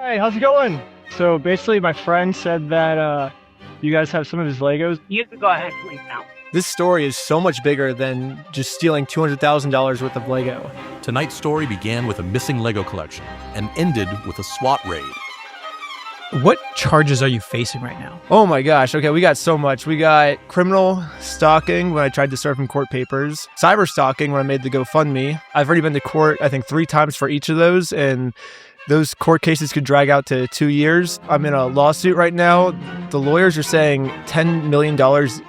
Hey, how's it going? So basically, my friend said that you guys have some of his Legos. You can go ahead and leave now. This story is so much bigger than just stealing $200,000 worth of Lego. Tonight's story began with a missing Lego collection and ended with a SWAT raid. What charges are you facing right now? Oh my gosh. Okay, we got so much. We got criminal stalking when I tried to serve him court papers, cyber stalking when I made the GoFundMe. I've already been to court, I think 3 times for each of those, and those court cases could drag out to 2 years. I'm in a lawsuit right now. The lawyers are saying $10 million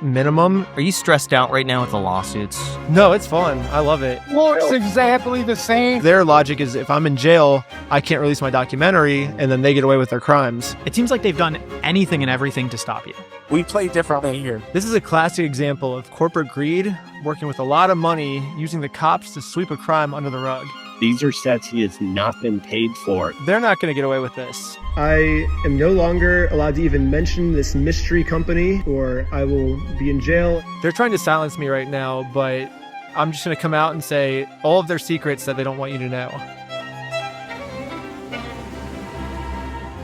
minimum. Are you stressed out right now with the lawsuits? No, it's fun. I love it. Looks exactly the same. Their logic is if I'm in jail, I can't release my documentary, and then they get away with their crimes. It seems like they've done anything and everything to stop you. We play differently here. This is a classic example of corporate greed, working with a lot of money, using the cops to sweep a crime under the rug. These are sets he has not been paid for. They're not going to get away with this. I am no longer allowed to even mention this mystery company, or I will be in jail. They're trying to silence me right now, but I'm just going to come out and say all of their secrets that they don't want you to know.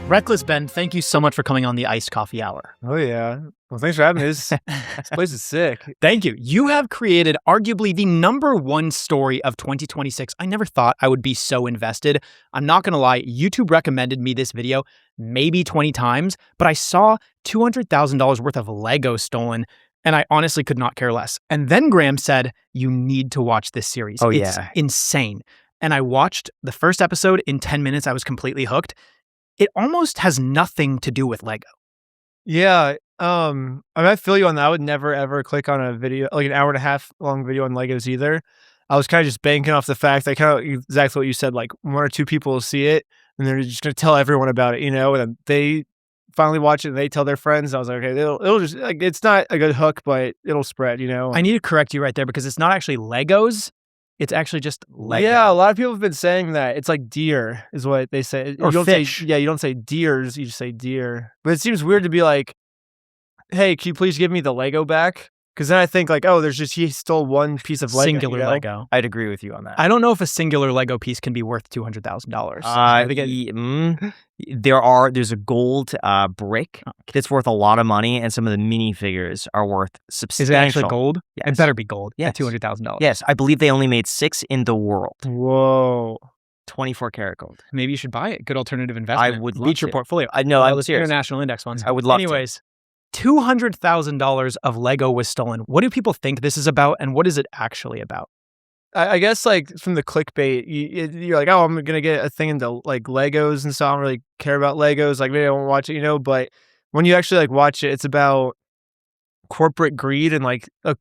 Reckless Ben, thank you so much for coming on the Iced Coffee Hour. Oh, yeah. Well, thanks for having me. This place is sick. Thank you. You have created arguably the #1 story of 2026. I never thought I would be so invested. I'm not going to lie. YouTube recommended me this video maybe 20 times, but I saw $200,000 worth of Lego stolen, and I honestly could not care less. And then Graham said, you need to watch this series. Oh, it's yeah. insane. And I watched the first episode in 10 minutes. I was completely hooked. It almost has nothing to do with Lego. Yeah. I feel you on that. I would never, ever click on a video, like an 1.5 hour long video on Legos either. I was kind of just banking off the fact that kind of exactly what you said, like 1 or 2 people will see it and they're just going to tell everyone about it, you know, and then they finally watch it and they tell their friends. I was like, okay, it'll just, like, it's not a good hook, but it'll spread, you know. I need to correct you right there because it's not actually Legos. It's actually just Lego. Yeah, a lot of people have been saying that. It's like deer is what they say. Or you don't fish. Say, you don't say deers, you just say deer. But it seems weird to be like, hey, can you please give me the Lego back? Because then I think like, oh, he stole one piece of Lego. Singular you know? Lego. I'd agree with you on that. I don't know if a singular Lego piece can be worth $200,000. There's a gold brick that's worth a lot of money, and some of the minifigures are worth substantial. Is it actually gold? Yes. It better be gold. Yes. At $200,000. Yes, I believe they only made 6 in the world. Whoa. 24 karat gold. Maybe you should buy it. Good alternative investment. I would love Beat your to. portfolio. I know. I Well, was the international index ones. I would love to. Anyways, $200,000 of Lego was stolen. What do people think this is about, and what is it actually about? I guess like from the clickbait, you're like, oh, I'm gonna get a thing into like Legos and so I don't really care about Legos. Like maybe I won't watch it, you know. But when you actually like watch it, it's about corporate greed and like a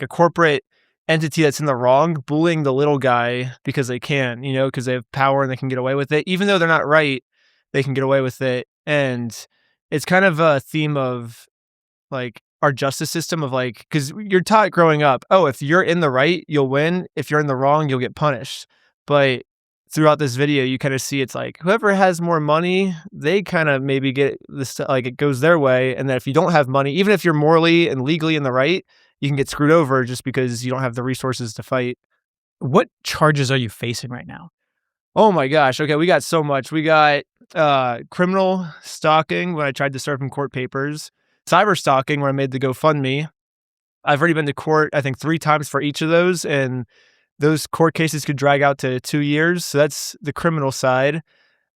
corporate entity that's in the wrong, bullying the little guy because they can, you know, because they have power and they can get away with it, even though they're not right. They can get away with it, and it's kind of a theme of like our justice system of like, because you're taught growing up, oh, if you're in the right, you'll win. If you're in the wrong, you'll get punished. But throughout this video, you kind of see it's like whoever has more money, they kind of maybe get this, like it goes their way. And then if you don't have money, even if you're morally and legally in the right, you can get screwed over just because you don't have the resources to fight. What charges are you facing right now? Oh my gosh. Okay, we got so much. We got criminal stalking when I tried to serve him court papers, cyber stalking when I made the GoFundMe. I've already been to court, I think 3 times for each of those, and those court cases could drag out to 2 years. So that's the criminal side.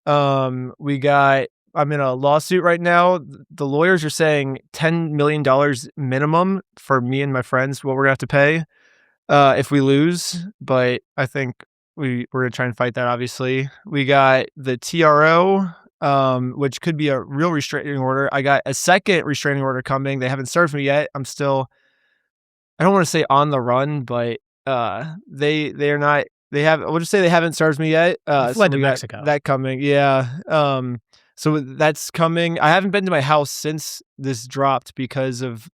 I'm in a lawsuit right now. The lawyers are saying $10 million minimum for me and my friends, what we're gonna have to pay if we lose. But I think we're gonna try and fight that, obviously. We got the TRO, which could be a real restraining order. I got a second restraining order coming. They haven't served me yet. I'm still, I don't want to say on the run, but they're not, we'll just say they haven't served me yet. Fled to Mexico. That coming. Yeah. So that's coming. I haven't been to my house since this dropped because of,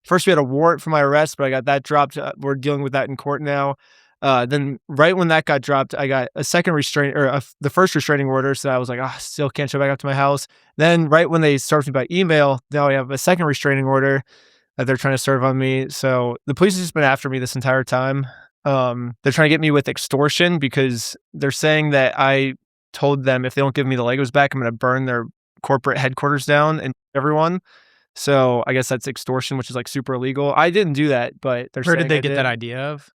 first we had a warrant for my arrest, but I got that dropped. We're dealing with that in court now. Then right when that got dropped, I got a second the first restraining order. So I was like, still can't show back up to my house. Then right when they served me by email, now I have a second restraining order that they're trying to serve on me. So the police has just been after me this entire time. They're trying to get me with extortion because they're saying that I told them if they don't give me the Legos back, I'm going to burn their corporate headquarters down and everyone. So I guess that's extortion, which is like super illegal. I didn't do that, but they're Where saying did they I get did. that idea of?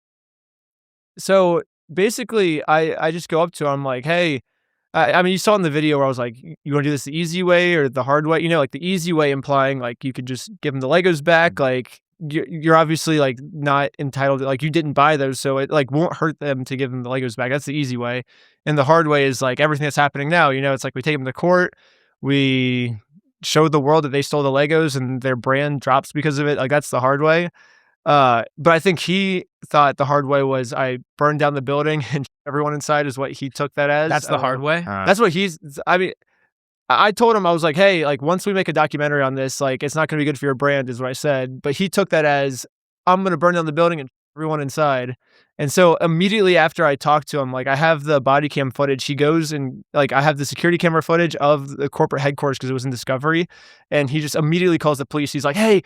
So basically, I just go up to him like, hey, I mean, you saw in the video where I was like, you want to do this the easy way or the hard way? You know, like the easy way implying like you could just give them the Legos back. Like you're obviously like not entitled to, like you didn't buy those, so it like won't hurt them to give them the Legos back. That's the easy way. And the hard way is like everything that's happening now. You know, it's like we take them to court, we show the world that they stole the Legos and their brand drops because of it. Like that's the hard way. But I think he thought the hard way was I burned down the building and everyone inside is what he took that as. That's the hard way? That's what I mean, I told him, I was like, hey, like once we make a documentary on this, like it's not going to be good for your brand is what I said. But he took that as I'm going to burn down the building and everyone inside. And so immediately after I talked to him, like I have the body cam footage. He goes and like I have the security camera footage of the corporate headquarters because it was in Discovery. And he just immediately calls the police. He's like, hey,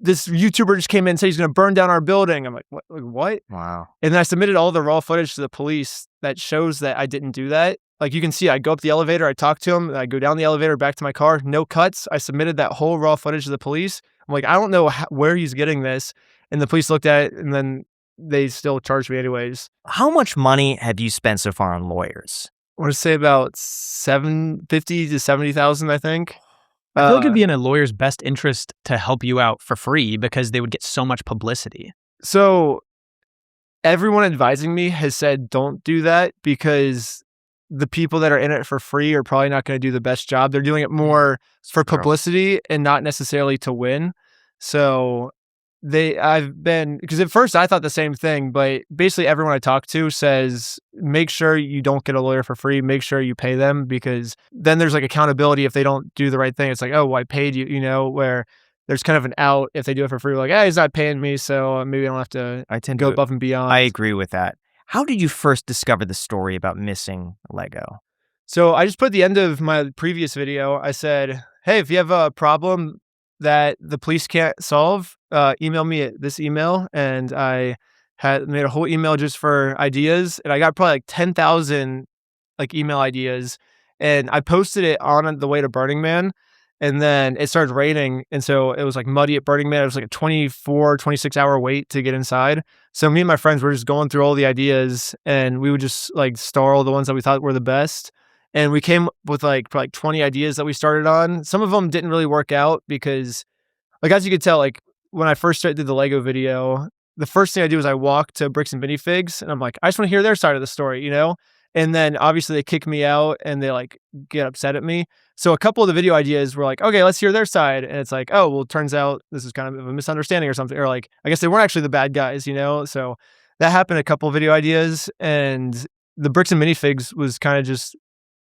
this YouTuber just came in and said he's going to burn down our building. I'm like, what? Like, what? Wow. And then I submitted all the raw footage to the police that shows that I didn't do that. Like you can see, I go up the elevator, I talk to him, I go down the elevator back to my car, no cuts. I submitted that whole raw footage to the police. I'm like, I don't know where he's getting this. And the police looked at it and then they still charged me anyways. How much money have you spent so far on lawyers? I want to say about $50,000 to $70,000, I think. I feel like it'd be in a lawyer's best interest to help you out for free because they would get so much publicity. So everyone advising me has said, don't do that because the people that are in it for free are probably not going to do the best job. They're doing it more for publicity and not necessarily to win. So because at first I thought the same thing, but basically everyone I talk to says, make sure you don't get a lawyer for free. Make sure you pay them because then there's like accountability if they don't do the right thing. It's like, oh, well, I paid you, you know, where there's kind of an out if they do it for free. Like, hey, he's not paying me, so maybe I don't have to go above and beyond. I agree with that. How did you first discover the story about missing Lego? So I just put at the end of my previous video, I said, hey, if you have a problem that the police can't solve, email me at this email. And I had made a whole email just for ideas. And I got probably like 10,000 like email ideas. And I posted it on the way to Burning Man. And then it started raining. And so it was like muddy at Burning Man. It was like a 26 hour wait to get inside. So me and my friends were just going through all the ideas and we would just like star all the ones that we thought were the best. And we came with like probably 20 ideas that we started on. Some of them didn't really work out because like, as you could tell, like when I first did the Lego video, the first thing I do is I walk to Bricks and Minifigs and I'm like, I just want to hear their side of the story, you know? And then obviously they kick me out and they like get upset at me. So a couple of the video ideas were like, okay, let's hear their side. And it's like, oh, well, it turns out this is kind of a misunderstanding or something. Or like, I guess they weren't actually the bad guys, you know? So that happened a couple of video ideas. And the Bricks and Minifigs was kind of just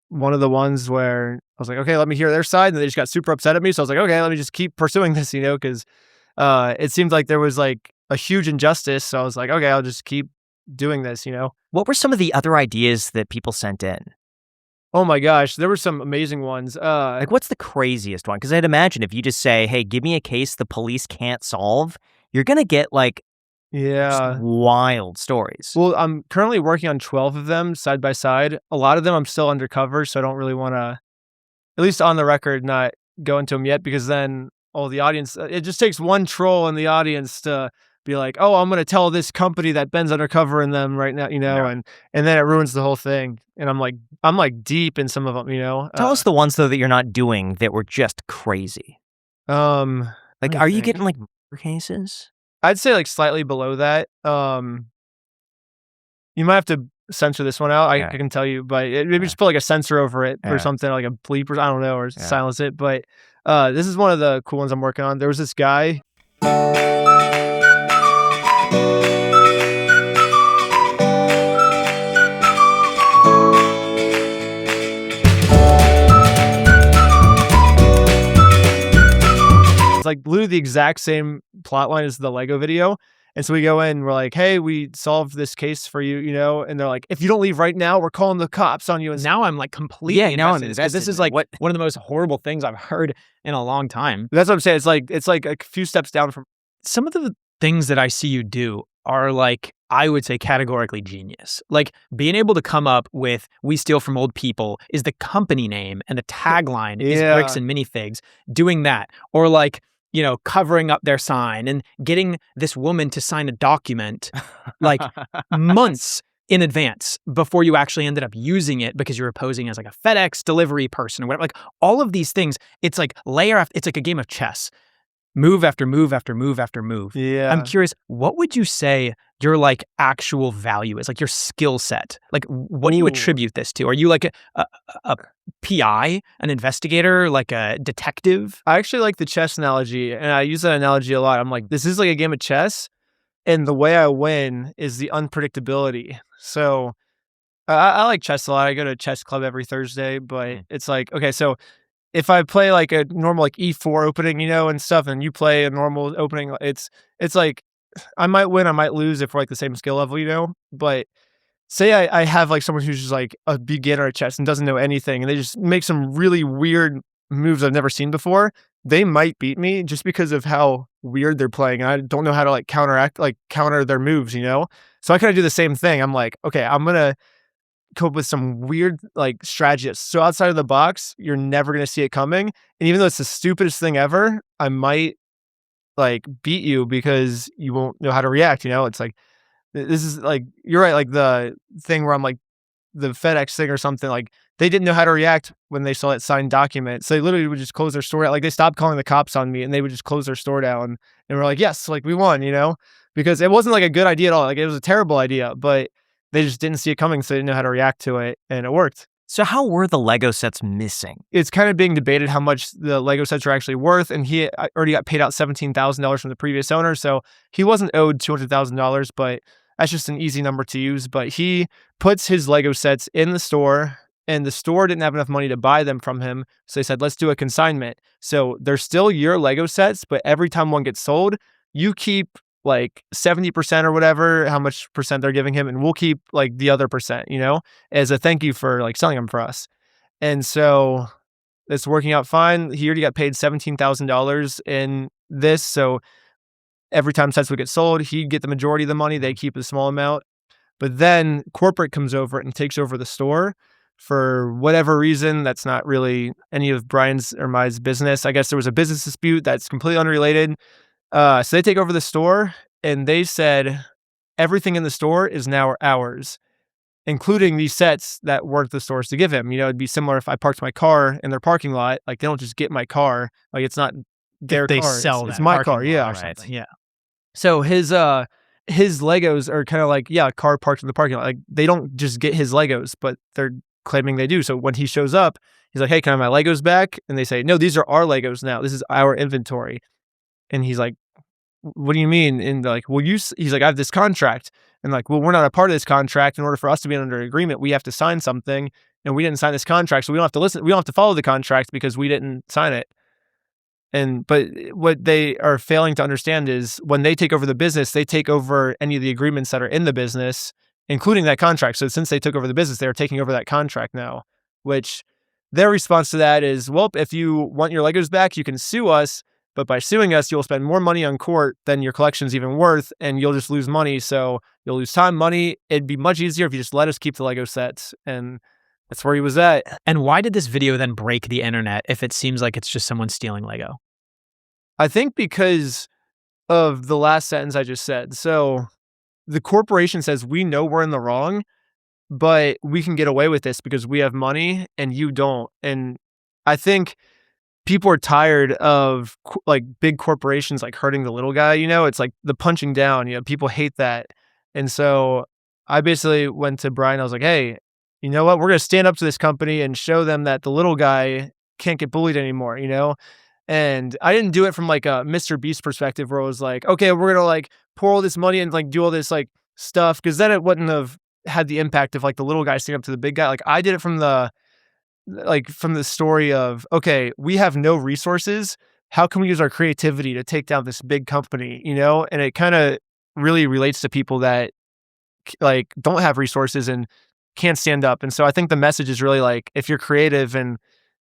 one of the ones where I was like, okay, let me hear their side. And they just got super upset at me. So I was like, okay, let me just keep pursuing this, you know, because it seemed like there was like a huge injustice. So I was like, okay, I'll just keep doing this, you know. What were some of the other ideas that people sent in? Oh my gosh, there were some amazing ones. Like, what's the craziest one? Because I'd imagine if you just say, hey, give me a case the police can't solve, you're going to get like just wild stories. Well, I'm currently working on 12 of them side by side. A lot of them I'm still undercover, so I don't really want to, at least on the record, not go into them yet because then all the audience, it just takes one troll in the audience to be like, oh, I'm going to tell this company that Ben's undercover in them right now, you know, and then it ruins the whole thing. And I'm like deep in some of them, you know. Tell us the ones though that you're not doing that were just crazy. Like, are you getting like murder cases? I'd say like slightly below that. You might have to censor this one out. I can tell you, but maybe just put like a censor over it or something, like a bleep or I don't know, or silence it. But this is one of the cool ones I'm working on. There was this guy. It's like literally the exact same plot line as the Lego video. And so we go in, we're like, hey, we solved this case for you, you know? And they're like, if you don't leave right now, we're calling the cops on you. And now I'm like completely now I'm invested. This is like one of the most horrible things I've heard in a long time. That's what I'm saying. It's like a few steps down from. Some of the things that I see you do are like, I would say categorically genius. Like being able to come up with "We steal from old people" is the company name and the tagline is bricks and minifigs. Doing that, or like, you know, covering up their sign and getting this woman to sign a document like months in advance before you actually ended up using it because you were posing as like a FedEx delivery person or whatever. Like all of these things, it's like layer after, it's like a game of chess. Move after move after move after move. Yeah. I'm curious, what would you say your like actual value is, like your skill set? Like what do you attribute this to? Are you like a PI, an investigator, like a detective? I actually like the chess analogy, and I use that analogy a lot. I'm like, this is like a game of chess, and the way I win is the unpredictability. So I like chess a lot. I go to a chess club every Thursday, but it's like, okay, so if I play like a normal like E4 opening, you know, and stuff, and you play a normal opening, it's like I might win, I might lose if we're like the same skill level, you know. But say I have like someone who's just like a beginner at chess and doesn't know anything, and they just make some really weird moves I've never seen before. They might beat me just because of how weird they're playing. And I don't know how to like counter their moves, you know. So I kind of do the same thing. I'm like, okay, I'm gonna come up with some weird like strategy that's so outside of the box, you're never going to see it coming. And even though it's the stupidest thing ever, I might like beat you because you won't know how to react. You know, it's like, this is like, you're right. Like the thing where I'm like the FedEx thing or something, like they didn't know how to react when they saw that signed document. So they literally would just close their store out. Like they stopped calling the cops on me and they would just close their store down. And we're like, yes, like we won, you know, because it wasn't like a good idea at all. Like it was a terrible idea, but they just didn't see it coming, so they didn't know how to react to it, and it worked. So how were the Lego sets missing? It's kind of being debated how much the Lego sets are actually worth, and he already got paid out $17,000 from the previous owner, so he wasn't owed $200,000, but that's just an easy number to use. But he puts his Lego sets in the store, and the store didn't have enough money to buy them from him, so they said, let's do a consignment. So they're still your Lego sets, but every time one gets sold, you keep like 70% or whatever, how much percent they're giving him, and we'll keep like the other percent, you know, as a thank you for like selling them for us. And so it's working out fine. He already got paid $17,000 in this. So every time sets would get sold, he'd get the majority of the money. They keep a small amount. But then corporate comes over and takes over the store for whatever reason. That's not really any of Brian's or my business. I guess there was a business dispute that's completely unrelated. So they take over the store, and they said everything in the store is now ours, including these sets that weren't the store's to give him. You know, it'd be similar if I parked my car in their parking lot. Like they don't just get my car. Like it's not their They car. sell it's that my parking car. lot, Yeah. right. Or something. Yeah. So his Legos are kind of like, yeah, a car parked in the parking lot. Like they don't just get his Legos, but they're claiming they do. So when he shows up, he's like, hey, can I have my Legos back? And they say, no, these are our Legos now. This is our inventory. And he's like, what do you mean? And they're like, well, he's like, I have this contract. And like, well, we're not a part of this contract. In order for us to be under an agreement, we have to sign something. And we didn't sign this contract. So we don't have to listen. We don't have to follow the contract because we didn't sign it. But what they are failing to understand is when they take over the business, they take over any of the agreements that are in the business, including that contract. So since they took over the business, they're taking over that contract now, which their response to that is, well, if you want your Legos back, you can sue us. But by suing us, you'll spend more money on court than your collection's even worth, and you'll just lose money. So you'll lose time, money. It'd be much easier if you just let us keep the Lego sets. And that's where he was at. And why did this video then break the internet if it seems like it's just someone stealing Lego? I think because of the last sentence I just said. So the corporation says, we know we're in the wrong, but we can get away with this because we have money and you don't. And I think people are tired of like big corporations like hurting the little guy, you know, it's like the punching down, you know, people hate that. And so I basically went to Brian. I was like, hey, you know what? We're going to stand up to this company and show them that the little guy can't get bullied anymore, you know? And I didn't do it from like a Mr. Beast perspective where I was like, okay, we're going to like pour all this money and like do all this like stuff. Cause then it wouldn't have had the impact of like the little guy standing up to the big guy. Like I did it from the story of, okay, we have no resources. How can we use our creativity to take down this big company, you know? And it kind of really relates to people that like don't have resources and can't stand up. And so I think the message is really like, if you're creative and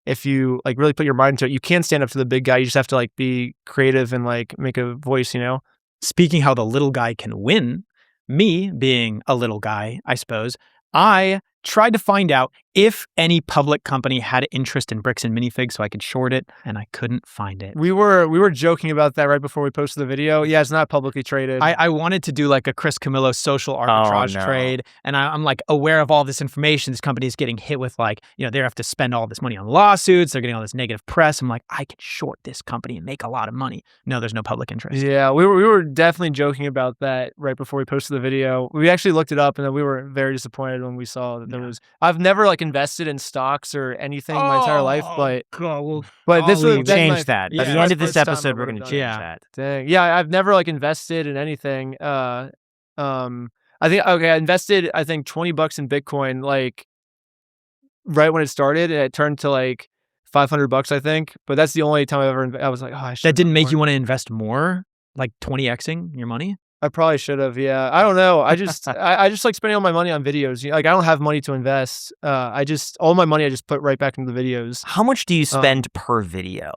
if you like really put your mind to it, you can stand up to the big guy. You just have to like be creative and like make a voice, you know? Speaking how the little guy can win, Me being a little guy, I suppose, I tried to find out if any public company had interest in bricks and minifigs so I could short it, and I couldn't find it. We were joking about that right before we posted the video. Yeah, it's not publicly traded. I wanted to do like a Chris Camillo social arbitrage trade, and I'm like aware of all this information. This company is getting hit with like, they have to spend all this money on lawsuits. They're getting all this negative press. I'm like, I could short this company and make a lot of money. No, there's no public interest. Yeah, we were definitely joking about that right before we posted the video. We actually looked it up, and then we were very disappointed when we saw that there was. I've never like invested in stocks or anything my entire life, but this would change that. By the end of this episode, we're going to change that. Dang. Yeah, I've never like invested in anything. I invested $20 in Bitcoin like right when it started, and it turned to like $500, I think. But that's the only time I was like, that didn't make you want to invest more, like 20xing your money. I probably should have. Yeah, I don't know. I just I just like spending all my money on videos. Like I don't have money to invest. All my money I just put right back into the videos. How much do you spend per video?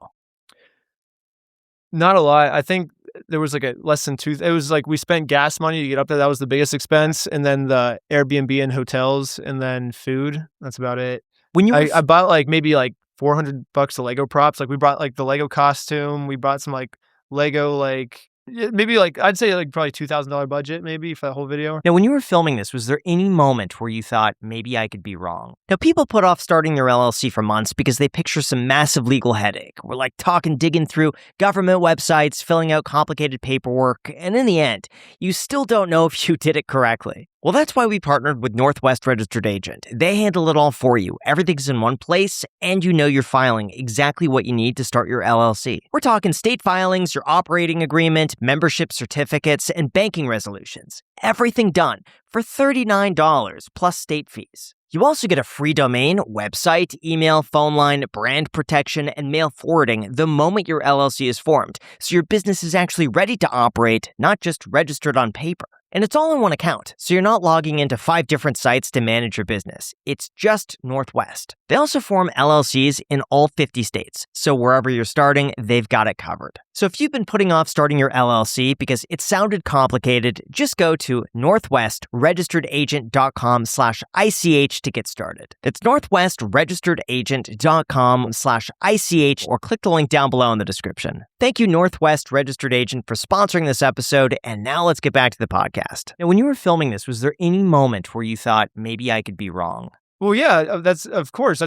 Not a lot. I think there was like less than two. It was like we spent gas money to get up there. That was the biggest expense, and then the Airbnb and hotels, and then food. That's about it. I bought like maybe like $400 of Lego props. Like we brought like the Lego costume. We bought some like Lego like. Yeah, maybe like I'd say like probably $2,000 budget maybe for that whole video. Now, when you were filming this, was there any moment where you thought maybe I could be wrong? Now, people put off starting their LLC for months because they picture some massive legal headache. We're like digging through government websites, filling out complicated paperwork, and in the end, you still don't know if you did it correctly. Well, that's why we partnered with Northwest Registered Agent. They handle it all for you. Everything's in one place, and you're filing exactly what you need to start your LLC. We're talking state filings, your operating agreement, membership certificates, and banking resolutions. Everything done for $39 plus state fees. You also get a free domain, website, email, phone line, brand protection, and mail forwarding the moment your LLC is formed, so your business is actually ready to operate, not just registered on paper. And it's all in one account, so you're not logging into 5 different sites to manage your business. It's just Northwest. They also form LLCs in all 50 states, so wherever you're starting, they've got it covered. So if you've been putting off starting your LLC because it sounded complicated, just go to northwestregisteredagent.com/ICH to get started. That's northwestregisteredagent.com/ICH or click the link down below in the description. Thank you, Northwest Registered Agent, for sponsoring this episode, and now let's get back to the podcast. Now, when you were filming this, was there any moment where you thought maybe I could be wrong? Well, yeah, that's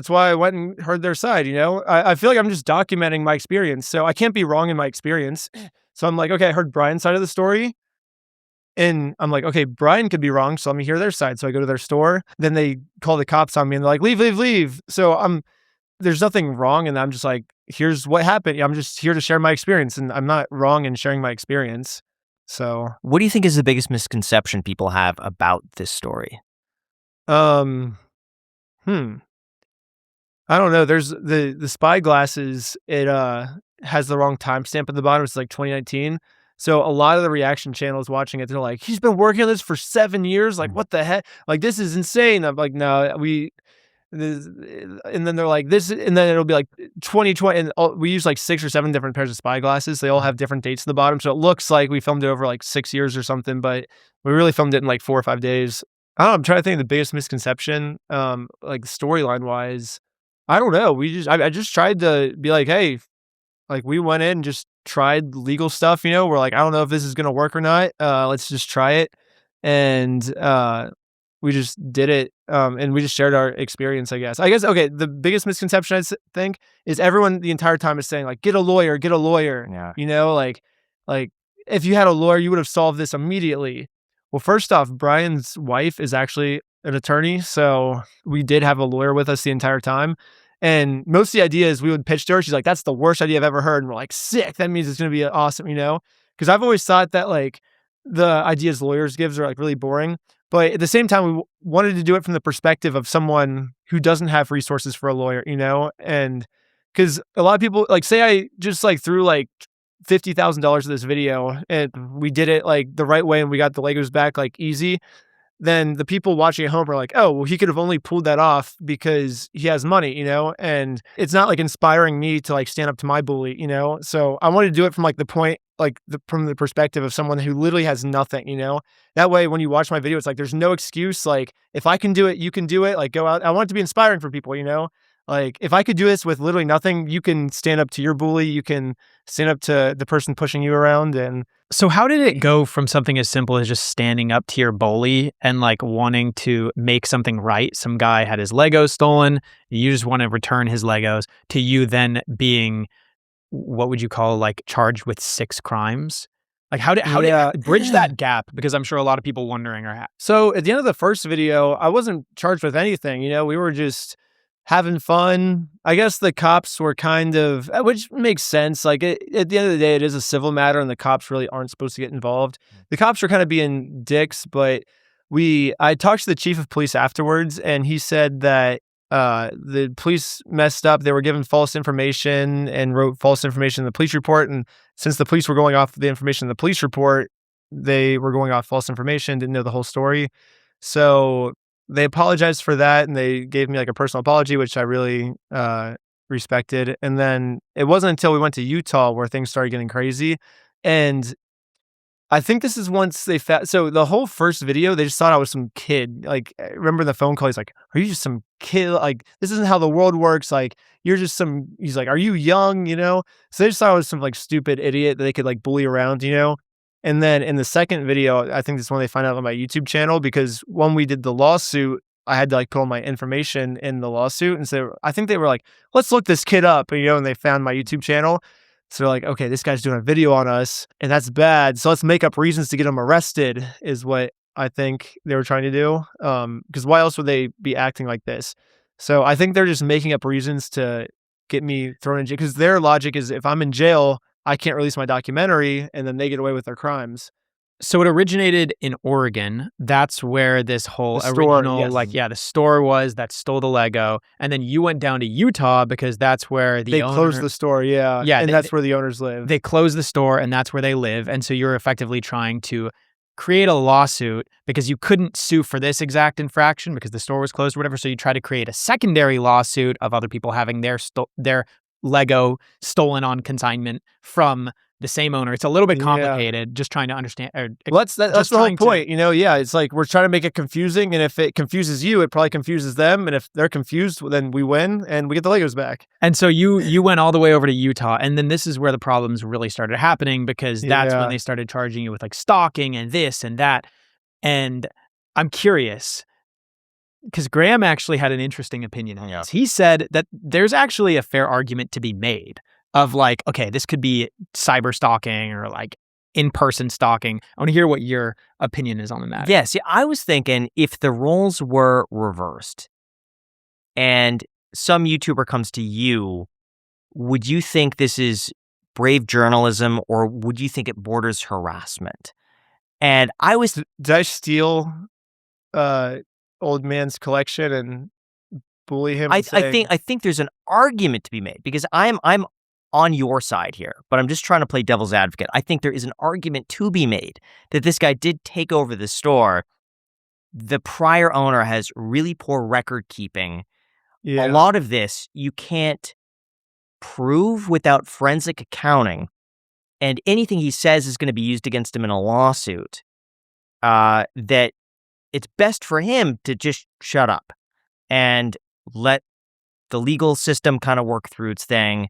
why I went and heard their side, I feel like I'm just documenting my experience, so I can't be wrong in my experience. So I'm like, okay, I heard Brian's side of the story, and I'm like, okay, Brian could be wrong, so let me hear their side. So I go to their store, then they call the cops on me, and they're like, leave. So there's nothing wrong, and I'm just like, here's what happened. I'm just here to share my experience, and I'm not wrong in sharing my experience. So what do you think is the biggest misconception people have about this story? I don't know. There's the spy glasses. It has the wrong timestamp at the bottom. It's like 2019. So a lot of the reaction channels watching it, they're like, he's been working on this for 7 years. Like, what the heck? Like, this is insane. I'm like, no, and then they're like this, and then it'll be like 2020, and we use like 6 or 7 different pairs of spy glasses. They all have different dates at the bottom, so it looks like we filmed it over like 6 years or something, but we really filmed it in like 4 or 5 days. I don't know, I'm trying to think of the biggest misconception, like storyline wise. I don't know. I just tried to be like, hey, like we went in and just tried legal stuff. We're like, I don't know if this is gonna work or not. Let's just try it, and we just did it, and we just shared our experience, I guess. Okay, the biggest misconception I think is everyone the entire time is saying like, get a lawyer. Yeah. Like if you had a lawyer, you would have solved this immediately. Well, first off, Brian's wife is actually an attorney, so we did have a lawyer with us the entire time. And most of the ideas we would pitch to her, she's like, that's the worst idea I've ever heard. And we're like, sick. That means it's going to be awesome, Because I've always thought that like the ideas lawyers gives are like really boring. But at the same time, we wanted to do it from the perspective of someone who doesn't have resources for a lawyer, And because a lot of people, like, say I just like threw like $50,000 of this video and we did it like the right way and we got the Legos back like easy, then the people watching at home are like, oh, well, he could have only pulled that off because he has money, And it's not like inspiring me to like stand up to my bully, So I wanted to do it from like the point like from the perspective of someone who literally has nothing, That way, when you watch my video, it's like, there's no excuse. Like, if I can do it, you can do it. Like, go out. I want it to be inspiring for people, Like, if I could do this with literally nothing, you can stand up to your bully. You can stand up to the person pushing you around. And so how did it go from something as simple as just standing up to your bully and like wanting to make something right? Some guy had his Legos stolen. You just want to return his Legos, to you then being, what would you call, like, charged with 6 crimes? Like, how did bridge that gap? Because I'm sure a lot of people wondering So at the end of the first video, I wasn't charged with anything. We were just having fun. I guess the cops were kind of, which makes sense. Like, at the end of the day, it is a civil matter, and the cops really aren't supposed to get involved. The cops were kind of being dicks, but I talked to the chief of police afterwards, and he said that the police messed up. They were given false information and wrote false information in the police report. And since the police were going off the information in the police report, they were going off false information, didn't know the whole story. So they apologized for that, and they gave me like a personal apology, which I really respected. And then it wasn't until we went to Utah where things started getting crazy. And I think this is once they found, so the whole first video, they just thought I was some kid. Like, I remember the phone call, he's like, are you just some kid? Like, this isn't how the world works. Like, you're just he's like, are you young? So they just thought I was some like stupid idiot that they could like bully around, And then in the second video, I think this is when they find out on my YouTube channel, because when we did the lawsuit, I had to like put all my information in the lawsuit. And so I think they were like, let's look this kid up, and they found my YouTube channel. So they're like, okay, this guy's doing a video on us, and that's bad. So let's make up reasons to get him arrested, is what I think they were trying to do. Because why else would they be acting like this? So I think they're just making up reasons to get me thrown in jail, because their logic is if I'm in jail, I can't release my documentary, and then they get away with their crimes. So it originated in Oregon. That's where this whole The store, original, yes. the store was that stole the Lego. And then you went down to Utah because that's where they closed the store, yeah. And that's where the owners live. They closed the store, and that's where they live. And so you're effectively trying to create a lawsuit because you couldn't sue for this exact infraction because the store was closed or whatever. So you try to create a secondary lawsuit of other people having their Lego stolen on consignment from the same owner. It's a little bit complicated, just trying to understand. Well, that's the whole point, it's like we're trying to make it confusing, and if it confuses you, it probably confuses them, and if they're confused, then we win and we get the Legos back. And so you went all the way over to Utah, and then this is where the problems really started happening, because that's when they started charging you with like stalking and this and that. And I'm curious, because Graham actually had an interesting opinion on this. He said that there's actually a fair argument to be made of like, okay, this could be cyber stalking or like in-person stalking. I want to hear what your opinion is on the matter. Yeah, see, I was thinking if the roles were reversed and some YouTuber comes to you, would you think this is brave journalism, or would you think it borders harassment? And I was... Did I steal old man's collection and bully him? I think there's an argument to be made, because I'm on your side here, but I'm just trying to play devil's advocate. I think there is an argument to be made that this guy did take over the store. The prior owner has really poor record keeping. A lot of this you can't prove without forensic accounting, and anything he says is going to be used against him in a lawsuit. That it's best for him to just shut up and let the legal system kind of work through its thing.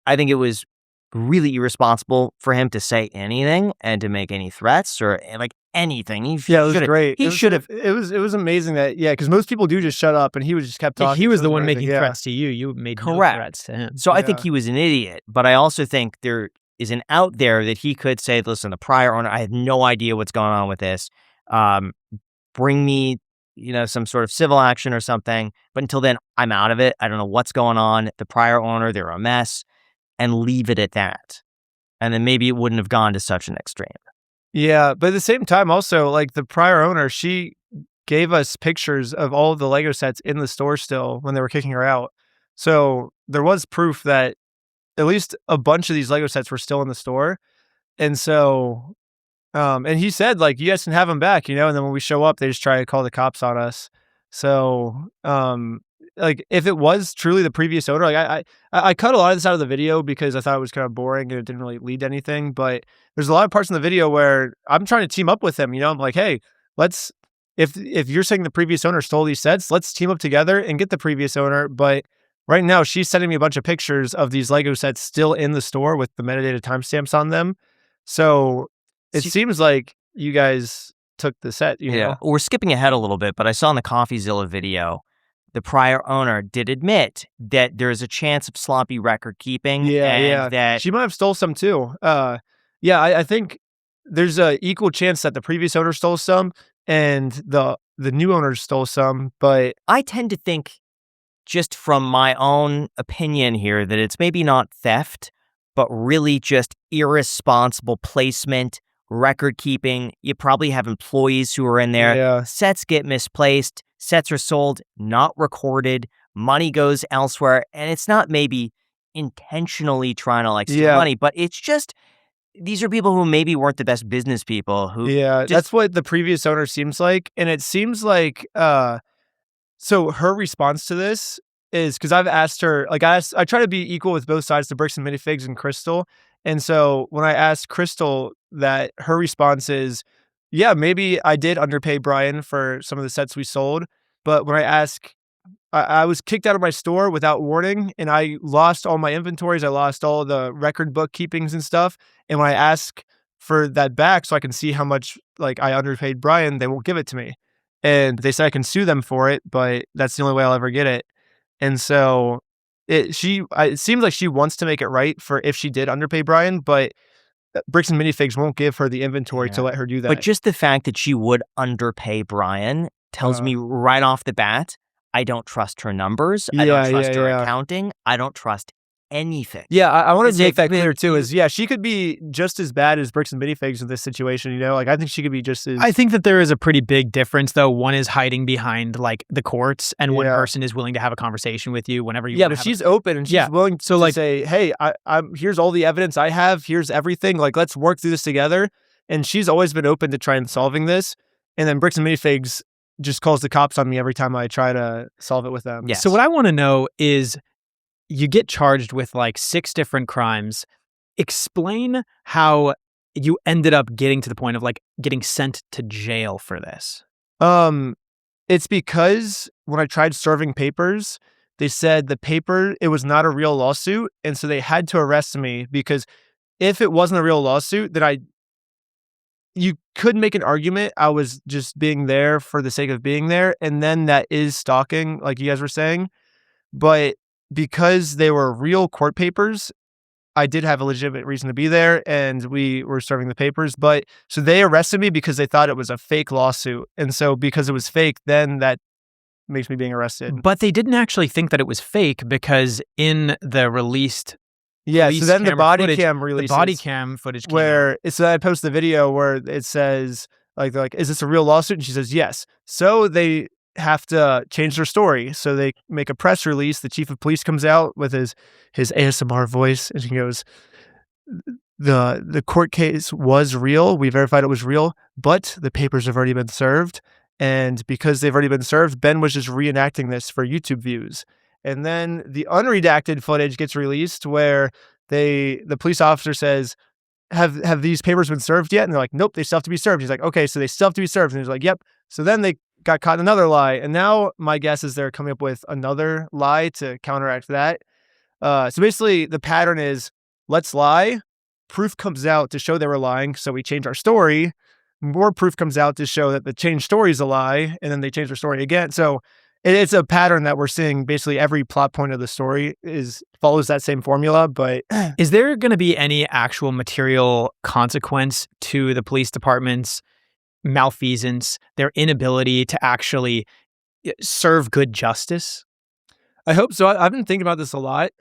I think it was really irresponsible for him to say anything and to make any threats or like anything. It was great. He should have. It was amazing that, because most people do just shut up, and he just kept talking. He was the one making threats to you. You made no threats to him. So I think he was an idiot, but I also think there is an out there that he could say, listen, the prior owner, I have no idea what's going on with this. Bring me, some sort of civil action or something. But until then, I'm out of it. I don't know what's going on. The prior owner, they're a mess. And leave it at that. And then maybe it wouldn't have gone to such an extreme. Yeah, but at the same time, also, like the prior owner, she gave us pictures of all of the Lego sets in the store still when they were kicking her out. So there was proof that at least a bunch of these Lego sets were still in the store. And so, and he said, like, you guys can have them back, and then when we show up, they just try to call the cops on us. So, like if it was truly the previous owner, like I cut a lot of this out of the video because I thought it was kind of boring and it didn't really lead to anything. But there's a lot of parts in the video where I'm trying to team up with him. I'm like, hey, if you're saying the previous owner stole these sets, let's team up together and get the previous owner. But right now, she's sending me a bunch of pictures of these Lego sets still in the store with the metadata timestamps on them. So it seems like you guys took the set. You know? We're skipping ahead a little bit, but I saw in the CoffeeZilla video, the prior owner did admit that there's a chance of sloppy record keeping. Yeah. That she might have stole some too. I think there's a equal chance that the previous owner stole some and the new owner stole some. But I tend to think, just from my own opinion here, that it's maybe not theft, but really just irresponsible placement, record keeping. You probably have employees who are in there. Yeah. Sets get misplaced. Sets are sold, not recorded. Money goes elsewhere. And it's not maybe intentionally trying to steal money, but it's just, these are people who maybe weren't the best business people who. Yeah, that's what the previous owner seems like. And it seems like, so her response to this is, because I've asked her, I try to be equal with both sides, the Bricks and Minifigs and Crystal. And so when I asked Crystal that, her response is, yeah, maybe I did underpay Brian for some of the sets we sold. But when I ask, I was kicked out of my store without warning, and I lost all my inventories. I lost all the record book keepings and stuff. And when I ask for that back so I can see how much I underpaid Brian, they won't give it to me. And they said I can sue them for it, but that's the only way I'll ever get it. And so it seems like she wants to make it right for if she did underpay Brian, but Bricks and Minifigs won't give her the inventory to let her do that. But just the fact that she would underpay Brian tells me right off the bat, I don't trust her numbers. I don't trust her accounting. I don't trust anything. Yeah, I want to make that clear too. She could be just as bad as Bricks and Minifigs in this situation. I think she could be just as. I think that there is a pretty big difference, though. One is hiding behind the courts, and one person is willing to have a conversation with you whenever you. Yeah, but she's open and she's willing to say, "Hey, I'm here's all the evidence I have. Here's everything. Let's work through this together." And she's always been open to try and solving this. And then Bricks and Minifigs just calls the cops on me every time I try to solve it with them. Yes. So what I want to know is, you get charged with 6 different crimes. Explain how you ended up getting to the point of getting sent to jail for this. It's because when I tried serving papers, they said it was not a real lawsuit. And so they had to arrest me, because if it wasn't a real lawsuit, then you could make an argument I was just being there for the sake of being there. And then that is stalking, like you guys were saying. But because they were real court papers, I did have a legitimate reason to be there, and we were serving the papers. But so they arrested me because they thought it was a fake lawsuit. And so because it was fake, then that makes me being arrested. But they didn't actually think that it was fake, because in the released so then the body cam releases, the body cam footage where I post the video where it says they're like, is this a real lawsuit? And she says yes. So they have to change their story. So they make a press release. The chief of police comes out with his ASMR voice, and he goes, the court case was real. We verified it was real, but the papers have already been served. And because they've already been served, Ben was just reenacting this for YouTube views. And then the unredacted footage gets released where the police officer says, have these papers been served yet? And they're like, nope, they still have to be served. He's like, okay, so they still have to be served. And he's like, yep. So then they got caught in another lie. And now my guess is they're coming up with another lie to counteract that. So basically the pattern is, let's lie. Proof comes out to show they were lying. So we change our story. More proof comes out to show that the changed story is a lie. And then they change their story again. So it's a pattern that we're seeing. Basically every plot point of the story follows that same formula. But is there going to be any actual material consequence to the police department's malfeasance, their inability to actually serve good justice? I hope so. I've been thinking about this a lot.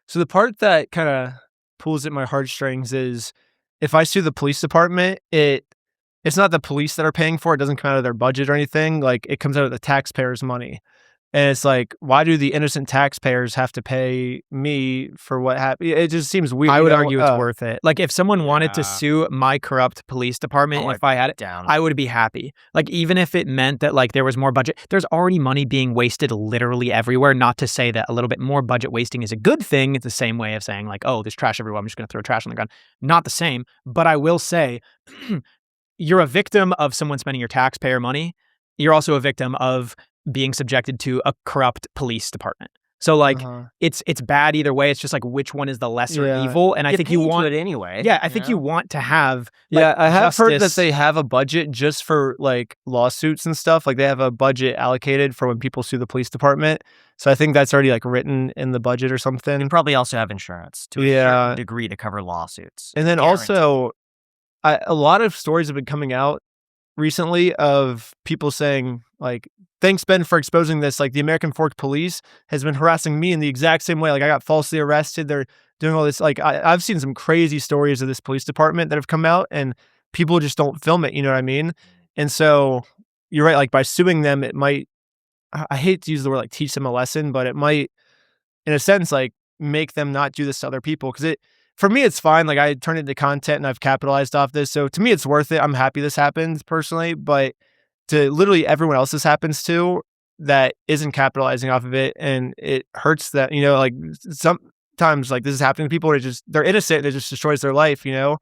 So the part that kind of pulls at my heartstrings is, if I sue the police department, it's not the police that are paying for it. It doesn't come out of their budget or anything. It comes out of the taxpayers' money. And it's like, why do the innocent taxpayers have to pay me for what happened? It just seems weird. I would argue it's worth it. Like, if someone wanted to sue my corrupt police department, if I had it, I would be happy. Like, even if it meant that like there was more budget, there's already money being wasted literally everywhere. Not to say that a little bit more budget wasting is a good thing. It's the same way of saying like, oh, there's trash everywhere, I'm just going to throw trash on the ground. Not the same. But I will say, you're a victim of someone spending your taxpayer money. You're also a victim of being subjected to a corrupt police department. So like it's bad either way. It's just like which one is the lesser evil, and I think you want it anyway. Yeah, I think you want to have. Like, I have heard that justice. they have a budget just for like lawsuits and stuff. Like they have a budget allocated for when people sue the police department. So I think that's already like written in the budget or something. And probably also have insurance to a certain degree to cover lawsuits. And then also, a lot of stories have been coming out recently of people saying like, thanks, Ben, for exposing this. Like the American Fork Police has been harassing me in the exact same way. Like I got falsely arrested. They're doing all this. Like I've seen some crazy stories of this police department that have come out and people just don't film it. You know what I mean? And so you're right. Like by suing them, it might, I hate to use the word like teach them a lesson, but it might, in a sense, like make them not do this to other people. Cause for me, it's fine. Like I turned it into content and I've capitalized off this. So to me, it's worth it. I'm happy this happened personally, but to literally everyone else this happens to that isn't capitalizing off of it. And it hurts that, you know, like sometimes like this is happening to people who they're innocent and it just destroys their life, you know?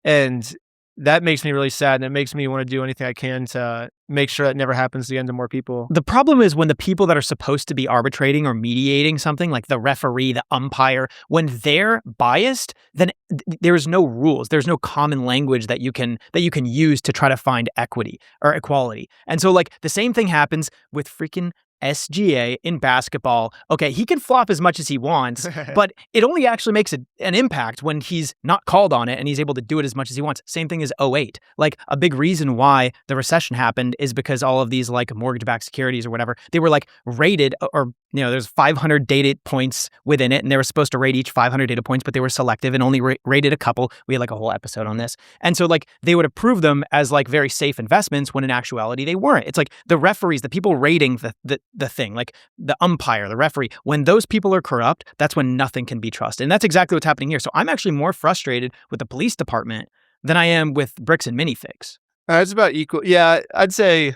And that makes me really sad. And it makes me want to do anything I can to make sure that never happens again to more people. The problem is when the people that are supposed to be arbitrating or mediating something, like the referee, the umpire, when they're biased, then there's no rules. There's no common language that you can use to try to find equity or equality. And so like the same thing happens with freaking SGA in basketball. Okay, he can flop as much as he wants, but it only actually makes an impact when he's not called on it and he's able to do it as much as he wants. Same thing as 2008. Like a big reason why the recession happened is because all of these like mortgage-backed securities or whatever, they were like rated, or you know, there's 500 data points within it and they were supposed to rate each 500 data points, but they were selective and only rated a couple. We had like a whole episode on this. And so like they would approve them as like very safe investments when in actuality they weren't. It's like the referees, the people rating the thing, like the umpire, the referee, when those people are corrupt, that's when nothing can be trusted. And that's exactly what's happening here. So I'm actually more frustrated with the police department than I am with Bricks and Minifigs. It's about equal. Yeah, I'd say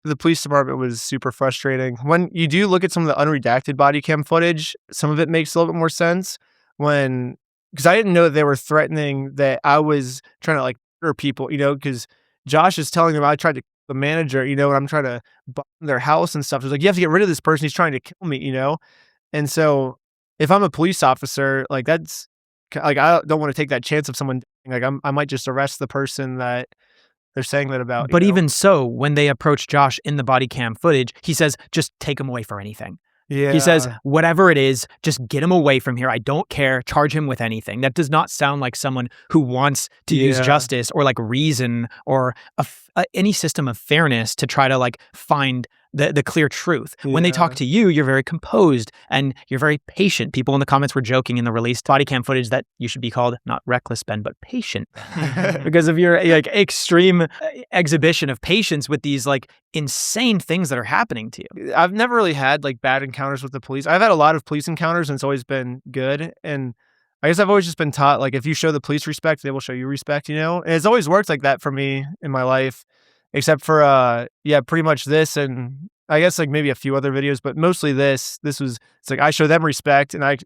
the police department was super frustrating. When you do look at some of the unredacted body cam footage, some of it makes a little bit more sense because I didn't know that they were threatening that I was trying to like murder people, you know, because Josh is telling them I tried to kill the manager, you know, and I'm trying to bomb their house and stuff. It's like, you have to get rid of this person. He's trying to kill me, you know? And so if I'm a police officer, like that's like, I don't want to take that chance of someone like I might just arrest the person that they're saying that about. But even so, when they approach Josh in the body cam footage, he says, just take him away for anything. Yeah. He says, whatever it is, just get him away from here. I don't care. Charge him with anything. That does not sound like someone who wants to use justice or like reason or any system of fairness to try to like find the clear truth. When they talk to you, you're very composed and you're very patient. People in the comments were joking in the released body cam footage that you should be called not reckless, Ben, but patient because of your like extreme exhibition of patience with these like insane things that are happening to you. I've never really had like bad encounters with the police. I've had a lot of police encounters and it's always been good. And I guess I've always just been taught like if you show the police respect, they will show you respect, you know? And it's always worked like that for me in my life. Except for, pretty much this and I guess like maybe a few other videos, but mostly this was, it's like I show them respect and I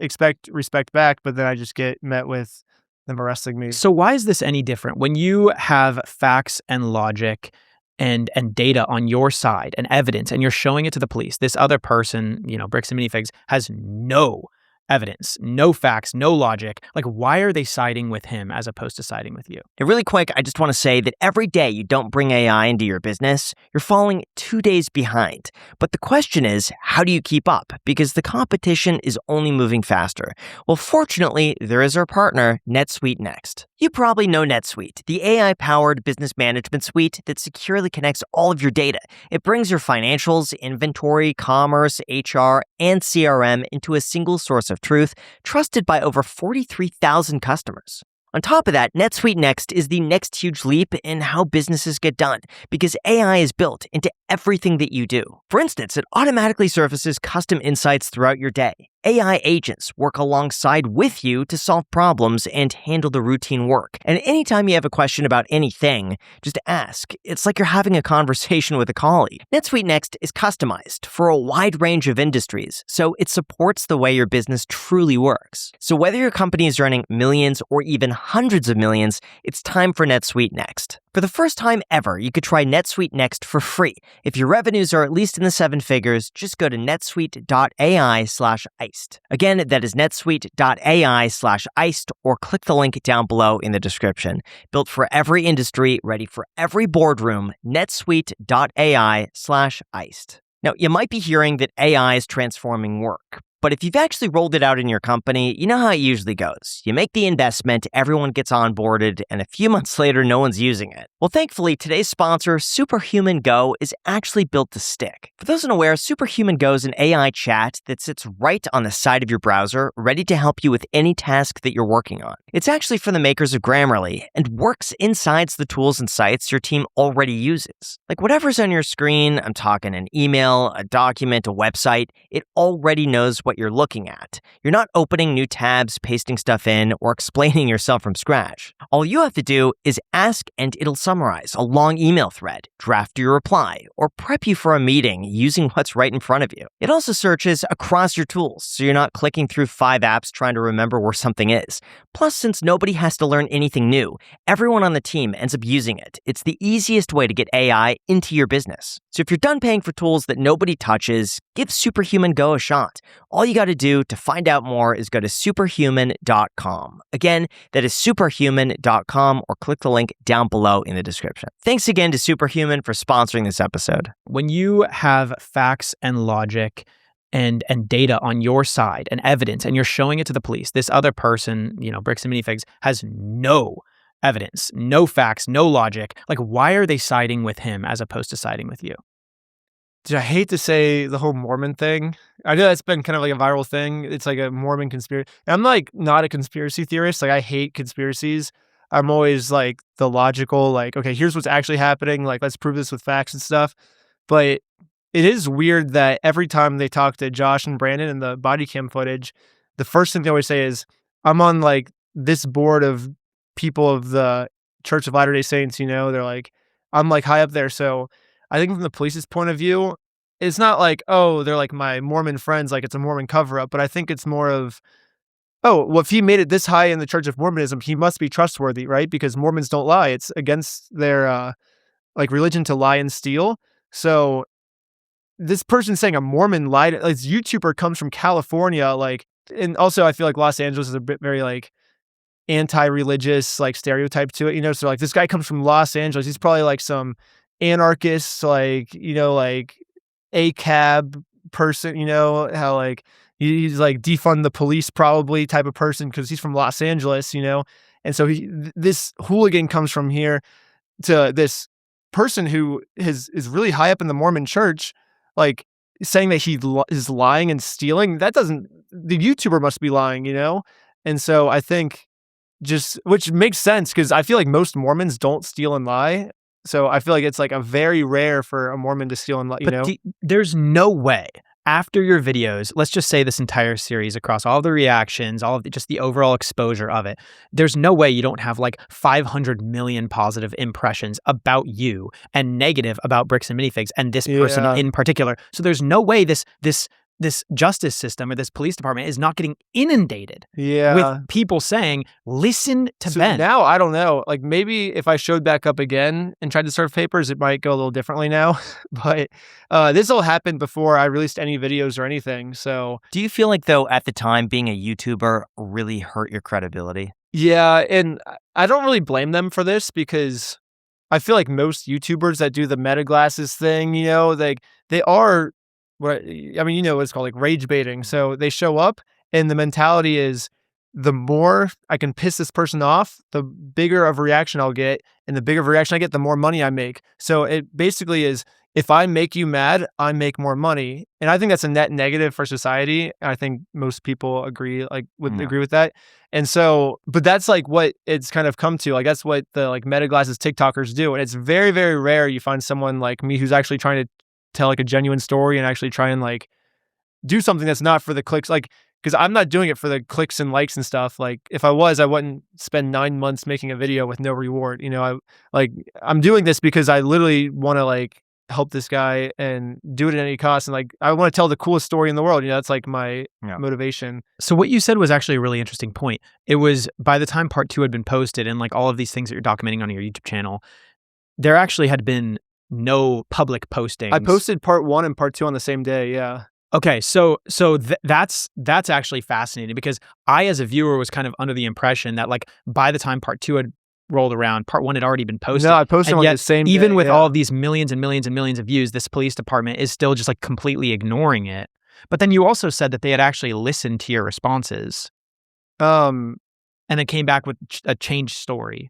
expect respect back, but then I just get met with them arresting me. So why is this any different? When you have facts and logic and data on your side and evidence and you're showing it to the police, this other person, you know, Bricks and Minifigs, has no evidence, no facts, no logic. Like, why are they siding with him as opposed to siding with you? And really quick, I just want to say that every day you don't bring AI into your business, you're falling 2 days behind. But the question is, how do you keep up? Because the competition is only moving faster. Well, fortunately, there is our partner, NetSuite Next. You probably know NetSuite, the AI-powered business management suite that securely connects all of your data. It brings your financials, inventory, commerce, HR, and CRM into a single source of truth, trusted by over 43,000 customers. On top of that, NetSuite Next is the next huge leap in how businesses get done because AI is built into everything that you do. For instance, it automatically surfaces custom insights throughout your day. AI agents work alongside with you to solve problems and handle the routine work. And anytime you have a question about anything, just ask. It's like you're having a conversation with a colleague. NetSuite Next is customized for a wide range of industries, so it supports the way your business truly works. So whether your company is running millions or even hundreds of millions, it's time for NetSuite Next. For the first time ever, you could try NetSuite Next for free. If your revenues are at least in the 7 figures, just go to netsuite.ai/iced. Again, that is netsuite.ai/iced, or click the link down below in the description. Built for every industry, ready for every boardroom, netsuite.ai/iced. Now, you might be hearing that AI is transforming work, but if you've actually rolled it out in your company, you know how it usually goes. You make the investment, everyone gets onboarded, and a few months later, no one's using it. Well, thankfully, today's sponsor, Superhuman Go, is actually built to stick. For those unaware, Superhuman Go is an AI chat that sits right on the side of your browser, ready to help you with any task that you're working on. It's actually from the makers of Grammarly and works inside the tools and sites your team already uses. Like whatever's on your screen, I'm talking an email, a document, a website, it already knows what you're looking at. You're not opening new tabs, pasting stuff in, or explaining yourself from scratch. All you have to do is ask and it'll summarize a long email thread, draft your reply, or prep you for a meeting using what's right in front of you. It also searches across your tools, so you're not clicking through 5 apps trying to remember where something is. Plus, since nobody has to learn anything new, everyone on the team ends up using it. It's the easiest way to get AI into your business. So if you're done paying for tools that nobody touches, give Superhuman Go a shot. All you got to do to find out more is go to superhuman.com. Again, that is superhuman.com, or click the link down below in the description. Thanks again to Superhuman for sponsoring this episode. When you have facts and logic and data on your side and evidence, and you're showing it to the police, this other person, Bricks and Minifigs, has no evidence, no facts, no logic. Like, why are they siding with him as opposed to siding with you? Dude, I hate to say the whole Mormon thing. I know that's been kind of like a viral thing. It's like a Mormon conspiracy. I'm like not a conspiracy theorist. Like I hate conspiracies. I'm always like the logical, like, okay, here's what's actually happening. Like, let's prove this with facts and stuff. But it is weird that every time they talk to Josh and Brandon in the body cam footage, the first thing they always say is, I'm on like this board of people of the Church of Latter-day Saints, they're like, I'm like high up there. So I think from the police's point of view, it's not like, oh, they're like my Mormon friends, like it's a Mormon cover-up, but I think it's more of, oh, well, if he made it this high in the Church of Mormonism, he must be trustworthy, right? Because Mormons don't lie. It's against their like religion to lie and steal. So this person saying a Mormon lied, this YouTuber comes from California, like, and also I feel like Los Angeles is a bit very like anti-religious, like stereotype to it, so like this guy comes from Los Angeles, he's probably like some anarchist, like, like ACAB person, how like he's like defund the police probably type of person because he's from Los Angeles, and so this hooligan comes from here to this person who is really high up in the Mormon church, like saying that he is lying and stealing. The YouTuber must be lying, and so I think which makes sense because I feel like most Mormons don't steal and lie. So I feel like it's like a very rare for a Mormon to steal and lie, But there's no way after your videos, let's just say this entire series across all the reactions, all of just the overall exposure of it, there's no way you don't have like 500 million positive impressions about you and negative about Bricks and Minifigs and this person in particular. So there's no way this justice system or this police department is not getting inundated with people saying, listen to Ben. Now, I don't know. Like maybe if I showed back up again and tried to serve papers, it might go a little differently now. But this all happened before I released any videos or anything. So do you feel like, though, at the time, being a YouTuber really hurt your credibility? Yeah, and I don't really blame them for this because I feel like most YouTubers that do the meta glasses thing, they are what it's called, like rage baiting. So they show up and the mentality is the more I can piss this person off, the bigger of a reaction I'll get. And the bigger of a reaction I get, the more money I make. So it basically is if I make you mad, I make more money. And I think that's a net negative for society. I think most people agree, like agree with that. And so, but that's like what it's kind of come to. Like that's what the like meta glasses TikTokers do. And it's very, very rare you find someone like me who's actually trying to tell like a genuine story and actually try and like do something that's not for the clicks. Like, because I'm not doing it for the clicks and likes and stuff. Like if I was, I wouldn't spend 9 months making a video with no reward. You know, I'm doing this because I literally want to like help this guy and do it at any cost. And like, I want to tell the coolest story in the world. You know, that's like my motivation. So what you said was actually a really interesting point. It was by the time part 2 had been posted and like all of these things that you're documenting on your YouTube channel, there actually had been no public postings. I posted part 1 and part 2 on the same day. Yeah. Okay, so that's actually fascinating because I, as a viewer, was kind of under the impression that like by the time part 2 had rolled around, part 1 had already been posted. No, I posted on the same day. Even with all of these millions and millions and millions of views, this police department is still just like completely ignoring it. But then you also said that they had actually listened to your responses, and it came back with a changed story.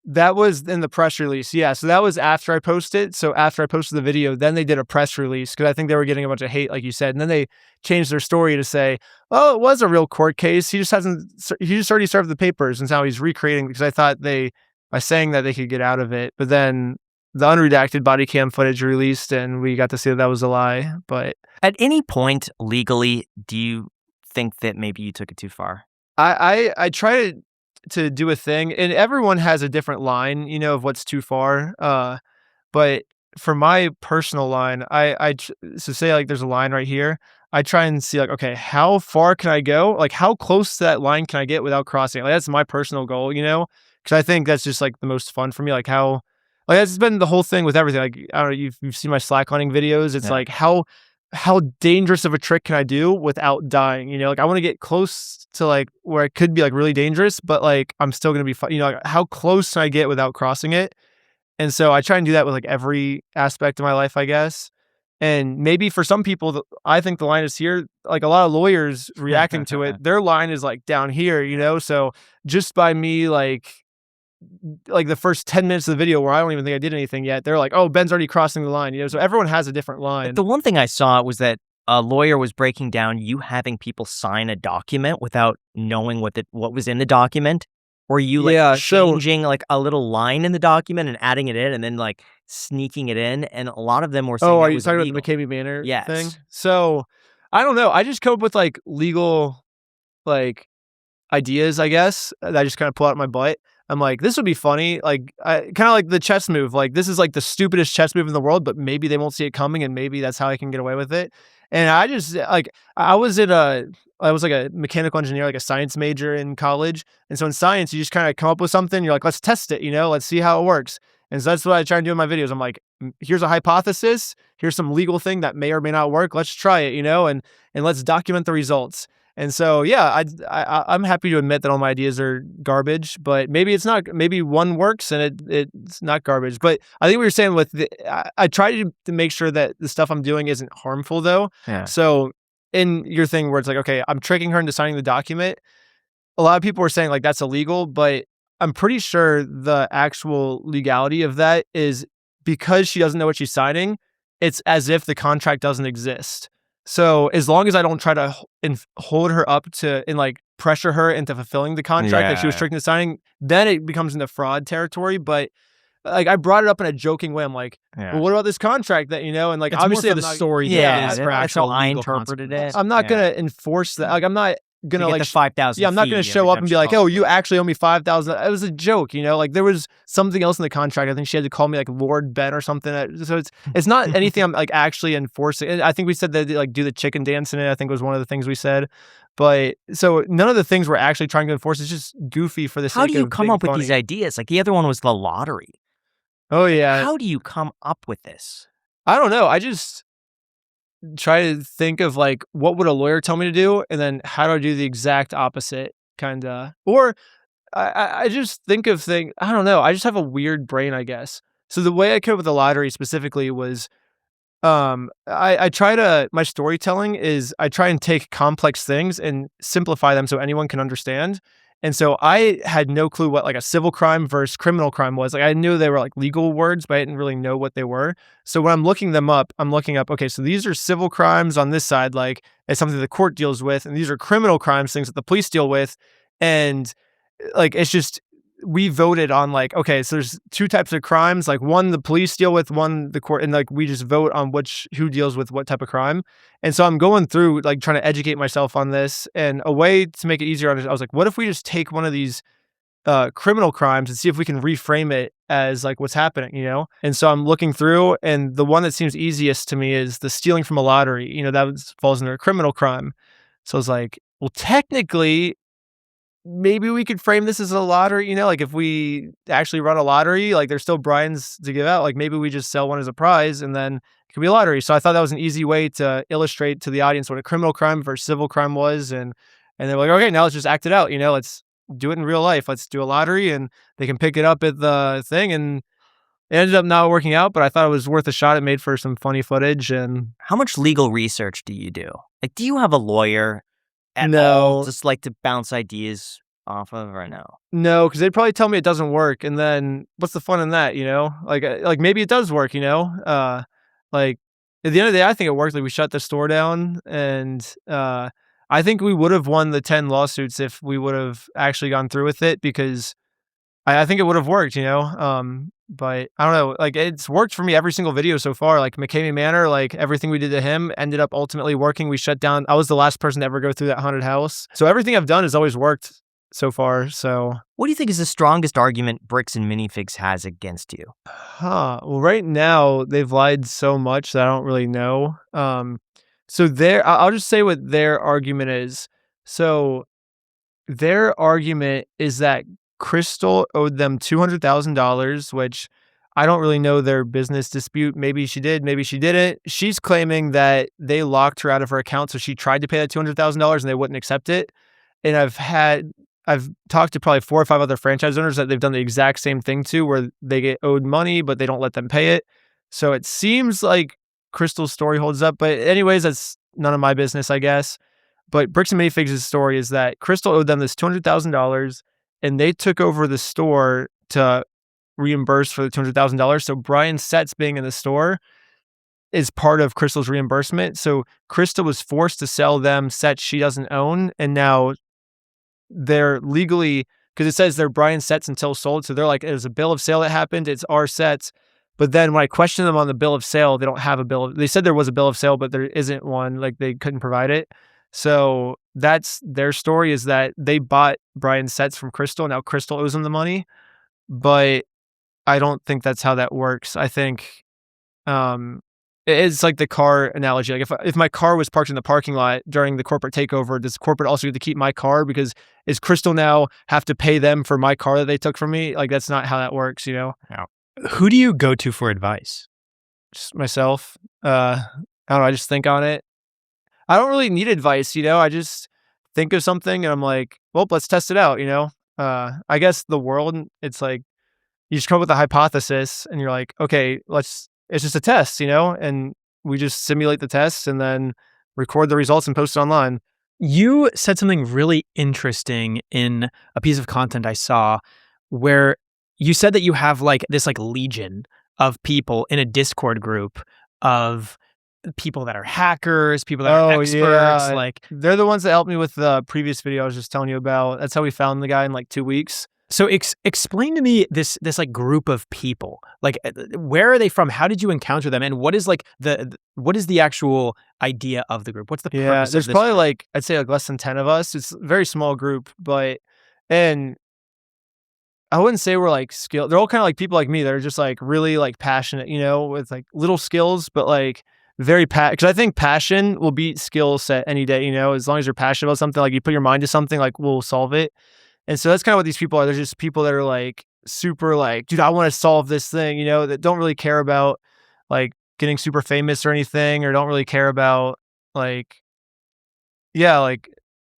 That was in the press release. Yeah. So that was after I posted. So after I posted the video, then they did a press release because I think they were getting a bunch of hate, like you said. And then they changed their story to say, oh, it was a real court case. He just already served the papers. And now he's recreating because I thought by saying that they could get out of it. But then the unredacted body cam footage released and we got to see that was a lie. But at any point legally, do you think that maybe you took it too far? I try to do a thing, and everyone has a different line, you know, of what's too far. But for my personal line, so say like there's a line right here. I try and see like, okay, how far can I go? Like how close to that line can I get without crossing it? Like that's my personal goal, you know, because I think that's just like the most fun for me. Like that's been the whole thing with everything. Like I don't know, you've seen my slackhunting videos. It's like how dangerous of a trick can I do without dying? You know, like I want to get close to like where it could be like really dangerous, but like I'm still going to be fine. You know, like how close can I get without crossing it? And so I try and do that with like every aspect of my life, I guess. And maybe for some people, I think the line is here. Like a lot of lawyers reacting to it, their line is like down here, you know? So just by me, like the first 10 minutes of the video where I don't even think I did anything yet, they're like, oh, Ben's already crossing the line, you know? So everyone has a different line. The one thing I saw was that a lawyer was breaking down you having people sign a document without knowing what was in the document, or you like changing like a little line in the document and adding it in and then like sneaking it in. And a lot of them were saying, oh, are you talking about the McCabe Manor thing? So I don't know. I just come up with like legal like ideas, I guess, that I just kind of pull out my butt. I'm like, this would be funny. Like, kind of like the chess move. Like, this is like the stupidest chess move in the world, but maybe they won't see it coming, and maybe that's how I can get away with it. And I just like, I was like a mechanical engineer, like a science major in college. And so in science, you just kind of come up with something. You're like, let's test it. You know, let's see how it works. And so that's what I try and do in my videos. I'm like, here's a hypothesis. Here's some legal thing that may or may not work. Let's try it. You know, and let's document the results. And so, yeah, I'm happy to admit that all my ideas are garbage, but maybe it's not. Maybe one works and it's not garbage. But I think we were saying with I try to make sure that the stuff I'm doing isn't harmful, though. Yeah. So in your thing where it's like, okay, I'm tricking her into signing the document, a lot of people were saying like that's illegal, but I'm pretty sure the actual legality of that is because she doesn't know what she's signing, it's as if the contract doesn't exist. So as long as I don't try to hold her up to and like pressure her into fulfilling the contract that she was tricked into signing, then it becomes into fraud territory. But like I brought it up in a joking way. I'm like, well, what about this contract that, you know, and like it's obviously the story. That's actual how I interpreted it. I'm not going to enforce that. Like I'm not going to like 5,000. Yeah, I'm not going to show up and be like, oh, you actually owe me 5,000. It was a joke, you know. Like there was something else in the contract. I think she had to call me like Lord Ben or something. So it's not anything I'm like actually enforcing. I think we said that they, like do the chicken dance in it. I think was one of the things we said. But so none of the things we're actually trying to enforce. It's just goofy for the sake of How do you come up with funny. these ideas? Like the other one was the lottery. Oh yeah. How do you come up with this? I don't know. I just try to think of like what would a lawyer tell me to do, and then how do I do the exact opposite, kind of. Or I just think of things. I don't know. I just have a weird brain, I guess. So the way I came up with the lottery specifically was, I try to my storytelling is I try and take complex things and simplify them so anyone can understand. And so I had no clue what like a civil crime versus criminal crime was. Like I knew they were like legal words, but I didn't really know what they were. So when I'm looking them up, I'm looking up, okay, so these are civil crimes on this side, like it's something the court deals with, and these are criminal crimes, things that the police deal with. And like it's just we voted on like, okay, so there's two types of crimes, like one the police deal with, one the court, and like we just vote on who deals with what type of crime. And so I'm going through like trying to educate myself on this, and a way to make it easier on it, I was like, what if we just take one of these criminal crimes and see if we can reframe it as like what's happening, you know? And so I'm looking through, and the one that seems easiest to me is the stealing from a lottery. You know, falls under a criminal crime. So I was like, well, technically, maybe we could frame this as a lottery, you know, like if we actually run a lottery, like there's still Brian's to give out, like maybe we just sell one as a prize and then it could be a lottery. So I thought that was an easy way to illustrate to the audience what a criminal crime versus civil crime was. And they're like, okay, now let's just act it out, you know, let's do it in real life. Let's do a lottery, and they can pick it up at the thing. And it ended up not working out, but I thought it was worth a shot. It made for some funny footage. And How much legal research do you do? Like, do you have a lawyer at No. all just like to bounce ideas off of, or no? No, because they'd probably tell me it doesn't work, and then what's the fun in that, you know? Like maybe it does work, you know? Like at the end of the day, I think it worked. Like we shut the store down, and I think we would have won the 10 lawsuits if we would have actually gone through with it, because I think it would have worked, you know? But I don't know, like it's worked for me every single video so far. Like McCamey Manor, like everything we did to him ended up ultimately working. We shut down. I was the last person to ever go through that haunted house. So everything I've done has always worked so far. So, What do you think is the strongest argument Bricks and Minifigs has against you? well, right now they've lied so much that I don't really know. So I'll just say what their argument is. So their argument is that Crystal owed them $200,000, which I don't really know their business dispute. Maybe she did, maybe she didn't. She's claiming that they locked her out of her account, so she tried to pay that $200,000 and they wouldn't accept it. And I've talked to probably 4 or 5 other franchise owners that they've done the exact same thing to, where they get owed money, but they don't let them pay it. So it seems like Crystal's story holds up. But anyways, that's none of my business, I guess. But Bricks and Minifigs' story is that Crystal owed them this $200,000, and they took over the store to reimburse for the $200,000. So Brian Setz being in the store is part of Crystal's reimbursement. So Crystal was forced to sell them sets she doesn't own, and now they're legally, because it says they're Brian Setz until sold. So they're like, there's a bill of sale that happened. It's our sets. But then when I questioned them on the bill of sale, they don't have a bill. They said there was a bill of sale, but there isn't one. Like they couldn't provide it. So that's their story, is that they bought Brian Setz from Crystal. Now Crystal owes them the money, but I don't think that's how that works. I think it's like the car analogy. Like if my car was parked in the parking lot during the corporate takeover, does corporate also get to keep my car? Because is Crystal now have to pay them for my car that they took from me? Like that's not how that works, you know? Yeah. Who do you go to for advice? Just myself. I don't know. I just think on it. I don't really need advice, you know? I just think of something and I'm like, well, let's test it out, you know? I guess the world, it's like, you just come up with a hypothesis and you're like, okay, it's just a test, you know? And we just simulate the test and then record the results and post it online. You said something really interesting in a piece of content I saw, where you said that you have like this like legion of people in a Discord group of people that are hackers, people that are experts. Yeah. Like They're the ones that helped me with the previous video I was just telling you about. That's how we found the guy in like 2 weeks. So explain to me this like group of people. Like where are they from? How did you encounter them? And what is like what is the actual idea of the group? What's the purpose of There's this probably group? like, I'd say like less than 10 of us. It's a very small group, and I wouldn't say we're like skilled. They're all kind of like people like me that are just like really like passionate, you know, with like little skills, but like very because I think passion will beat skill set any day, you know, as long as you're passionate about something, like you put your mind to something, like we'll solve it. And so that's kind of what these people are. They're just people that are like super like, dude, I want to solve this thing, you know, that don't really care about like getting super famous or anything, or don't really care about like, like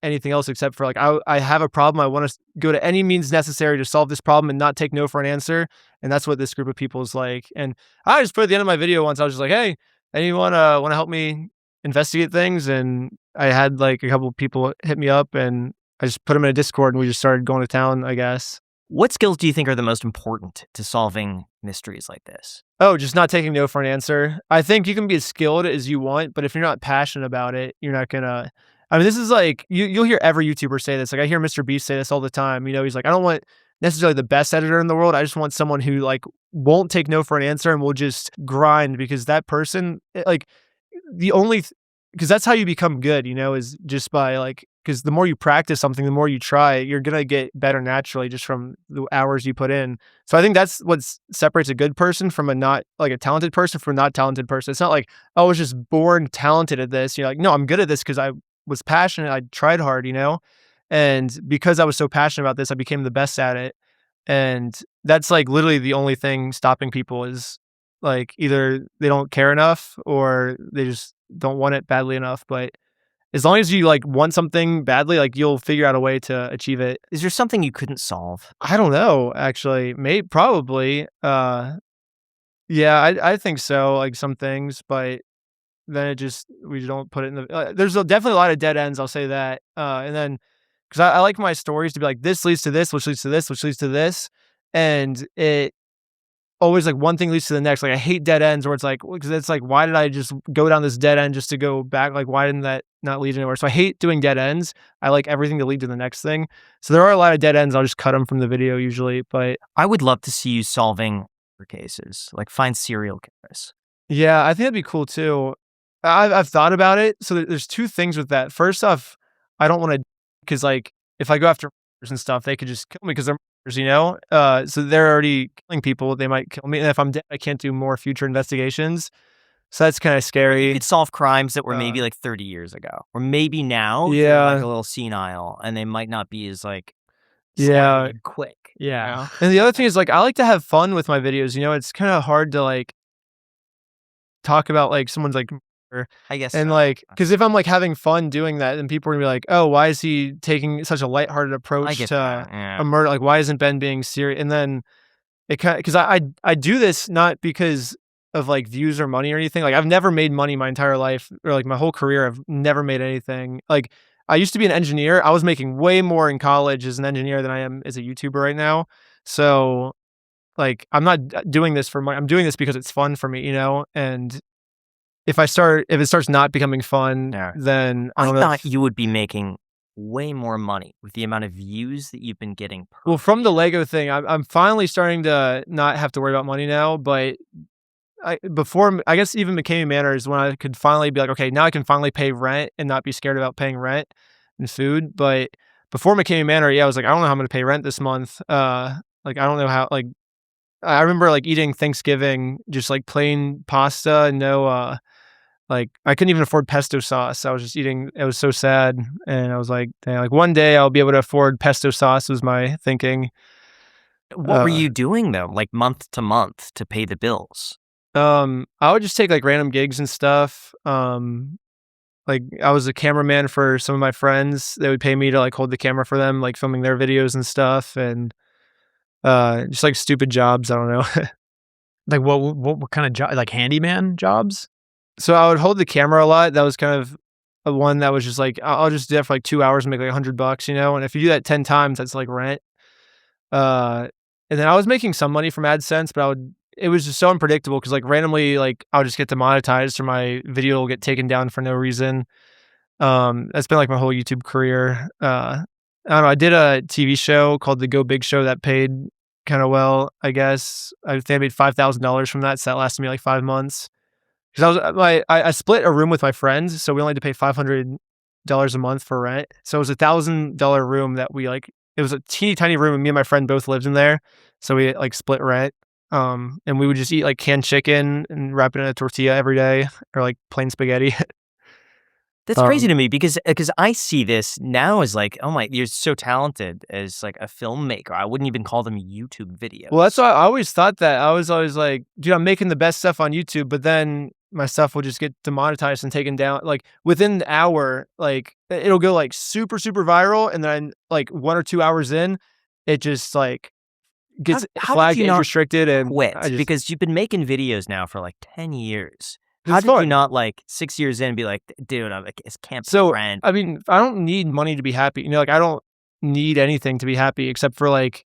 anything else except for like, I have a problem. I want to go to any means necessary to solve this problem and not take no for an answer. And that's what this group of people is like. And I just put at the end of my video once, I was just like, hey, anyone want to help me investigate things? And I had like a couple of people hit me up, and I just put them in a Discord and we just started going to town, I guess. What skills do you think are the most important to solving mysteries like this? Oh, just not taking no for an answer. I think you can be as skilled as you want, but if you're not passionate about it, you're not gonna. I mean, this is like you'll hear every YouTuber say this. Like I hear Mr. Beast say this all the time. You know, he's like, I don't want necessarily the best editor in the world. I just want someone who like won't take no for an answer and will just grind, because that person, like the only, because that's how you become good. You know, is just by like, because the more you practice something, the more you try, you're gonna get better naturally just from the hours you put in. So I think that's what separates a good person from a not like a talented person from a not talented person. It's not like, oh, I was just born talented at this. You're like, no, I'm good at this because I was passionate. I tried hard, you know, and because I was so passionate about this, I became the best at it. And that's like literally the only thing stopping people is like either they don't care enough or they just don't want it badly enough. But as long as you like want something badly, like you'll figure out a way to achieve it. Is there something you couldn't solve? I don't know, actually. Maybe, probably. Yeah, I think so. Like some things, but then we don't put it in the. There's definitely a lot of dead ends. I'll say that. And then because I like my stories to be like this leads to this, which leads to this, which leads to this, and it always like one thing leads to the next. Like I hate dead ends where it's like, because it's like, why did I just go down this dead end just to go back? Like, why didn't that not lead anywhere? So I hate doing dead ends. I like everything to lead to the next thing. So there are a lot of dead ends. I'll just cut them from the video usually. But I would love to see you solving cases, like find serial killers. yeah, I think that'd be cool too. I've thought about it. So there's two things with that. First off, I don't want to, because like if I go after murders and stuff, they could just kill me because they're murders, you know? So they're already killing people. They might kill me. And if I'm dead, I can't do more future investigations. So that's kind of scary. You could solve crimes that were maybe like 30 years ago, or maybe now they're Yeah. like a little senile and they might not be as like Yeah. slightly quick. Yeah. You know? And the other thing is like, I like to have fun with my videos. You know, it's kind of hard to like talk about like someone's like murder. I guess. And so. like, because if I'm like having fun doing that, then people are gonna be like, oh, why is he taking such a lighthearted I approach get to that. Yeah. a murder? Like, why isn't Ben being serious? And then it kind of, because I do this not because of like views or money or anything. Like I've never made money my entire life, or like my whole career. I've never made anything. Like I used to be an engineer. I was making way more in college as an engineer than I am as a YouTuber right now. So like I'm not doing this for money. I'm doing this because it's fun for me, you know? And if it starts not becoming fun, Yeah. then I I don't know. thought you would be making way more money with the amount of views that you've been getting per Well, from the Lego thing, I'm finally starting to not have to worry about money now. But before, I guess even McKamey Manor is when I could finally be like, okay, now I can finally pay rent and not be scared about paying rent and food. But before McKamey Manor, yeah, I was like, I don't know how I'm going to pay rent this month. Like I don't know how. Like I remember like eating Thanksgiving just like plain pasta and no like I couldn't even afford pesto sauce. I was just eating. It was so sad, and I was like, dang, like one day I'll be able to afford pesto sauce. Was my thinking. What were you doing though, like month to month to pay the bills? I would just take like random gigs and stuff. Like I was a cameraman for some of my friends. They would pay me to like hold the camera for them, like filming their videos and stuff, and just like stupid jobs. I don't know. Like what kind of job? Like handyman jobs? So I would hold the camera a lot. That was kind of a one that was just like, I'll just do that for like 2 hours and make like $100, you know? And if you do that 10 times, that's like rent. And then I was making some money from AdSense, but it was just so unpredictable because like randomly, like I'll just get demonetized or my video will get taken down for no reason. That's been like my whole YouTube career. I don't know. I did a TV show called The Go Big Show that paid kind of well, I guess. I think I made $5,000 from that. So that lasted me like 5 months. Because I split a room with my friends, so we only had to pay $500 a month for rent. So it was $1,000 room that we like. It was a teeny tiny room, and me and my friend both lived in there. So we like split rent. And we would just eat like canned chicken and wrap it in a tortilla every day, or like plain spaghetti. That's crazy to me because I see this now as like, oh my, you're so talented as like a filmmaker. I wouldn't even call them YouTube videos. Well, that's why I always thought that. I was always like, dude, I'm making the best stuff on YouTube, but then my stuff will just get demonetized and taken down. Like within the hour, like it'll go like super, super viral. And then like 1 or 2 hours in, it just like gets How flagged did you and not restricted and quit? I just, Because you've been making videos now for like 10 years. it's How did you fun. not like 6 years in be like, dude, I'm like, it's camp So, friend. I mean, I don't need money to be happy. You know, like I don't need anything to be happy except for like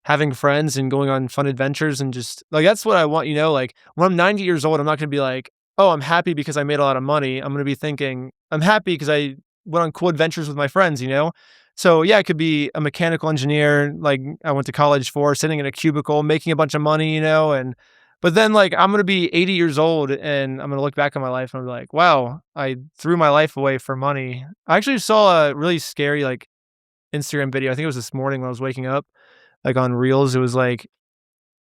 having friends and going on fun adventures and just like that's what I want, like when I'm 90 years old, I'm not going to be like, "Oh, I'm happy because I made a lot of money." I'm going to be thinking, "I'm happy because I went on cool adventures with my friends." So yeah, it could be a mechanical engineer like I went to college for, sitting in a cubicle, making a bunch of money, but then like I'm going to be 80 years old and I'm going to look back on my life and I'm like, "Wow, I threw my life away for money." I actually saw a really scary like Instagram video. I think it was this morning when I was waking up, like on Reels. It was like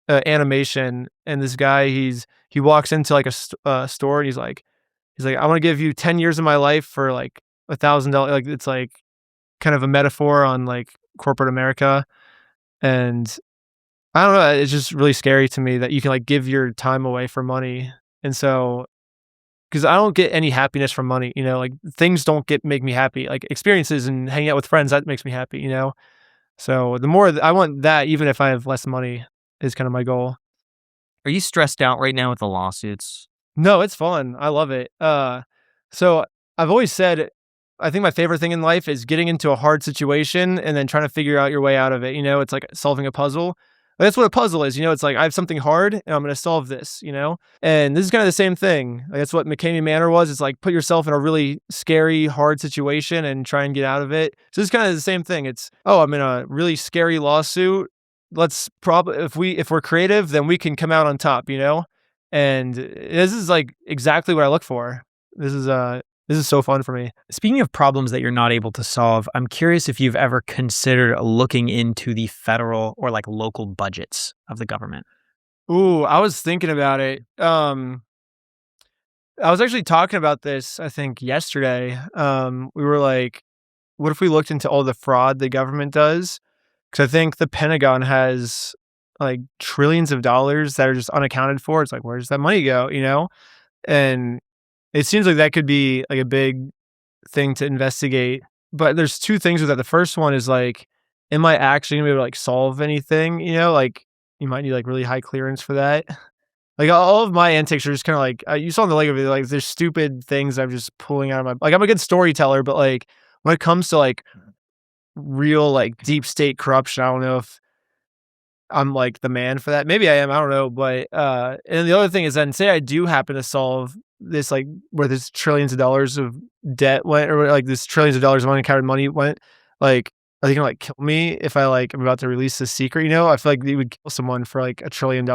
animation, and this guy he walks into like a store and he's like, "I want to give you 10 years of my life for like $1,000." Like it's like kind of a metaphor on like corporate America, and I don't know. It's just really scary to me that you can like give your time away for money, and so because I don't get any happiness from money, like things don't make me happy. Like experiences and hanging out with friends, that makes me happy. So the more I want that, even if I have less money, is kind of my goal. Are you stressed out right now with the lawsuits? No, it's fun. I love it. So I've always said, I think my favorite thing in life is getting into a hard situation and then trying to figure out your way out of it. It's like solving a puzzle. That's what a puzzle is. It's like I have something hard and I'm going to solve this, and this is kind of the same thing. Like, that's what McCamey Manor was. It's like put yourself in a really scary, hard situation and try and get out of it. So it's kind of the same thing. It's, oh, I'm in a really scary lawsuit. Let's if we're creative, then we can come out on top, and this is like exactly what I look for. This is so fun for me. Speaking of problems that you're not able to solve, I'm curious if you've ever considered looking into the federal or like local budgets of the government. Ooh, I was thinking about it. I was actually talking about this, I think, yesterday. We were like, what if we looked into all the fraud the government does? Because I think the Pentagon has like trillions of dollars that are just unaccounted for. It's like, where does that money go? And it seems like that could be like a big thing to investigate. But there's two things with that. The first one is like, am I actually gonna be able to like solve anything? Like you might need like really high clearance for that. Like all of my antics are just kind of like you saw in the Lego video. Like there's stupid things I'm just pulling out of my. Like I'm a good storyteller, but like when it comes to like real like deep state corruption, I don't know if I'm like the man for that. Maybe I am. I don't know. But and the other thing is then say I do happen to solve this, like where this trillions of dollars of debt went, or like this trillions of dollars of unaccounted money went, like are they gonna like kill me if I like I'm about to release this secret? I feel like they would kill someone for like $1 trillion.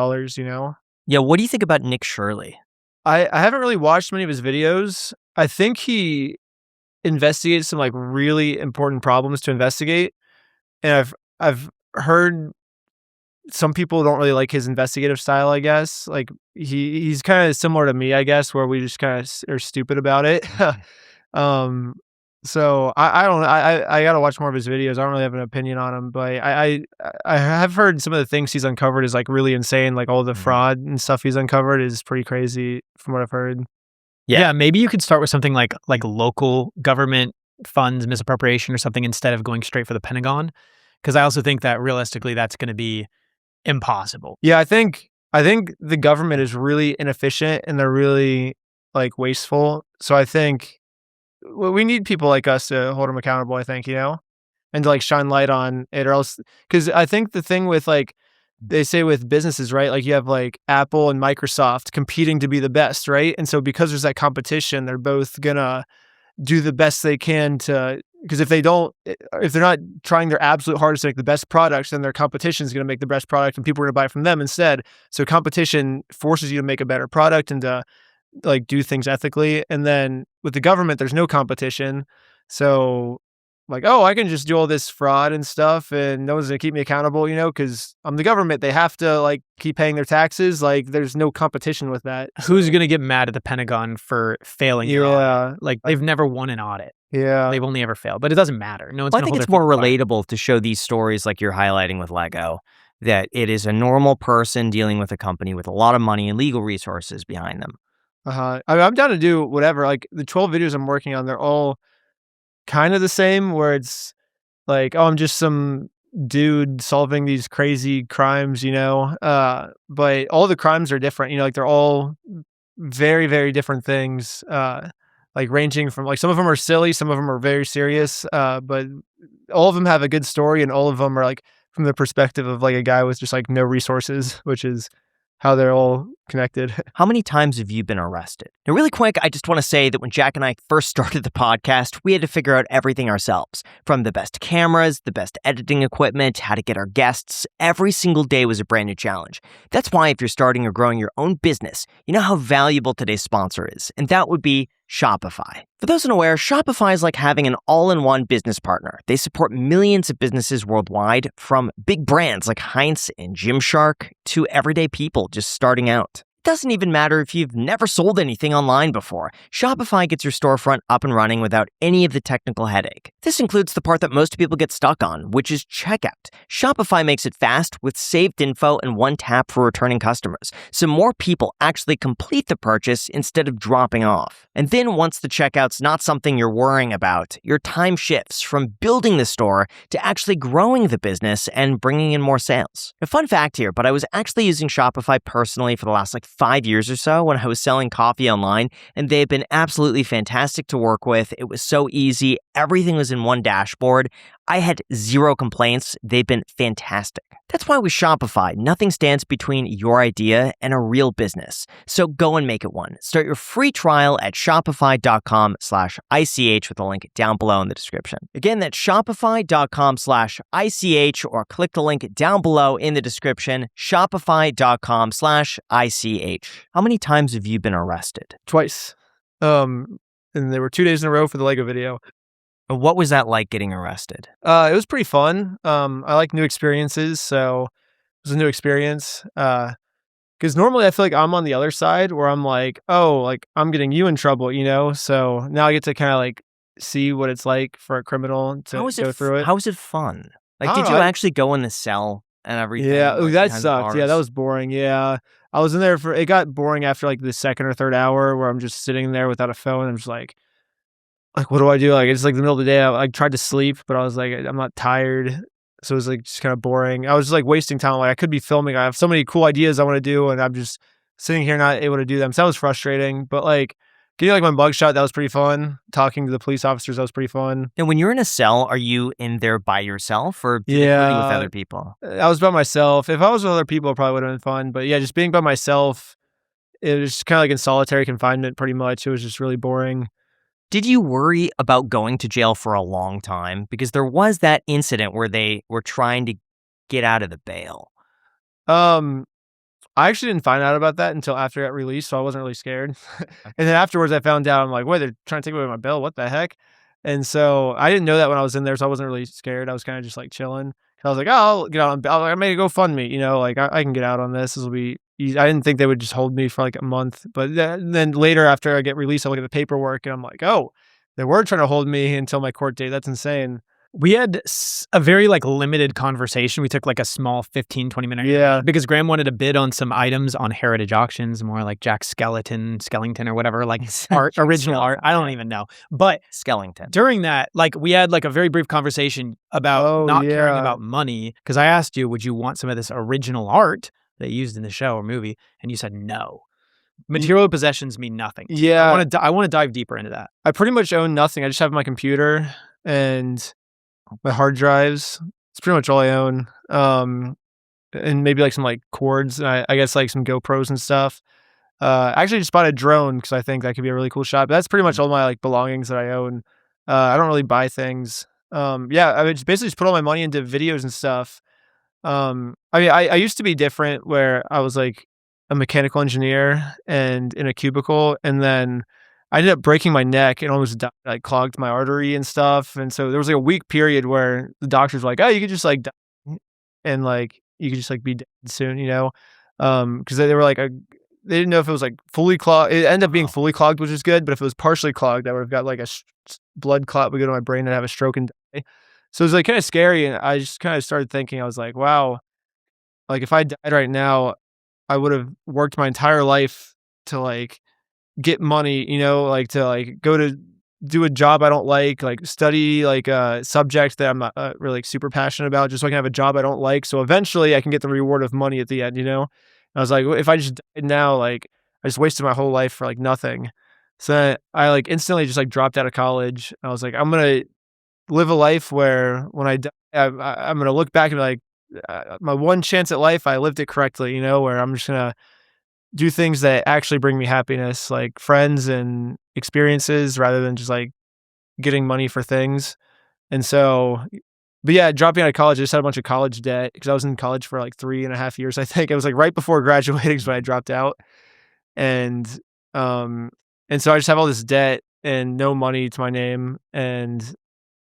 Yeah, what do you think about Nick Shirley? I haven't really watched many of his videos. I think he investigates some like really important problems to investigate, and I've heard some people don't really like his investigative style, I guess. Like he's kind of similar to me, I guess, where we just kind of are stupid about it. So I don't know. I got to watch more of his videos. I don't really have an opinion on him, but I have heard some of the things he's uncovered is like really insane. Like all the fraud and stuff he's uncovered is pretty crazy from what I've heard. Yeah, maybe you could start with something like local government funds misappropriation or something instead of going straight for the Pentagon, because I also think that realistically that's going to be impossible. Yeah, I think the government is really inefficient and they're really like wasteful. So I think we need people like us to hold them accountable, I think, and to like shine light on it, or else, because I think the thing with like, they say with businesses, right? Like you have like Apple and Microsoft competing to be the best, right? And so because there's that competition, they're both gonna do the best they can to, because if they're not trying their absolute hardest to make the best products, then their competition is going to make the best product and people are going to buy from them instead. So competition forces you to make a better product and to like do things ethically. And then with the government, there's no competition. So like, oh, I can just do all this fraud and stuff and no one's going to keep me accountable, because I'm the government. They have to like keep paying their taxes. Like there's no competition with that. Who's going to get mad at the Pentagon for failing? Yeah. Like they've never won an audit. Yeah. They've only ever failed, but it doesn't matter. No one's Well, I gonna think hold it's their more feet to the fire. relatable to show these stories like you're highlighting with Lego, that it is a normal person dealing with a company with a lot of money and legal resources behind them. I'm down to do whatever. Like the 12 videos I'm working on, they're all kind of the same, where it's like, oh, I'm just some dude solving these crazy crimes, but all the crimes are different, like they're all very, very different things, like ranging from like some of them are silly, some of them are very serious, but all of them have a good story, and all of them are like from the perspective of like a guy with just like no resources, which is how they're all connected. How many times have you been arrested? Now, really quick, I just want to say that when Jack and I first started the podcast, we had to figure out everything ourselves. From the best cameras, the best editing equipment, how to get our guests. Every single day was a brand new challenge. That's why if you're starting or growing your own business, you know how valuable today's sponsor is, and that would be Shopify. For those unaware, Shopify is like having an all-in-one business partner. They support millions of businesses worldwide, from big brands like Heinz and Gymshark to everyday people just starting out. It doesn't even matter if you've never sold anything online before. Shopify gets your storefront up and running without any of the technical headache. This includes the part that most people get stuck on, which is checkout. Shopify makes it fast with saved info and one tap for returning customers, so more people actually complete the purchase instead of dropping off. And then once the checkout's not something you're worrying about, your time shifts from building the store to actually growing the business and bringing in more sales. A fun fact here, but I was actually using Shopify personally for the last 5 years or so when I was selling coffee online, and they've been absolutely fantastic to work with. It was so easy. Everything was in one dashboard. I had zero complaints. They've been fantastic. That's why with Shopify, nothing stands between your idea and a real business. So go and make it one. Start your free trial at shopify.com/ICH with a link down below in the description. Again, that's shopify.com/ICH, or click the link down below in the description, shopify.com/ICH. How many times have you been arrested? Twice. And there were 2 days in a row for the Lego video. What was that like getting arrested? It was pretty fun. I like new experiences, so it was a new experience. Because normally I feel like I'm on the other side where I'm like, oh, like I'm getting you in trouble, you know? So now I get to kind of like see what it's like for a criminal to go through it. How was it fun? Like, I don't did you know, actually go in the cell and everything? Yeah, like, that behind the sucked. Yeah, that bars? was boring. Yeah. I was in there it got boring after like the second or third hour where I'm just sitting there without a phone. I'm just like, what do I do? Like, it's like the middle of the day. I tried to sleep, but I was like, I'm not tired. So it was like just kind of boring. I was just like wasting time. Like, I could be filming. I have so many cool ideas I want to do, and I'm just sitting here not able to do them. So that was frustrating. But like getting like my mugshot, that was pretty fun. Talking to the police officers, that was pretty fun. And when you're in a cell, are you in there by yourself, or with other people? I was by myself. If I was with other people, it probably would have been fun. But yeah, just being by myself, it was kind of like in solitary confinement pretty much. It was just really boring. Did you worry about going to jail for a long time? Because there was that incident where they were trying to get out of the bail. I actually didn't find out about that until after I got released, so I wasn't really scared. And then afterwards I found out, I'm like, wait, they're trying to take away my bail. What the heck? And so I didn't know that when I was in there, so I wasn't really scared. I was kind of just like chilling. I was like, oh, I'll get out on bail. I made a GoFundMe, you know, like I can get out on this. This will be easy. I didn't think they would just hold me for like a month. But then later after I get released, I look at the paperwork and I'm like, oh, they were trying to hold me until my court date. That's insane. We had a very like limited conversation. We took like a small 15-20 minute. Yeah. Because Graham wanted to bid on some items on Heritage Auctions, more like Jack Skellington or whatever, like art, original art. I don't even know. But Skellington. during that, like we had like a very brief conversation about not caring about money. Because I asked you, would you want some of this original art they used in the show or movie? And you said no. Material possessions mean nothing. Yeah. I want to dive deeper into that. I pretty much own nothing. I just have my computer and my hard drives. It's pretty much all I own. And maybe like some like cords. And I guess like some GoPros and stuff. I actually just bought a drone because I think that could be a really cool shot. But that's pretty much all my like belongings that I own. I don't really buy things. Yeah, I would basically just put all my money into videos and stuff. I mean, I used to be different where I was like a mechanical engineer and in a cubicle, and then I ended up breaking my neck and almost died, like clogged my artery and stuff. And so there was like a week period where the doctors were like, oh, you could just like die and like you could just like be dead soon, you know? Because they were like, they didn't know if it was like fully clogged. It ended up being fully clogged, which is good. But if it was partially clogged, I would have got like a blood clot would go to my brain and have a stroke and die. So it was like kind of scary. And I just kind of started thinking, I was like, wow, like if I died right now, I would have worked my entire life to like get money, you know, like to like go to do a job I don't like study like a subject that I'm not really like, super passionate about, just so I can have a job I don't like. So eventually I can get the reward of money at the end, you know? And I was like, if I just died now, like I just wasted my whole life for like nothing. So I like instantly just like dropped out of college. I was like, I'm going to live a life where when I die, I'm going to look back and be like, my one chance at life, I lived it correctly, where I'm just going to do things that actually bring me happiness, like friends and experiences rather than just like getting money for things. And so, but yeah, dropping out of college, I just had a bunch of college debt because I was in college for like 3.5 years. I think it was like right before graduating is when I dropped out. And, so I just have all this debt and no money to my name. And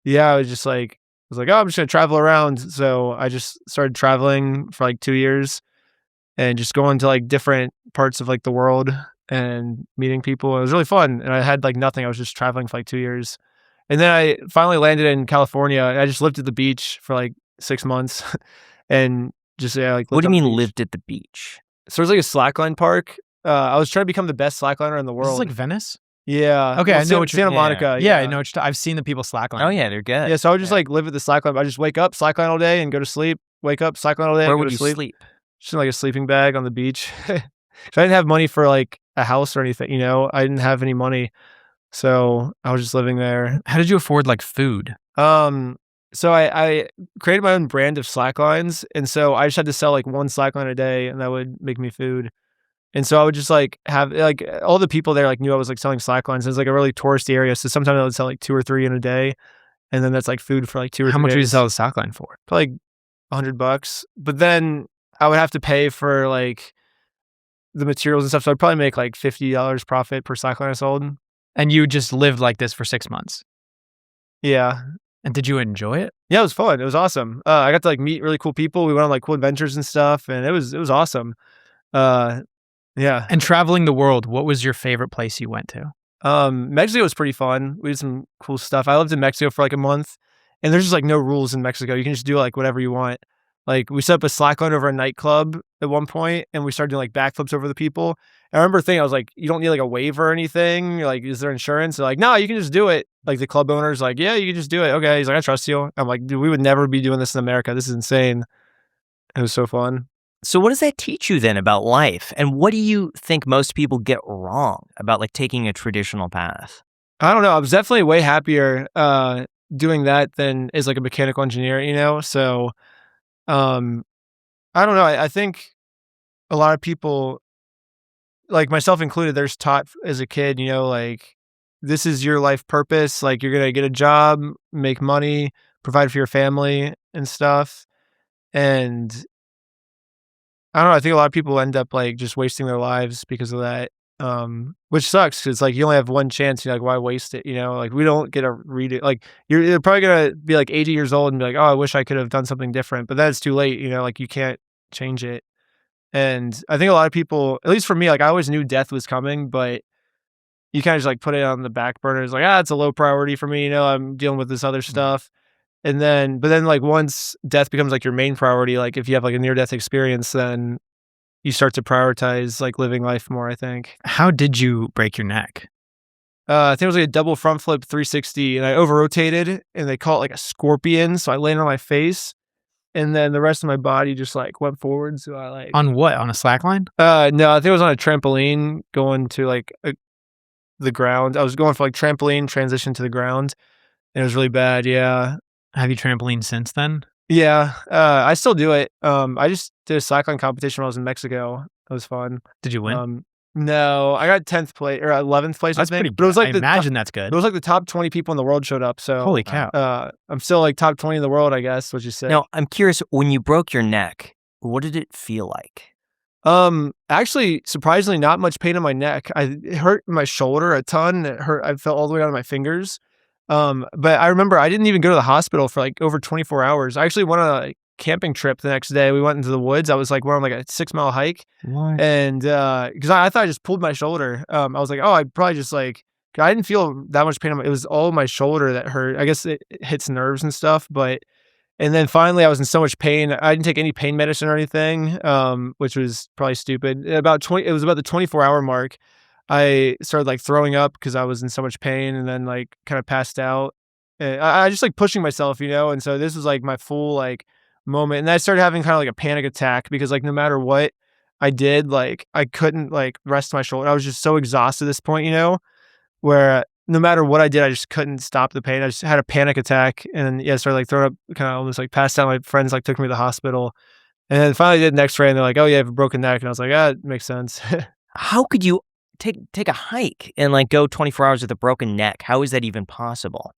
yeah, I was like, oh, I'm just going to travel around. So I just started traveling for like 2 years and just going to like different parts of like the world and meeting people. It was really fun. And I had like nothing. I was just traveling for like 2 years. And then I finally landed in California and I just lived at the beach for like 6 months and just, like, What do you lived on mean the beach. lived at the beach? So there's like a slackline park. I was trying to become the best slackliner in the This world. is like Venice? Yeah. Okay, Well, I know what you're Santa Monica. Yeah, I know what I've seen the people slackline. Oh yeah, they're good. Yeah, so I would just like live at the slackline. I just wake up, slackline all day and go to sleep. Wake up, slackline all day Where and go would to you sleep. sleep? Just in like a sleeping bag on the beach. So I didn't have money for like a house or anything, I didn't have any money. So I was just living there. How did you afford like food? So I created my own brand of slacklines. And so I just had to sell like one slackline a day and that would make me food. And so I would just like have like all the people there like knew I was like selling slacklines. It was like a really touristy area. So sometimes I would sell like 2 or 3 in a day. And then that's like food for like 2 or 3 How much would you days. sell the slackline for? Probably like $100. But then I would have to pay for like the materials and stuff. So I'd probably make like $50 profit per slackline I sold. And you just lived like this for 6 months. Yeah. And did you enjoy it? Yeah, it was fun. It was awesome. I got to like meet really cool people. We went on like cool adventures and stuff, and it was awesome. Yeah. And traveling the world, what was your favorite place you went to? Mexico was pretty fun. We did some cool stuff. I lived in Mexico for like a month, and there's just like no rules in Mexico. You can just do like whatever you want. Like we set up a slackline over a nightclub at one point, and we started doing like backflips over the people. And I remember thinking, I was like, you don't need like a waiver or anything. Like, is there insurance? They're like, no, you can just do it. Like the club owner's like, yeah, you can just do it. Okay. He's like, I trust you. I'm like, dude, we would never be doing this in America. This is insane. It was so fun. So what does that teach you then about life? And what do you think most people get wrong about like taking a traditional path? I don't know. I was definitely way happier doing that than as like a mechanical engineer, So I don't know. I think a lot of people, like myself included, there's taught as a kid, like this is your life purpose. Like you're going to get a job, make money, provide for your family and stuff. And I don't know. I think a lot of people end up like just wasting their lives because of that, which sucks because like you only have one chance. You're like, why waste it? Like we don't get to read it. Like you're probably gonna be like 80 years old and be like, oh, I wish I could have done something different. But then it's too late. Like you can't change it. And I think a lot of people, at least for me, like I always knew death was coming, but you kind of just like put it on the back burner. It's like, it's a low priority for me. I'm dealing with this other stuff. And then, but then like once death becomes like your main priority, like if you have like a near death experience, then you start to prioritize like living life more, I think. How did you break your neck? I think it was like a double front flip 360 and I over rotated and they call it like a scorpion. So I landed on my face and then the rest of my body just like went forward. So I like. On what? On a slackline? No, I think it was on a trampoline going to like the ground. I was going for like trampoline transition to the ground and it was really bad. Yeah. Have you trampolined since then? Yeah. I still do it. I just did a cycling competition when I was in Mexico. It was fun. Did you win? No, I got 10th place or 11th place. That's I think. pretty But it was like I imagine that's good. It was like the top 20 people in the world showed up. So Holy cow. I'm still like top 20 in the world, I guess, what you say. Now, I'm curious, when you broke your neck, what did it feel like? Actually, surprisingly, not much pain in my neck. It hurt my shoulder a ton. It hurt. I felt all the way down to my fingers. But I remember I didn't even go to the hospital for like over 24 hours. I actually went on a camping trip the next day. We went into the woods. I was like, we're on like a 6-mile hike. What? And, cause I thought I just pulled my shoulder. I was like, oh, I probably just like, I didn't feel that much pain. It was all my shoulder that hurt. I guess it hits nerves and stuff, and then finally I was in so much pain. I didn't take any pain medicine or anything, which was probably stupid. It was about the 24-hour mark. I started like throwing up because I was in so much pain and then like kind of passed out. And I just like pushing myself, and so this was like my full like moment. And I started having kind of like a panic attack because like no matter what I did, like I couldn't like rest my shoulder. I was just so exhausted at this point, where no matter what I did, I just couldn't stop the pain. I just had a panic attack, and yeah, started like throwing up, kind of almost like passed out. My friends like took me to the hospital, and then finally did an X-ray, and they're like, "Oh yeah, you have a broken neck," and I was like, "Ah, it makes sense." How could you take a hike and like go 24 hours with a broken neck? How is that even possible?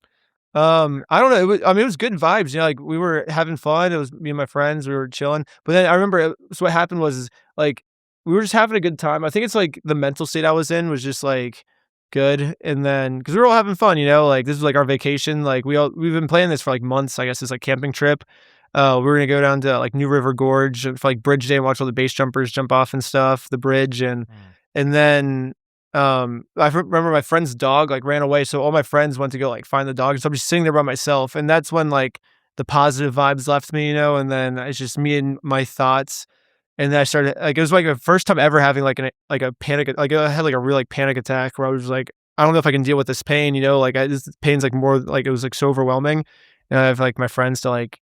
I don't know. It was good vibes. Like we were having fun. It was me and my friends. We were chilling. But then I remember, so what happened was is, like we were just having a good time. I think it's like the mental state I was in was just like good. And then because we were all having fun, like this was like our vacation. Like we've been planning this for like months. I guess it's like camping trip. We were gonna go down to like New River Gorge for like Bridge Day and watch all the base jumpers jump off and stuff, the bridge, and then I remember my friend's dog like ran away, so all my friends went to go like find the dog, so I'm just sitting there by myself, and that's when like the positive vibes left me, and then it's just me and my thoughts, and then I started like it was like the first time ever having like a panic, like I had like a real like panic attack where I was like, I don't know if I can deal with this pain, like this pain's like more like it was like so overwhelming, and I have like my friends to like,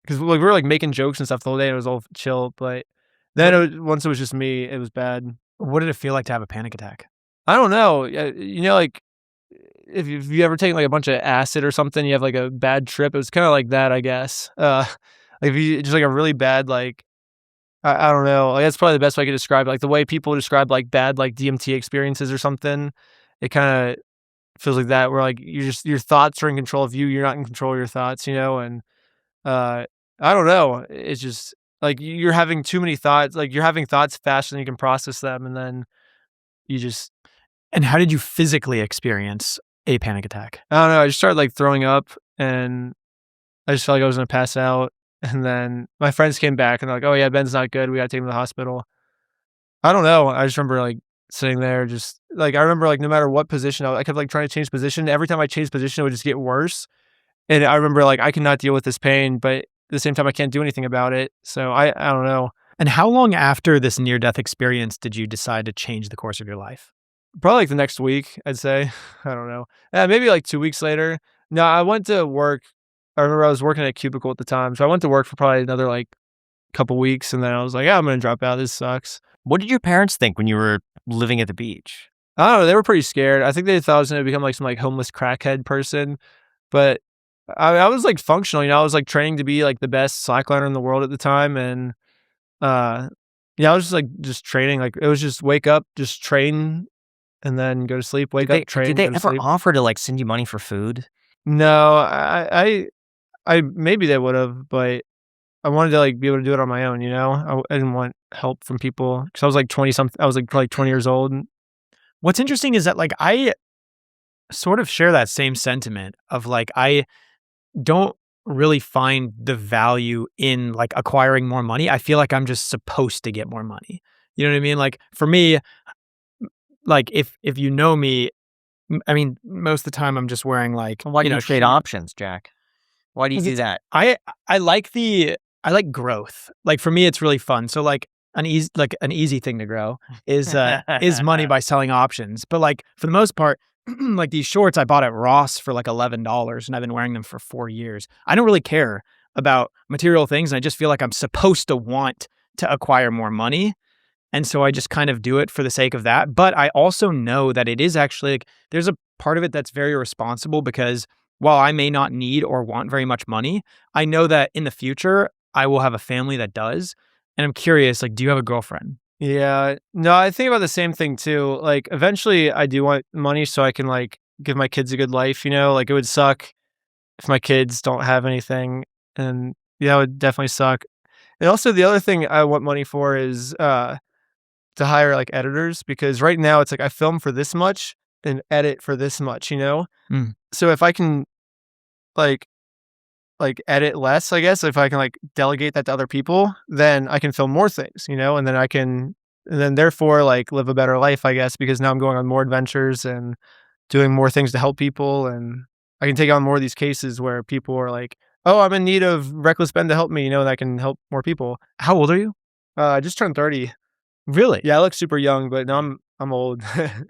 because like we were like making jokes and stuff the whole day, and it was all chill, but then once it was just me, it was bad. What did it feel like to have a panic attack? I don't know. Like if you ever taken like a bunch of acid or something, you have like a bad trip. It was kind of like that, I guess. Like if you just like a really bad, like, I don't know. Like that's probably the best way I could describe it. Like the way people describe like bad, like DMT experiences or something. It kind of feels like that, where like your thoughts are in control of you. You're not in control of your thoughts, and I don't know. It's just like you're having too many thoughts. Like you're having thoughts faster than you can process them, and then you just. And how did you physically experience a panic attack? I don't know. I just started like throwing up, and I just felt like I was gonna pass out. And then my friends came back and they're like, "Oh yeah, Ben's not good. We gotta take him to the hospital." I don't know. I just remember like sitting there, just like I remember like no matter what position I kept like trying to change position. Every time I changed position, it would just get worse. And I remember like I cannot deal with this pain, but at the same time I can't do anything about it. So I don't know. And how long after this near-death experience did you decide to change the course of your life? Probably like the next week, I'd say. I don't know. Maybe like 2 weeks later. No, I went to work. I remember I was working at a cubicle at the time. So I went to work for probably another like couple weeks. And then I was like, yeah, I'm going to drop out. This sucks. What did your parents think when you were living at the beach? I don't know. They were pretty scared. I think they thought I was going to become like some like homeless crackhead person. But I was like functional. I was like training to be like the best slackliner in the world at the time. And yeah, I was just training. Like it was just wake up, just train, and then go to sleep, wake up, train. Did they go to ever sleep. offer to like send you money for food? No, I maybe they would have, but I wanted to like be able to do it on my own. I didn't want help from people because I was like 20 something. I was like probably 20 years old. What's interesting is that like I sort of share that same sentiment of like I don't really find the value in like acquiring more money. I feel like I'm just supposed to get more money. You know what I mean? Like for me, like if you know me, I mean, most of the time I'm just wearing like, Why do you trade options, Jack? Why do you do that? I like growth. Like for me, it's really fun. So like an easy thing to grow is money by selling options. But like for the most part, like these shorts I bought at Ross for like $11 and I've been wearing them for 4 years. I don't really care about material things. And I just feel like I'm supposed to want to acquire more money. And so I just kind of do it for the sake of that. But I also know that it is actually like, there's a part of it that's very responsible because while I may not need or want very much money, I know that in the future I will have a family that does. And I'm curious, like, do you have a girlfriend? Yeah, no, I think about the same thing too. Like eventually I do want money so I can like give my kids a good life, like it would suck if my kids don't have anything, and yeah, it would definitely suck. And also the other thing I want money for is to hire like editors, because right now it's like I film for this much and edit for this much, So if I can like edit less, I guess, if I can like delegate that to other people, then I can film more things, and then therefore like live a better life, I guess, because now I'm going on more adventures and doing more things to help people, and I can take on more of these cases where people are like, oh, I'm in need of reckless Ben to help me, and I can help more people. How old are you? I just turned 30. Really? Yeah, I look super young, but now I'm old.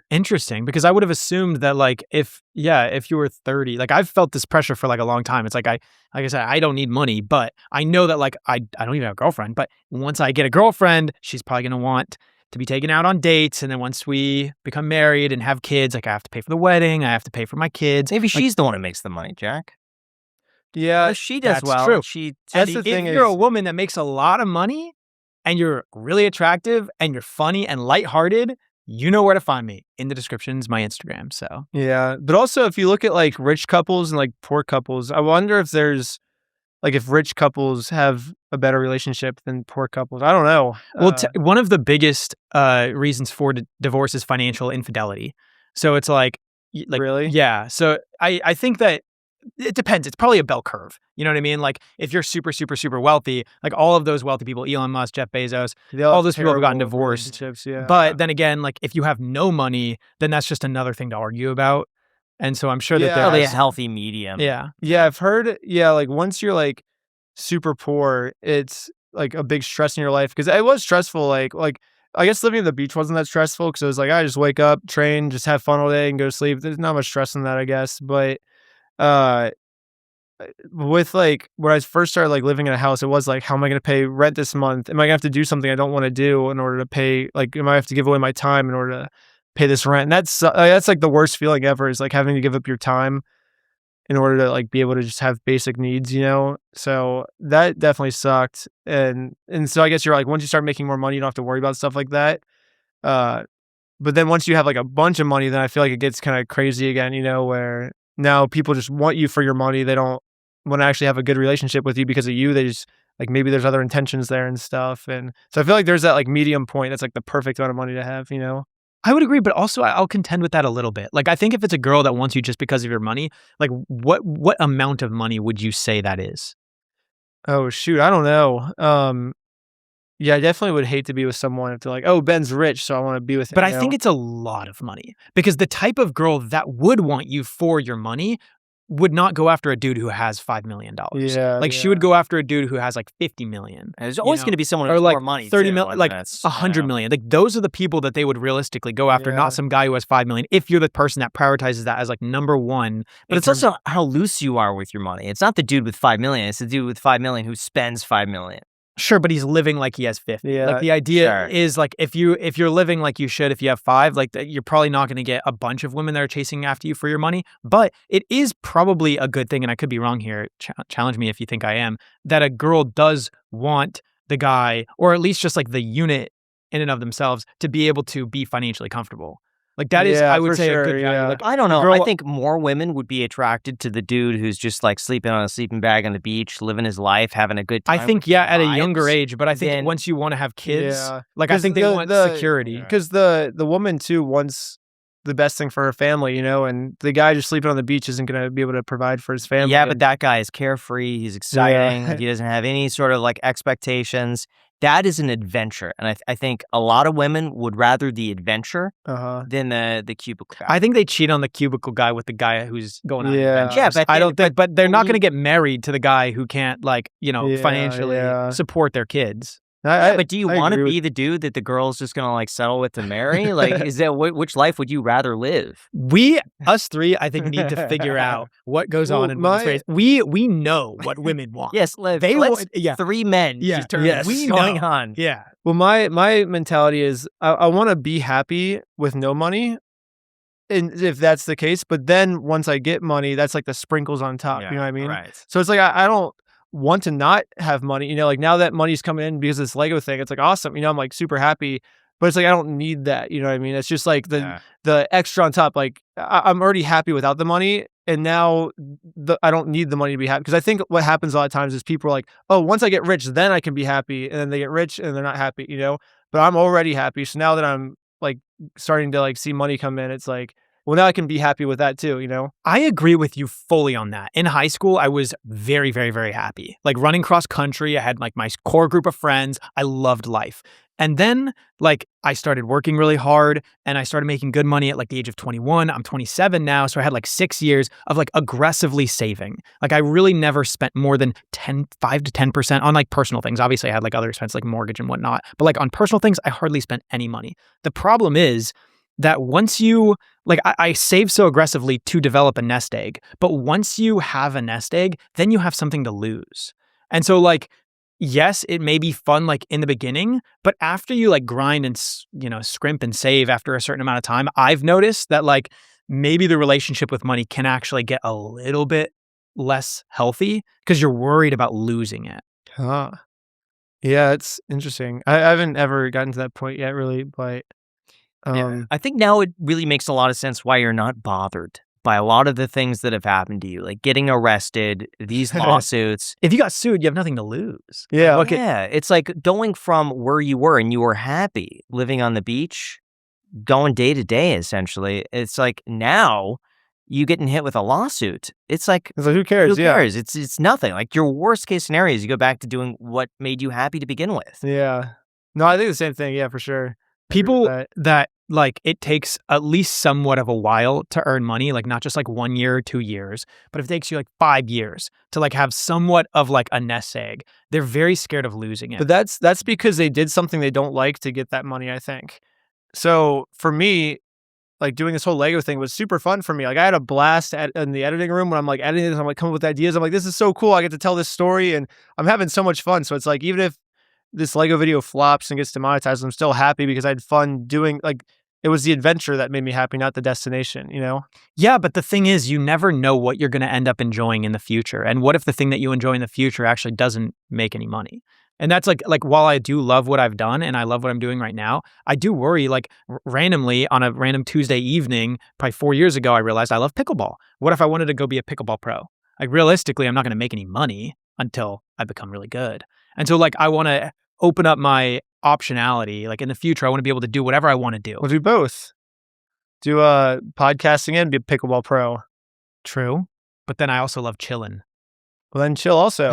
Interesting, because I would have assumed that like if you were 30, like I've felt this pressure for like a long time. It's like I said, I don't need money, but I know that like I don't even have a girlfriend, but once I get a girlfriend, she's probably going to want to be taken out on dates. And then once we become married and have kids, like I have to pay for the wedding. I have to pay for my kids. Maybe Like, she's the one who makes the money, Jack. Yeah, If she does that's well. true. She That's the if thing you're a is- woman that makes a lot of money and you're really attractive and you're funny and lighthearted, you know where to find me. In the description's my Instagram. So yeah. But also, if you look at like rich couples and like poor couples, I wonder if there's like if rich couples have a better relationship than poor couples. I don't know. well, one of the biggest reasons for divorce is financial infidelity. So it's like Really? Yeah. So I think that it depends. It's probably a bell curve. You know what I mean? Like if you're super, super, super wealthy, like all of those wealthy people, Elon Musk, Jeff Bezos, They all have those people have gotten terrible divorced. relationships, Yeah. But then again, like if you have no money, then that's just another thing to argue about. And so I'm sure that Yeah. there Probably a has- healthy medium. yeah. Yeah, I've heard. Yeah, like once you're like super poor, it's like a big stress in your life because it was stressful. Like I guess living at the beach wasn't that stressful because it was like I just wake up, train, just have fun all day, and go to sleep. There's not much stress in that, I guess. But with like when I first started like living in a house, it was like, how am I going to pay rent this month? Am I going to have to do something I don't want to do in order to pay? Like, am I have to give away my time in order to pay this rent? And that's like the worst feeling ever is like having to give up your time in order to like be able to just have basic needs, you know? So that definitely sucked. And so I guess you're like, once you start making more money, you don't have to worry about stuff like that. But then once you have like a bunch of money, then I feel like it gets kind of crazy again, you know, where now people just want you for your money. They don't want to actually have a good relationship with you because of you. They just like, maybe there's other intentions there and stuff. And so I feel like there's that like medium point. That's like the perfect amount of money to have, you know? I would agree, but also I'll contend with that a little bit. Like I think if it's a girl that wants you just because of your money, like what amount of money would you say that is? Oh shoot, I don't know. Yeah, I definitely would hate to be with someone if they're like, oh, Ben's rich, so I want to be with him. But you I think know? it's a lot of money because the type of girl that would want you for your money would not go after a dude who has $5 million. Yeah, Like she would go after a dude who has like 50 million. And there's always know, going to be someone or with like more money. 30 too, million, like that's, 100 million. Like those are the people that they would realistically go after, Yeah. not some guy who has 5 million. If you're the person that prioritizes that as like number one. But it's also how loose you are with your money. It's not the dude with 5 million. It's the dude with 5 million who spends 5 million. Sure, but he's living like he has 50. Yeah, like the idea sure. is like if you're living like you should, if you have 5, like you're probably not going to get a bunch of women that are chasing after you for your money. But it is probably a good thing, and I could be wrong here. Challenge me if you think I am. That a girl does want the guy, or at least just like the unit in and of themselves, to be able to be financially comfortable. Like that is, Yeah, I would for say, a sure, good value. yeah. Like I don't know. girl- I think more women would be attracted to the dude who's just like sleeping on a sleeping bag on the beach, living his life, having a good time. I think with yeah, the at a younger vibes. age. But I think Then- once you want to have kids, Yeah. like I 'Cause think they the- want the- security. Because the woman too wants the best thing for her family, you know, and the guy just sleeping on the beach isn't going to be able to provide for his family. Yeah, but and- that guy is carefree. He's exciting. He doesn't have any sort of like expectations. That is an adventure. And I think a lot of women would rather the adventure uh-huh. than the cubicle guy. I think they cheat on the cubicle guy with the guy who's going on. Yeah. adventures. Yeah, but I then- don't think. But they're not we- going to get married to the guy who can't, like, Yeah, financially yeah. support their kids. Yeah, but do you I want to agree be the dude that the girl's just gonna like settle with to marry? Like, is that which life would you rather live? Us three, I think, need to figure out what goes Well, on in women's my- face. We know what women want. Yes, They let's want- yeah. 3 men. Yeah, determine yes. what's We going know. on. Yeah. Well, my mentality is I want to be happy with no money, and if that's the case. But then once I get money, that's like the sprinkles on top. You know what I mean? Right. So it's like I don't want to not have money. You know, like now that money's coming in because of this Lego thing, it's like awesome. You know, I'm like super happy. But it's like I don't need that. You know what I mean? It's just like the extra on top. Like I'm already happy without the money, and now I don't need the money to be happy. Because I think what happens a lot of times is people are like, oh, once I get rich, then I can be happy, and then they get rich and they're not happy. You know? But I'm already happy. So now that I'm like starting to like see money come in, it's like, well, now I can be happy with that too, you know? I agree with you fully on that. In high school, I was very, very, very happy. Like running cross country, I had like my core group of friends. I loved life. And then like I started working really hard and I started making good money at like the age of 21. I'm 27 now. So I had like 6 years of like aggressively saving. Like I really never spent more than 5 to 10% on like personal things. Obviously I had like other expenses like mortgage and whatnot, but like on personal things, I hardly spent any money. The problem is that once you, like I save so aggressively to develop a nest egg, but once you have a nest egg, then you have something to lose. And so like, yes, it may be fun like in the beginning, but after you like grind and scrimp and save after a certain amount of time, I've noticed that like maybe the relationship with money can actually get a little bit less healthy because you're worried about losing it. Huh. Yeah, it's interesting. I haven't ever gotten to that point yet, really, but I think now it really makes a lot of sense why you're not bothered by a lot of the things that have happened to you, like getting arrested, these lawsuits. If you got sued, you have nothing to lose. Yeah. Look at Yeah, it's like going from where you were and you were happy living on the beach, going day to day, essentially. It's like now you getting hit with a lawsuit. It's like, who cares? who cares? It's nothing. Like your worst case scenario is you go back to doing what made you happy to begin with. Yeah. No, I think the same thing. Yeah, for sure. people that like it takes at least somewhat of a while to earn money, like not just like 1 year or 2 years, but if it takes you like 5 years to like have somewhat of like a nest egg, they're very scared of losing it. But that's because they did something they don't like to get that money, I think. So for me, like doing this whole Lego thing was super fun for me. Like I had a blast in the editing room when I'm like editing this, I'm like coming up with ideas. I'm like, this is so cool. I get to tell this story and I'm having so much fun. So it's like, even if this Lego video flops and gets demonetized, I'm still happy because I had fun doing, like, it was the adventure that made me happy, not the destination, you know? Yeah, but the thing is, you never know what you're going to end up enjoying in the future. And what if the thing that you enjoy in the future actually doesn't make any money? And that's like while I do love what I've done and I love what I'm doing right now, I do worry, like randomly on a random Tuesday evening, probably 4 years ago, I realized I love pickleball. What if I wanted to go be a pickleball pro? Like realistically, I'm not going to make any money until I become really good. And so like I want to open up my optionality. Like in the future, I want to be able to do whatever I want to do. We'll do both. Do podcasting and be a pickleball pro. True. But then I also love chilling. Well, then chill also.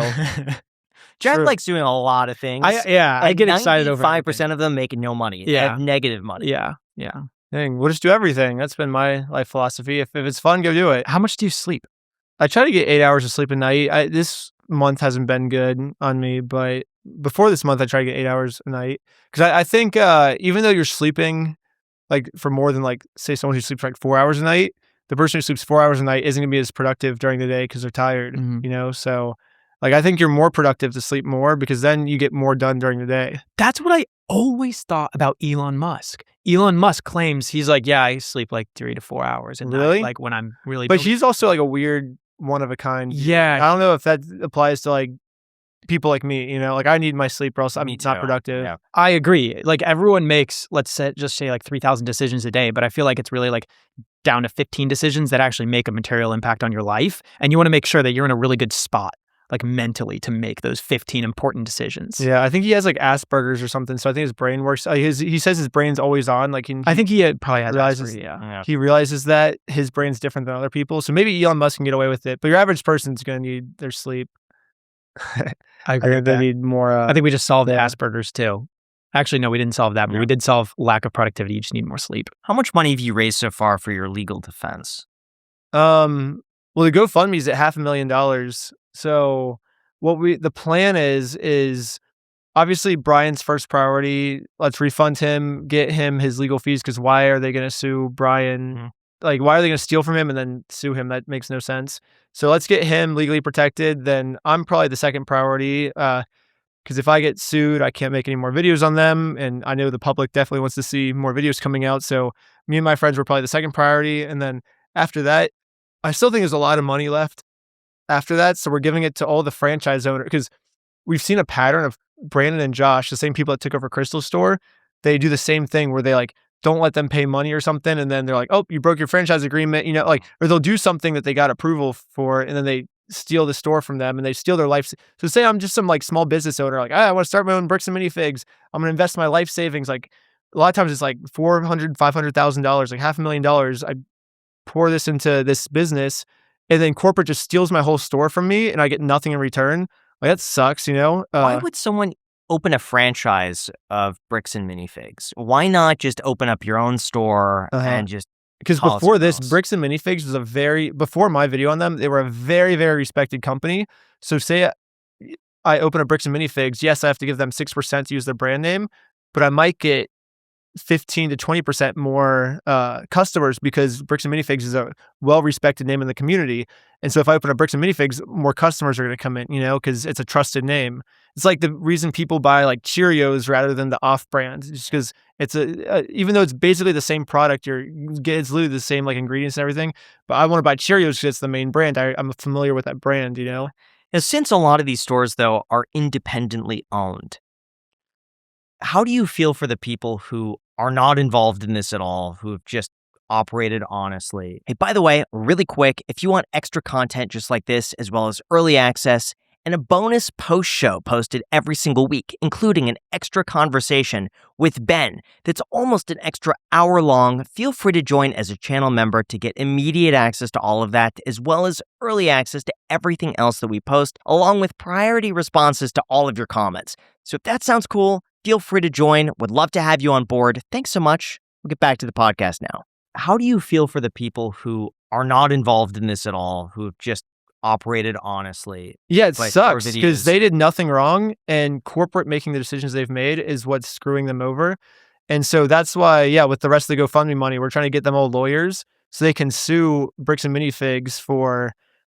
Jack True. likes doing a lot of things. I get excited over 5% of them making no money. They Yeah. have negative money. Yeah. Dang, we'll just do everything. That's been my life philosophy. If it's fun, go do it. How much do you sleep? I try to get 8 hours of sleep a night. This month hasn't been good on me, but before this month, I try to get 8 hours a night. Because I think even though you're sleeping like for more than like, say someone who sleeps like 4 hours a night, the person who sleeps 4 hours a night isn't going to be as productive during the day because they're tired, you know? So like, I think you're more productive to sleep more because then you get more done during the day. That's what I always thought about Elon Musk. Elon Musk claims he's like, yeah, I sleep like 3 to 4 hours a night, Really? like when I'm really. But he's also like a weird one of a kind. Yeah. I don't know if that applies to like people like me, you know, like I need my sleep or else I'm Me not too. productive. Yeah. I agree. Like everyone makes, just say like 3,000 decisions a day, but I feel like it's really like down to 15 decisions that actually make a material impact on your life. And you want to make sure that you're in a really good spot, like mentally, to make those 15 important decisions. Yeah, I think he has like Asperger's or something. So I think his brain works. He says his brain's always on. Like I think he probably has realizes- Asperger's, yeah. he realizes that his brain's different than other people. So maybe Elon Musk can get away with it, but your average person's going to need their sleep. I I agree think with they that. need more. I think we just solved yeah. Asperger's too. Actually, no, we didn't solve that, but we did solve lack of productivity. You just need more sleep. How much money have you raised so far for your legal defense? Well, the GoFundMe is at $500,000. So the plan is obviously Brian's first priority. Let's refund him, get him his legal fees. Because why are they going to sue Brian? Mhm. Like, why are they going to steal from him and then sue him? That makes no sense. So let's get him legally protected. Then I'm probably the second priority. Because if I get sued, I can't make any more videos on them. And I know the public definitely wants to see more videos coming out. So me and my friends were probably the second priority. And then after that, I still think there's a lot of money left after that. So we're giving it to all the franchise owners because we've seen a pattern of Brandon and Josh, the same people that took over Crystal's store. They do the same thing where they like don't let them pay money or something. And then they're like, oh, you broke your franchise agreement, you know, like, or they'll do something that they got approval for. And then they steal the store from them and they steal their life. So say I'm just some like small business owner, like, I want to start my own bricks and minifigs. I'm going to invest my life savings. Like a lot of times it's like $400,000, $500,000, like $500,000. I pour this into this business and then corporate just steals my whole store from me and I get nothing in return. Like that sucks, you know? Why would someone open a franchise of bricks and minifigs? Why not just open up your own store and just because call it before this, something else? Bricks and Minifigs was before my video on them, they were a very, very respected company. So say I open a Bricks and Minifigs, yes, I have to give them 6% to use their brand name, but I might get 15 to 20% more customers because Bricks and Minifigs is a well-respected name in the community. And so if I open up Bricks and Minifigs, more customers are going to come in, because it's a trusted name. It's like the reason people buy like Cheerios rather than the off-brand, just because it's even though it's basically the same product, it's literally the same like ingredients and everything. But I want to buy Cheerios because it's the main brand. I'm familiar with that brand, Now, since a lot of these stores, though, are independently owned, how do you feel for the people who are not involved in this at all, who have just operated honestly? Hey, by the way, really quick, if you want extra content just like this, as well as early access and a bonus post show posted every single week, including an extra conversation with Ben that's almost an extra hour long, feel free to join as a channel member to get immediate access to all of that, as well as early access to everything else that we post, along with priority responses to all of your comments. So if that sounds cool, feel free to join. Would love to have you on board. Thanks so much. We'll get back to the podcast now. How do you feel for the people who are not involved in this at all, who have just operated honestly? Yeah, it sucks because they did nothing wrong, and corporate making the decisions they've made is what's screwing them over. And so that's why, with the rest of the GoFundMe money, we're trying to get them all lawyers so they can sue Bricks and Minifigs for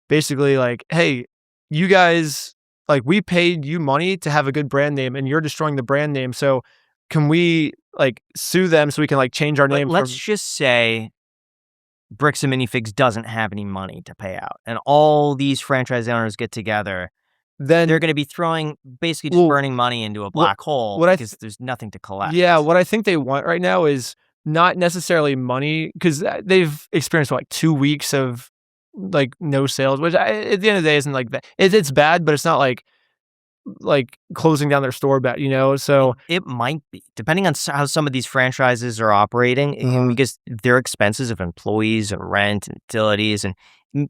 basically like, hey, you guys, like, we paid you money to have a good brand name and you're destroying the brand name. So can we like sue them so we can like change our name? Let's just say Bricks and Minifigs doesn't have any money to pay out, and all these franchise owners get together, then they're going to be throwing, basically just burning money into a black hole because there's nothing to collect. Yeah, what I think they want right now is not necessarily money, because they've experienced like 2 weeks of like no sales, which at the end of the day isn't like that. It's bad, but it's not like closing down their store bet, so it might be, depending on how some of these franchises are operating, because their expenses of employees and rent and utilities, and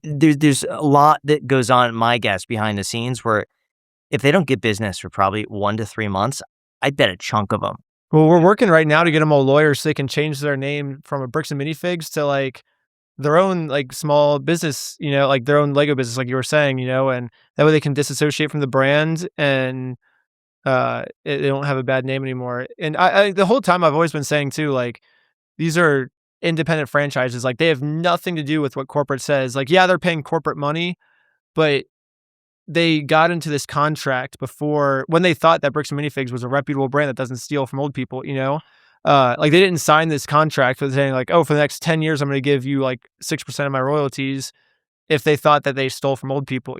there's a lot that goes on, my guess, behind the scenes, where if they don't get business for probably 1 to 3 months, I bet a chunk of them. Well, we're working right now to get them all lawyers so they can change their name from a Bricks and Minifigs to like their own like small business, like their own Lego business, like you were saying, and that way they can disassociate from the brand and they don't have a bad name anymore. And I the whole time I've always been saying too, like, these are independent franchises, like they have nothing to do with what corporate says. Like, yeah, they're paying corporate money, but they got into this contract before, when they thought that Bricks and Minifigs was a reputable brand that doesn't steal from old people, like they didn't sign this contract with saying like, oh, for the next 10 years, I'm going to give you like 6% of my royalties, if they thought that they stole from old people,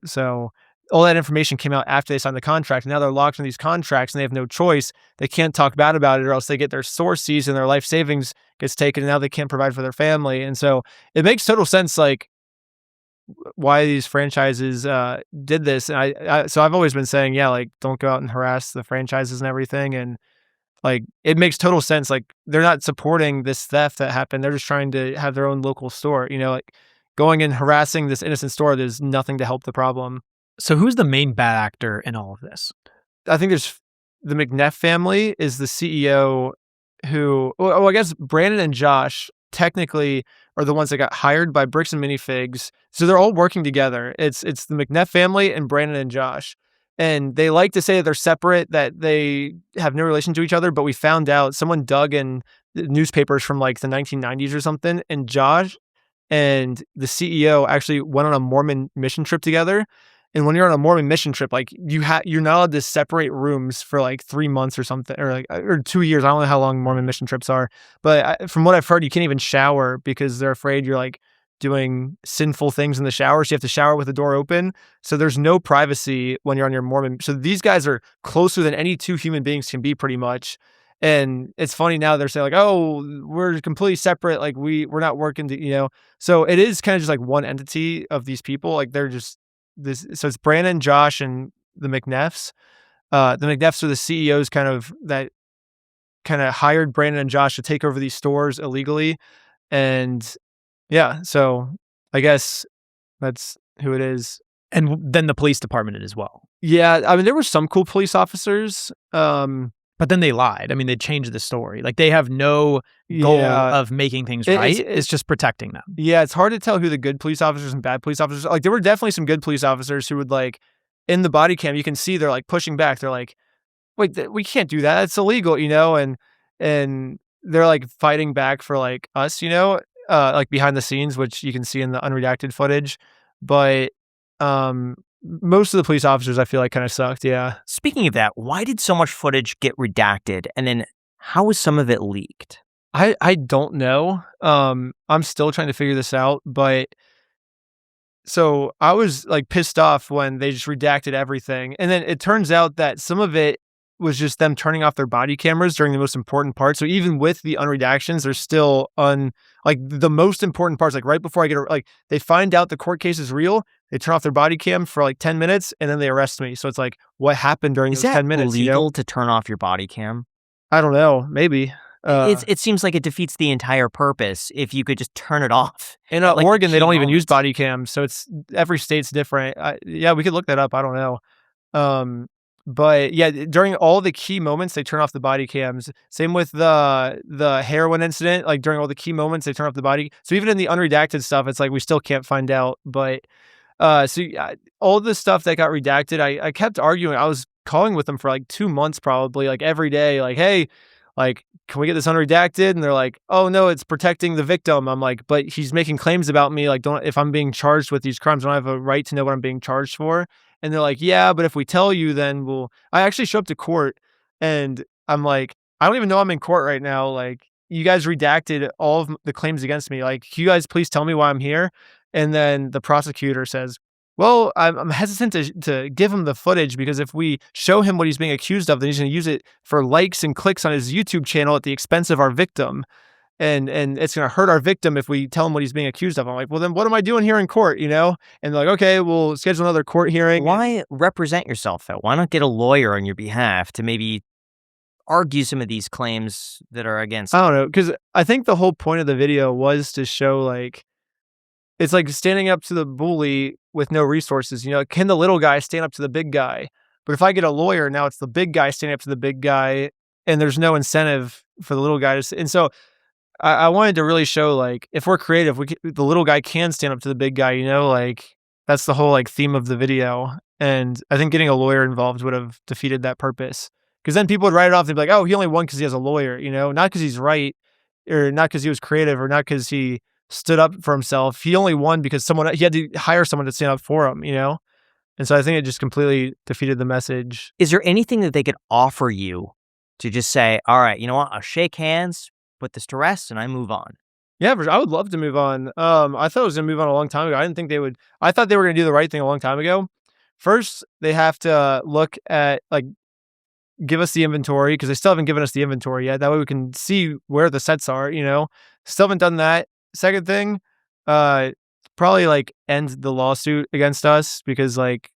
so all that information came out after they signed the contract. And now they're locked in these contracts and they have no choice. They can't talk bad about it, or else they get their source seized and their life savings gets taken, and now they can't provide for their family. And so it makes total sense, like, why these franchises did this. And so I've always been saying, like, don't go out and harass the franchises and everything. And like, it makes total sense. Like, they're not supporting this theft that happened. They're just trying to have their own local store, like going and harassing this innocent store. There's nothing to help the problem. So who's the main bad actor in all of this? I think there's the McNeff family is the CEO who, I guess Brandon and Josh technically are the ones that got hired by Bricks and Minifigs. So they're all working together. It's the McNeff family and Brandon and Josh. And they like to say that they're separate, that they have no relation to each other. But we found out, someone dug in the newspapers from like the 1990s or something, and Josh and the CEO actually went on a Mormon mission trip together. And when you're on a Mormon mission trip, like you're not allowed to separate rooms for like 3 months or something, or 2 years. I don't know how long Mormon mission trips are, but from what I've heard, you can't even shower because they're afraid you're like doing sinful things in the shower. So you have to shower with the door open. So there's no privacy when you're on your Mormon. So these guys are closer than any two human beings can be, pretty much. And it's funny now they're saying like, oh, we're completely separate. Like we're not working to, so it is kind of just like one entity of these people. Like they're just this. So it's Brandon, Josh, and the McNeffs. The McNeffs are the CEOs that hired Brandon and Josh to take over these stores illegally. And yeah, so I guess that's who it is. And then the police department as well. Yeah, I mean, there were some cool police officers. But then they lied. I mean, they changed the story. Like, they have no goal of making things right. It's just protecting them. Yeah, it's hard to tell who the good police officers and bad police officers are. Like, there were definitely some good police officers who would, like, in the body cam, you can see they're, like, pushing back. They're like, wait, we can't do that. It's illegal, and and they're like fighting back for like us, like behind the scenes, which you can see in the unredacted footage. But most of the police officers, I feel like, kind of sucked. Yeah. Speaking of that, why did so much footage get redacted? And then how was some of it leaked? I don't know. I'm still trying to figure this out, but so I was like pissed off when they just redacted everything. And then it turns out that some of it was just them turning off their body cameras during the most important parts. So even with the unredactions, they're still like the most important parts, like right before I get, like they find out the court case is real, they turn off their body cam for like 10 minutes and then they arrest me. So it's like, what happened during Is those that 10 minutes? legal to turn off your body cam? I don't know. Maybe. It seems like it defeats the entire purpose if you could just turn it off. In at, like, Oregon, the they key don't even use moments. body cams, so it's every state's different. Yeah, we could look that up. I don't know. But yeah, during all the key moments, they turn off the body cams. Same with the heroin incident. Like during all the key moments, they turn off the body. So even in the unredacted stuff, it's like we still can't find out. But all the stuff that got redacted, I kept arguing. I was calling with them for like 2 months, probably like every day. Like, hey, like, can we get this unredacted? And they're like, oh no, it's protecting the victim. I'm like, but he's making claims about me. Like, if I'm being charged with these crimes, don't I have a right to know what I'm being charged for? And they're like, yeah, but if we tell you, then I actually show up to court and I'm like, I don't even know I'm in court right now. Like, you guys redacted all of the claims against me. Like, can you guys please tell me why I'm here? And then the prosecutor says, well, I'm hesitant to give him the footage because if we show him what he's being accused of, then he's going to use it for likes and clicks on his YouTube channel at the expense of our victim. And it's going to hurt our victim if we tell him what he's being accused of. I'm like, well, then what am I doing here in court, And they're like, okay, we'll schedule another court hearing. Why represent yourself, though? Why not get a lawyer on your behalf to maybe argue some of these claims that are against? I don't know, because I think the whole point of the video was to show, like, it's like standing up to the bully with no resources. Can the little guy stand up to the big guy? But if I get a lawyer, now it's the big guy standing up to the big guy, and there's no incentive for the little guy to. And so I wanted to really show, like, if we're creative, the little guy can stand up to the big guy. Like, that's the whole like theme of the video. And I think getting a lawyer involved would have defeated that purpose. Because then people would write it off. They'd be like, oh, he only won because he has a lawyer. Not because he's right, or not because he was creative, or not because he stood up for himself. He only won because he had to hire someone to stand up for him, And so I think it just completely defeated the message. Is there anything that they could offer you to just say, all right, you know what? I'll shake hands, put this to rest, and I move on? Yeah, I would love to move on. I thought it was going to move on a long time ago. I didn't think they would. I thought they were going to do the right thing a long time ago. First, they have to look at, like, give us the inventory, because they still haven't given us the inventory yet. That way we can see where the sets are, Still haven't done that. Second thing, probably like end the lawsuit against us, because like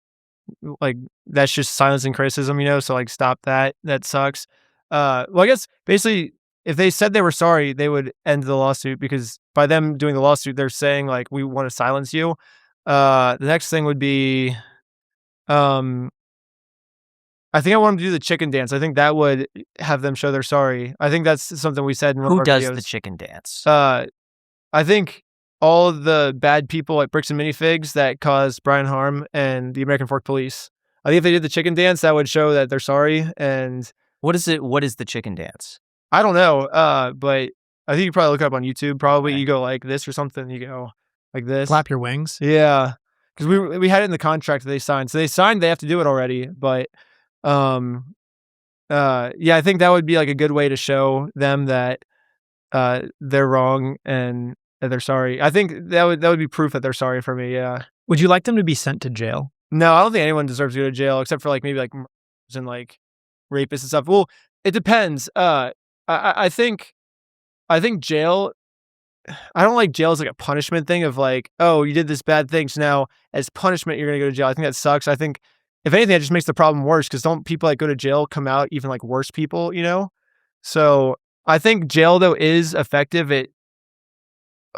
that's just silencing criticism, So like stop that. That sucks. Well, I guess basically if they said they were sorry, they would end the lawsuit, because by them doing the lawsuit, they're saying like, we want to silence you. The next thing would be, I think I want them to do the chicken dance. I think that would have them show they're sorry. I think that's something we said in one of Who our does videos. the chicken dance? I think all of the bad people like Bricks and Minifigs that caused Brian harm, and the American Fork Police. I think if they did the chicken dance, that would show that they're sorry. And What is it? What is the chicken dance? I don't know, but I think you probably look it up on YouTube. Probably Okay. You go like this or something. You go like this. Flap your wings. Yeah, because we had it in the contract that they signed. So they signed they have to do it already. But yeah, I think that would be like a good way to show them that they're wrong and that they're sorry. I think that would be proof that they're sorry for me. Yeah. Would you like them to be sent to jail? No, I don't think anyone deserves to go to jail, except for like maybe like murderers and like rapists and stuff. Well, it depends. I think jail. I don't like jail as like a punishment thing of like, oh, you did this bad thing, so now as punishment you're gonna go to jail. I think that sucks. I think if anything, that just makes the problem worse, because don't people that go to jail come out even like worse people, So I think jail though is effective at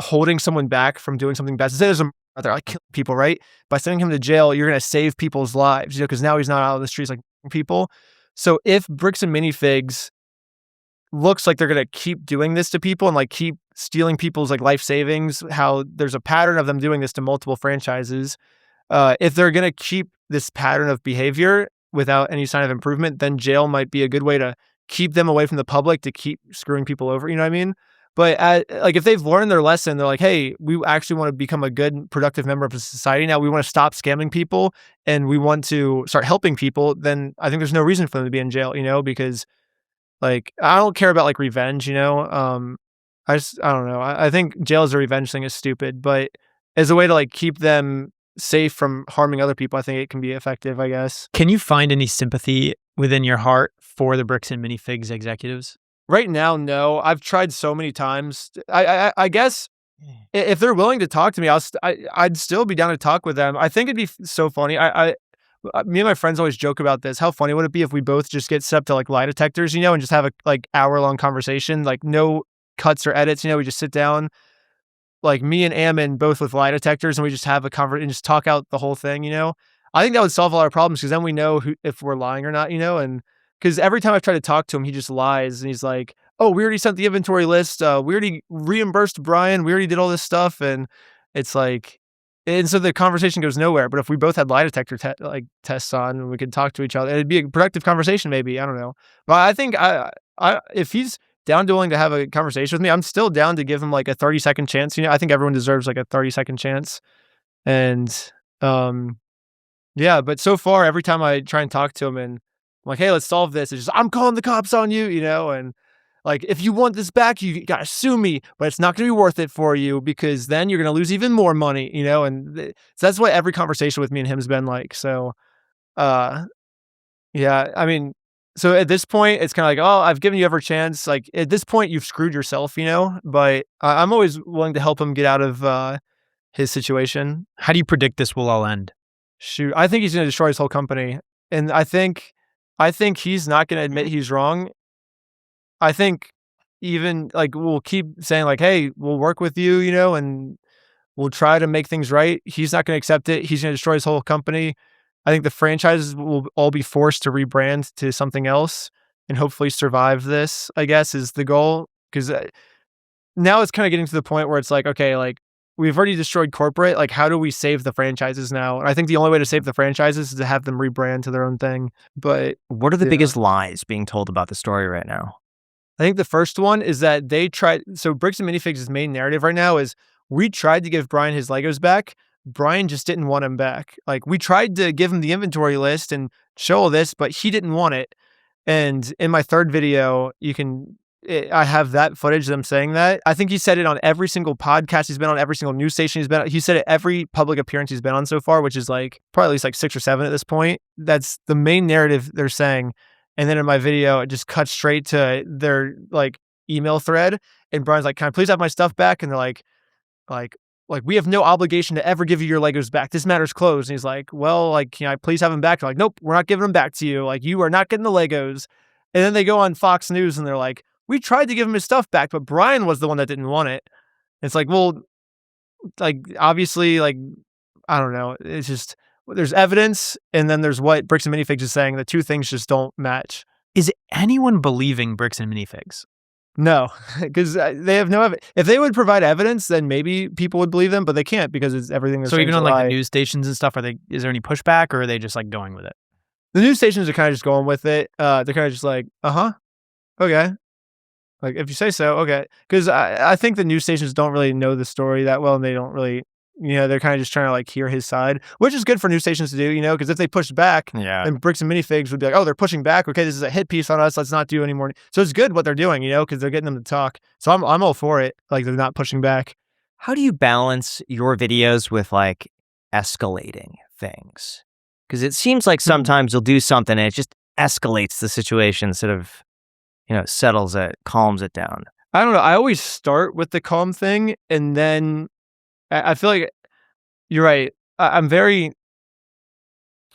holding someone back from doing something bad. Instead of they're like killing people, right? By sending him to jail, you're gonna save people's lives, because now he's not out on the streets like people. So if Bricks and Minifigs looks like they're gonna keep doing this to people and like keep stealing people's like life savings, how there's a pattern of them doing this to multiple franchises. If they're gonna keep this pattern of behavior without any sign of improvement, then jail might be a good way to keep them away from the public to keep screwing people over. You know what I mean? But like if they've learned their lesson, they're like, hey, we actually want to become a good, productive member of society now. We want to stop scamming people and we want to start helping people. Then I think there's no reason for them to be in jail, because like I don't care about like revenge, I don't know. I think jail as a revenge thing is stupid, but as a way to like keep them safe from harming other people, I think it can be effective, I guess. Can you find any sympathy within your heart for the Bricks and Minifigs executives? Right now, no. I've tried so many times. I guess if they're willing to talk to me, I'd still be down to talk with them. I think it'd be so funny. Me and my friends always joke about this. How funny would it be if we both just get set up to like lie detectors, and just have a like hour-long conversation, like no cuts or edits. We just sit down, like me and Ammon both with lie detectors, and we just have a conversation and just talk out the whole thing. I think that would solve a lot of problems because then we know if we're lying or not. And because every time I've tried to talk to him, he just lies and he's like, "Oh, we already sent the inventory list. We already reimbursed Brian. We already did all this stuff," and it's like. And so the conversation goes nowhere. But if we both had lie detector tests on and we could talk to each other, it'd be a productive conversation. Maybe, I don't know. But I think if he's down to willing to have a conversation with me, I'm still down to give him like a 30-second chance. I think everyone deserves like a 30-second chance. And yeah. But so far, every time I try and talk to him and I'm like, hey, let's solve this, it's just I'm calling the cops on you, and. Like, if you want this back, you got to sue me, but it's not going to be worth it for you because then you're going to lose even more money, and so that's what every conversation with me and him has been like. So, yeah, I mean, so at this point, it's kind of like, oh, I've given you every chance. Like, at this point, you've screwed yourself, but I'm always willing to help him get out of his situation. How do you predict this will all end? Shoot, I think he's going to destroy his whole company. And I think he's not going to admit he's wrong. I think even like we'll keep saying like, hey, we'll work with you, and we'll try to make things right. He's not going to accept it. He's going to destroy his whole company. I think the franchises will all be forced to rebrand to something else and hopefully survive this, I guess, is the goal. Because now it's kind of getting to the point where it's like, okay, like we've already destroyed corporate. Like, how do we save the franchises now? And I think the only way to save the franchises is to have them rebrand to their own thing. But what are the biggest lies being told about the story right now? I think the first one is that they tried. So Bricks and Minifigs' main narrative right now is we tried to give Brian his Legos back. Brian just didn't want him back. Like we tried to give him the inventory list and show all this, but he didn't want it. And in my third video, I have that footage of them saying that. I think he said it on every single podcast he's been on, every single news station he's been on. He said it every public appearance he's been on so far, which is like probably at least like 6 or 7 at this point. That's the main narrative they're saying. And then in my video, it just cuts straight to their like email thread. And Brian's like, can I please have my stuff back? And they're like, we have no obligation to ever give you your Legos back. This matter's closed. And he's like, well, like, can I please have them back? They're like, nope, we're not giving them back to you. Like, you are not getting the Legos. And then they go on Fox News and they're like, we tried to give him his stuff back, but Brian was the one that didn't want it. And it's like, well, like, obviously, like, I don't know. It's just, there's evidence, and then there's what Bricks and Minifigs is saying. The two things just don't match. Is anyone believing Bricks and Minifigs? No, because they have no evidence. If they would provide evidence, then maybe people would believe them, but they can't because it's everything. So even on like the news stations and stuff, is there any pushback, or are they just like going with it? The news stations are kind of just going with it. They're kind of just like, okay. Like, if you say so, okay. Because I think the news stations don't really know the story that well, and they don't really, they're kind of just trying to like hear his side, which is good for news stations to do, because if they push back, and Bricks and Minifigs would be like, oh, they're pushing back. Okay, this is a hit piece on us. Let's not do any more. So it's good what they're doing, because they're getting them to talk. So I'm all for it. Like, they're not pushing back. How do you balance your videos with like escalating things? Because it seems like sometimes you'll do something and it just escalates the situation instead of, settles it, calms it down. I don't know. I always start with the calm thing, and then I feel like you're right. I'm very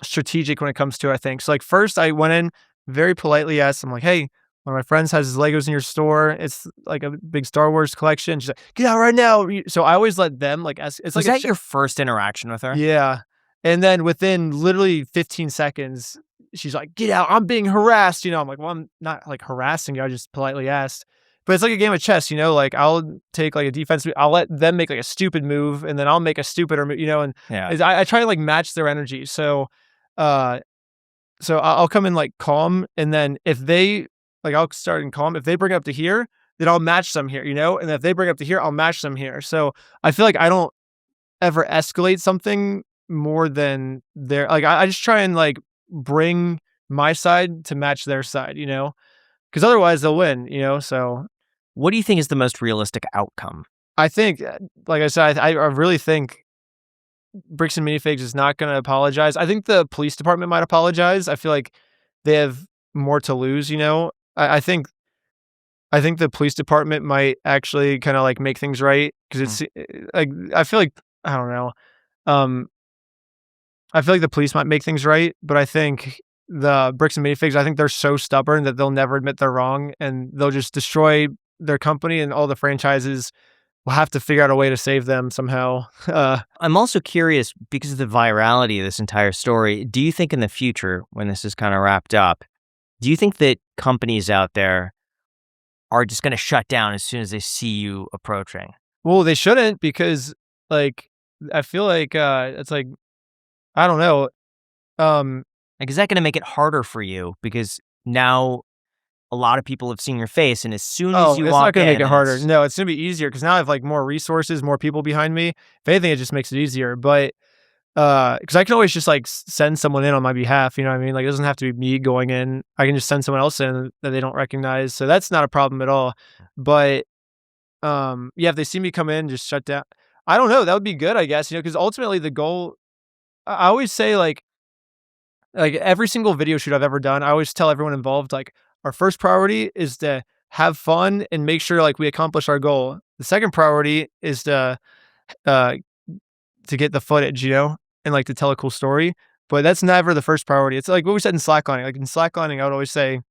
strategic when it comes to, I think. So like first I went in, very politely asked, I'm like, hey, one of my friends has his Legos in your store. It's like a big Star Wars collection. She's like, get out right now. So I always let them like ask. It's Was like that your first interaction with her? Yeah. And then within literally 15 seconds, she's like, get out. I'm being harassed. I'm like, well, I'm not like harassing you. I just politely asked. But it's like a game of chess, like I'll take like a defense, I'll let them make like a stupid move, and then I'll make a stupider move, and I try to like match their energy. So I'll come in like calm, and then if they like I'll start and calm. If they bring it up to here, then I'll match them here, and if they bring it up to here, I'll match them here. So I feel like I don't ever escalate something more than their, like I just try and like bring my side to match their side, because otherwise they'll win, so What do you think is the most realistic outcome? I think, like I said, I really think Bricks and Minifigs is not going to apologize. I think the police department might apologize. I feel like they have more to lose, I think the police department might actually kind of like make things right, because it's like, I feel like, I don't know. I feel like the police might make things right, but I think the Bricks and Minifigs, I think they're so stubborn that they'll never admit they're wrong, and they'll just destroy their company, and all the franchises will have to figure out a way to save them somehow. I'm also curious, because of the virality of this entire story, do you think in the future, when this is kind of wrapped up, do you think that companies out there are just going to shut down as soon as they see you approaching? Well, they shouldn't, because like I feel like it's like, I don't know. Like, is that going to make it harder for you? Because now a lot of people have seen your face, and as soon as you it's walk not going to in, make it harder. it's- No, it's going to be easier, because now I have like more resources, more people behind me. If anything, it just makes it easier. But because I can always just like send someone in on my behalf, you know what I mean? Like, it doesn't have to be me going in. I can just send someone else in that they don't recognize. So that's not a problem at all. But yeah, if they see me come in, just shut down. I don't know. That would be good, I guess, because ultimately the goal, I always say like every single video shoot I've ever done, I always tell everyone involved, like, our first priority is to have fun and make sure like we accomplish our goal. The second priority is to get the footage, and like to tell a cool story. But that's never the first priority. It's like what we said in slacklining. Like in slacklining, I would always say,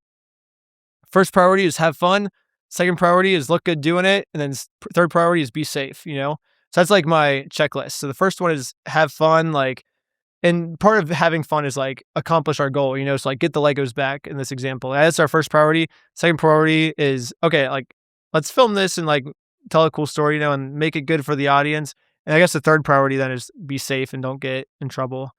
first priority is have fun. Second priority is look good doing it. And then third priority is be safe, So that's like my checklist. So the first one is have fun, like, and part of having fun is like accomplish our goal, so like get the Legos back in this example. That's our first priority. Second priority is, okay, like let's film this and like tell a cool story, and make it good for the audience. And I guess the third priority then is be safe and don't get in trouble.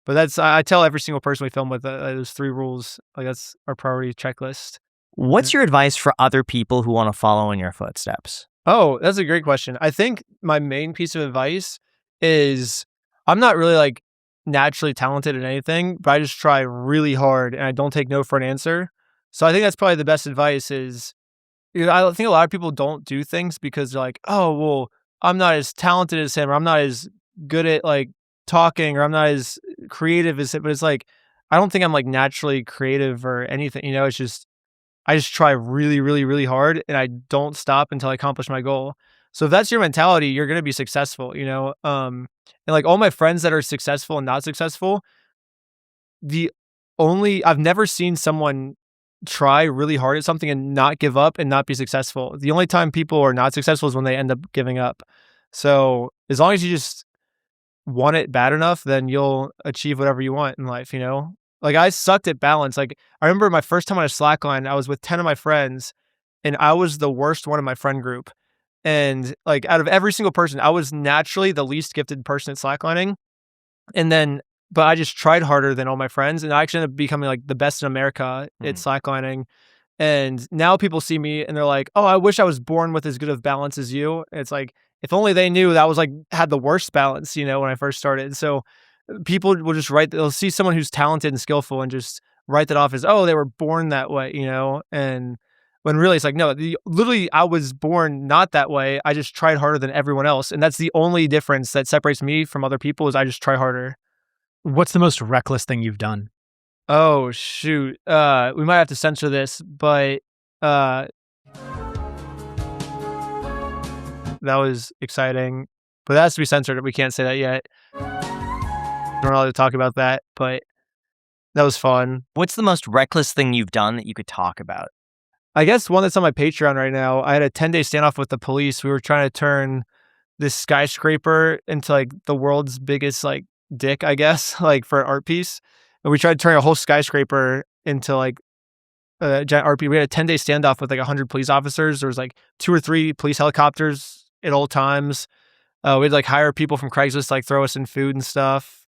But that's, I tell every single person we film with those 3 rules. Like that's our priority checklist. What's your advice for other people who want to follow in your footsteps? Oh, that's a great question. I think my main piece of advice is, I'm not really like naturally talented at anything, but I just try really hard and I don't take no for an answer. So I think that's probably the best advice is, I think a lot of people don't do things because they're like, oh, well, I'm not as talented as him, or I'm not as good at like talking, or I'm not as creative as him. But it's like, I don't think I'm like naturally creative or anything, it's just, I just try really, really, really hard, and I don't stop until I accomplish my goal. So if that's your mentality, you're going to be successful, and like all my friends that are successful and not successful, I've never seen someone try really hard at something and not give up and not be successful. The only time people are not successful is when they end up giving up. So as long as you just want it bad enough, then you'll achieve whatever you want in life, Like I sucked at balance. Like I remember my first time on a Slackline, I was with 10 of my friends, and I was the worst one in my friend group. And like out of every single person, I was naturally the least gifted person at slacklining. But I just tried harder than all my friends, and I actually ended up becoming like the best in America at slacklining. And now people see me and they're like, oh, I wish I was born with as good of balance as you. And it's like, if only they knew that I was like, had the worst balance, when I first started. So people will just they'll see someone who's talented and skillful and just write that off as, oh, they were born that way, and when really it's like, no, literally I was born not that way. I just tried harder than everyone else. And that's the only difference that separates me from other people, is I just try harder. What's the most reckless thing you've done? Oh, shoot. We might have to censor this, but that was exciting. But that has to be censored. We can't say that yet. We're not allowed to talk about that, but that was fun. What's the most reckless thing you've done that you could talk about? I guess one that's on my Patreon right now, I had a 10-day standoff with the police. We were trying to turn this skyscraper into like the world's biggest like dick, I guess, like for an art piece. And we tried to turn a whole skyscraper into like a giant art piece. We had a 10-day standoff with like 100 police officers. There was like 2 or 3 police helicopters at all times. We'd like hire people from Craigslist to like throw us in food and stuff.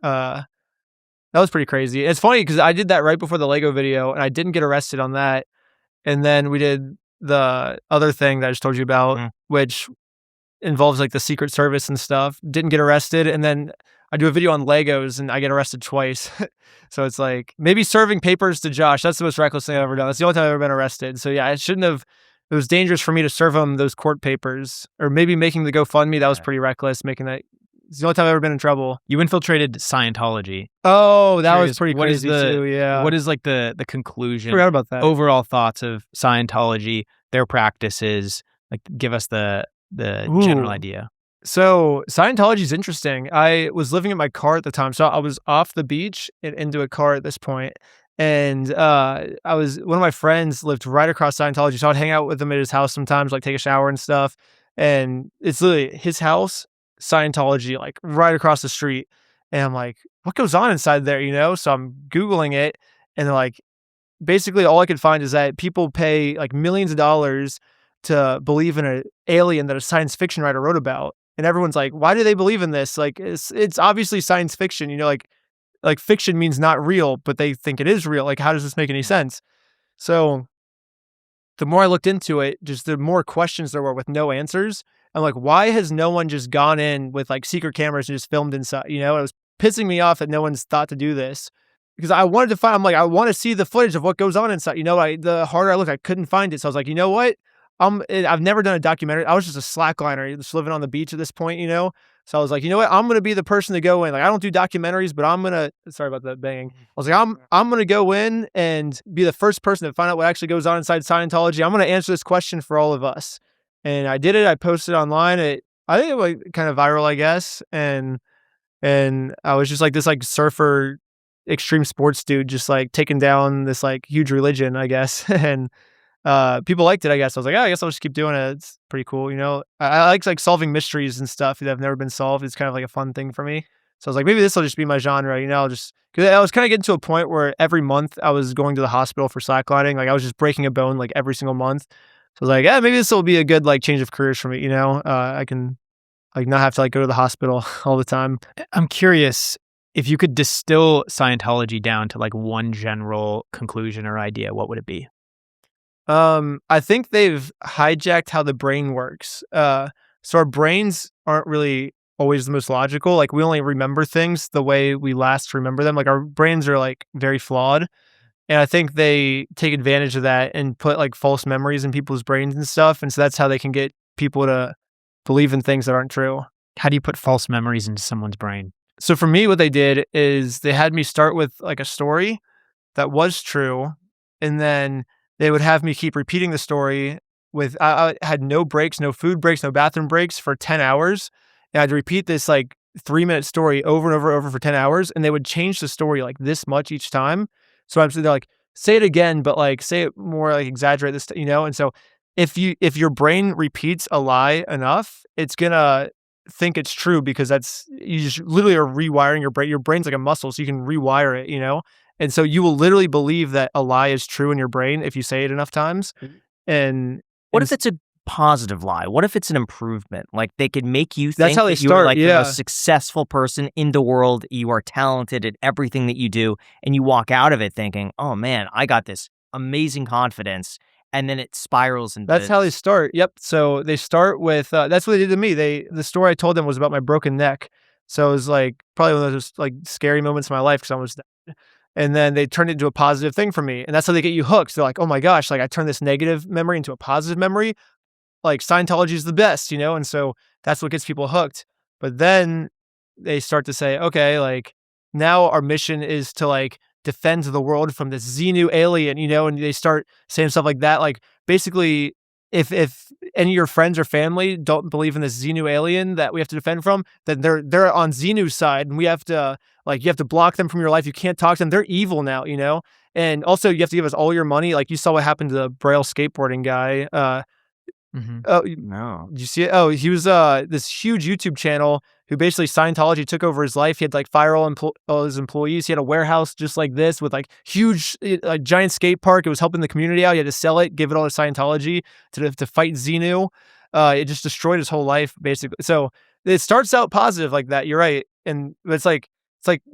That was pretty crazy. It's funny because I did that right before the Lego video, and I didn't get arrested on that. And then we did the other thing that I just told you about, which involves like the Secret Service and stuff. Didn't get arrested. And then I do a video on Legos and I get arrested twice. So it's like maybe serving papers to Josh. That's the most reckless thing I've ever done. That's the only time I've ever been arrested. So yeah, I shouldn't have. It was dangerous for me to serve him those court papers, or maybe making the GoFundMe. That was pretty reckless. Making that. It's the only time I've ever been in trouble. You infiltrated Scientology. Oh, that Curious, was pretty what is crazy the- too. Yeah. What is like the conclusion? Forgot about that. Overall thoughts of Scientology, their practices. Like, give us the general Ooh. idea. So Scientology is interesting. I was living in my car at the time. So I was off the beach and into a car at this point. And one of my friends lived right across Scientology. So I'd hang out with him at his house sometimes, like take a shower and stuff. And it's literally his house, Scientology, like right across the street. And I'm like, what goes on inside there, you know? So I'm Googling it, and they're like, basically all I could find is that people pay like millions of dollars to believe in an alien that a science fiction writer wrote about. And everyone's like, why do they believe in this? Like, it's obviously science fiction, you know, like fiction means not real, but they think it is real. Like, how does this make any sense? So the more I looked into it, just the more questions there were with no answers. I'm like, why has no one just gone in with like secret cameras and just filmed inside? You know, it was pissing me off that no one's thought to do this, because I wanted to find, I'm like, I want to see the footage of what goes on inside. You know, the harder I looked, I couldn't find it. So I was like, you know what? I've never done a documentary. I was just a slackliner, just living on the beach at this point, you know? So I was like, you know what? I'm going to be the person to go in. Like, I don't do documentaries, but I'm going to, sorry about the banging. I was like, I'm going to go in and be the first person to find out what actually goes on inside Scientology. I'm going to answer this question for all of us. And I did it. I posted online. I think it was kind of viral, I guess. And I was just like this like surfer, extreme sports dude, just like taking down this like huge religion, I guess. And people liked it, I guess. I was like, I guess I'll just keep doing it. It's pretty cool, you know. I like solving mysteries and stuff that have never been solved. It's kind of like a fun thing for me. So I was like, maybe this will just be my genre, you know. Because I was kind of getting to a point where every month I was going to the hospital for slacklining. Like, I was just breaking a bone like every single month. So I was like, yeah, maybe this will be a good like change of careers for me, you know. I can like not have to like go to the hospital all the time. I'm curious if you could distill Scientology down to like one general conclusion or idea, what would it be? I think they've hijacked how the brain works. So our brains aren't really always the most logical. Like, we only remember things the way we last remember them. Like, our brains are like very flawed. And I think they take advantage of that and put like false memories in people's brains and stuff. And so that's how they can get people to believe in things that aren't true. How do you put false memories into someone's brain? So for me, what they did is they had me start with like a story that was true, and then they would have me keep repeating the story with, I had no breaks, no food breaks, no bathroom breaks for 10 hours. And I'd repeat this like 3-minute story over and over for 10 hours. And they would change the story like this much each time. So they're like, say it again, but like say it more, like exaggerate this, you know? And so if your brain repeats a lie enough, it's gonna think it's true, because you just literally are rewiring your brain. Your brain's like a muscle, so you can rewire it, you know? And so you will literally believe that a lie is true in your brain if you say it enough times. And What if it's a positive lie? What if it's an improvement? Like, they could make you think That's how they that you are start, like the yeah. most successful person in the world. You are talented at everything that you do, and you walk out of it thinking, "Oh man, I got this amazing confidence," and then it spirals into. That's how they start. Yep. So they start with that's what they did to me. The story I told them was about my broken neck. So it was like probably one of those like scary moments in my life, because I almost died. And then they turned it into a positive thing for me. And that's how they get you hooked. They're like, oh my gosh, like I turned this negative memory into a positive memory. Like, Scientology is the best, you know? And so that's what gets people hooked. But then they start to say, okay, like now our mission is to like defend the world from this Xenu alien, you know? And they start saying stuff like that. Like, basically, if any of your friends or family don't believe in this Xenu alien that we have to defend from, then they're on Xenu's side, and we have to like, you have to block them from your life. You can't talk to them. They're evil now, you know? And also you have to give us all your money. Like, you saw what happened to the Braille skateboarding guy. Oh, No. did you see it? Oh, he was this huge YouTube channel who basically Scientology took over his life. He had like fire all his employees. He had a warehouse just like this with like huge, giant skate park. It was helping the community out. He had to sell it, give it all to Scientology to fight Xenu. It just destroyed his whole life, basically. So it starts out positive like that. You're right. And it's like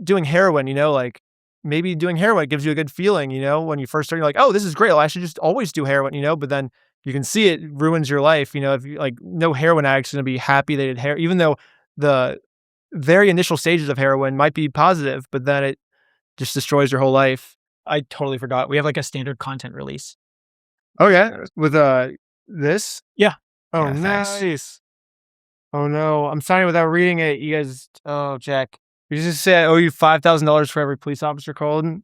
doing heroin, you know, like maybe doing heroin gives you a good feeling, when you first start, you're like, oh, this is great. Well, I should just always do heroin, but then you can see it ruins your life. If you like, no heroin addict's going to be happy they did heroin, even though the very initial stages of heroin might be positive, but then it just destroys your whole life. I totally forgot. We have like a standard content release. Oh yeah, with this. Yeah. Oh, Yeah, thanks. nice. Oh no, I'm signing without reading it. You guys, oh Jack, you just say I owe you $5,000 for every police officer called. No.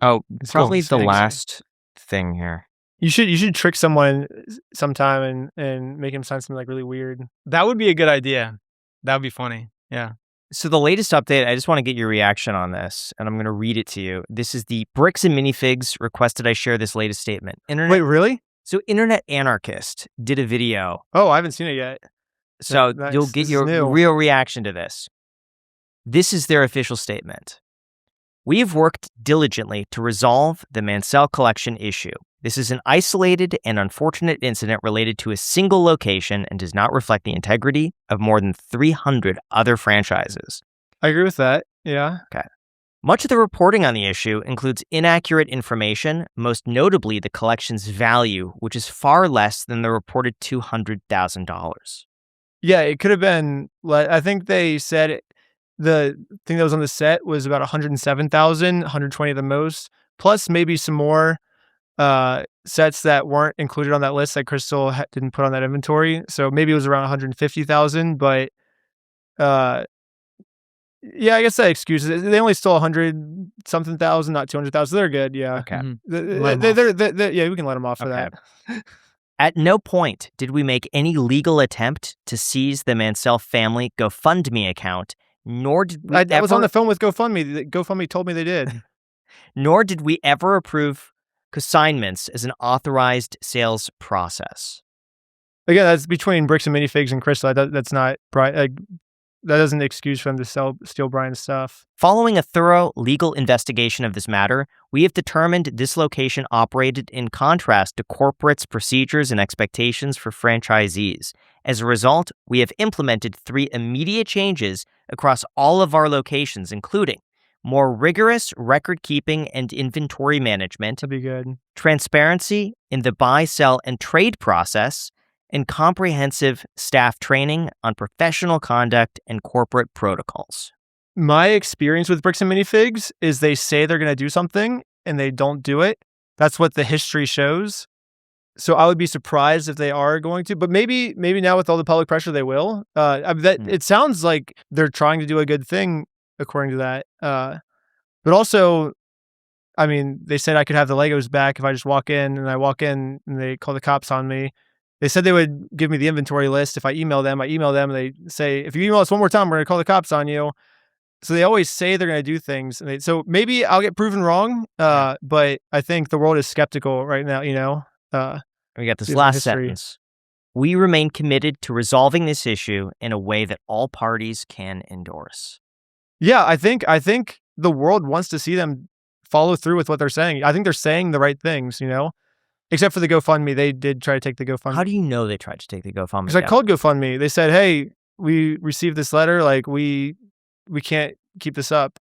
Oh, It's probably cool. the last thing here. You should trick someone sometime and make him sign something like really weird. That would be a good idea. That would be funny. Yeah. So the latest update, I just want to get your reaction on this, and I'm going to read it to you. This is the Bricks and Minifigs requested I share this latest statement. Wait, really? So Internet Anarchist did a video. Oh, I haven't seen it yet. So Nice. you'll get This is your new. real reaction to this. This is their official statement. We have worked diligently to resolve the Mansell collection issue. This is an isolated and unfortunate incident related to a single location and does not reflect the integrity of more than 300 other franchises. I agree with that. Yeah. Much of the reporting on the issue includes inaccurate information, most notably the collection's value, which is far less than the reported $200,000. Yeah, it could have been. I think they said the thing that was on the set was about 107,000, 120 at the most, plus maybe some more sets that weren't included on that list that Crystal didn't put on that inventory. So maybe it was around 150,000, but yeah, I guess that excuses it. They only stole 100 something thousand, not 200,000. They're good. Yeah. Okay. Yeah, we can let them off for that. At no point did we make any legal attempt to seize the Mansell family GoFundMe account, nor did we I was on the phone with GoFundMe. GoFundMe told me they did. nor did we ever approve consignments as an authorized sales process. Again, that's between Bricks and Minifigs and Crystal. That's not that doesn't excuse for them to steal Brian's stuff. Following a thorough legal investigation of this matter, we have determined this location operated in contrast to corporate's procedures and expectations for franchisees. As a result, we have implemented 3 immediate changes across all of our locations, including more rigorous record-keeping and inventory management, That'd be good. transparency in the buy, sell, and trade process, and comprehensive staff training on professional conduct and corporate protocols. My experience with Bricks and Minifigs is they say they're going to do something and they don't do it. That's what the history shows. So I would be surprised if they are going to, but maybe now with all the public pressure, they will. It sounds like they're trying to do a good thing according to that. But also, I mean, they said I could have the Legos back if I just walk in, and I walk in and they call the cops on me. They said they would give me the inventory list if I email them. I email them and they say, if you email us one more time, we're going to call the cops on you. So they always say they're going to do things. So maybe I'll get proven wrong, but I think the world is skeptical right now, We got this These are last history. sentence. We remain committed to resolving this issue in a way that all parties can endorse. Yeah, I think the world wants to see them follow through with what they're saying. I think they're saying the right things, except for the GoFundMe. They did try to take the GoFundMe. How do you know they tried to take the GoFundMe Because I down? called GoFundMe. They said, hey, we received this letter. Like, we can't keep this up.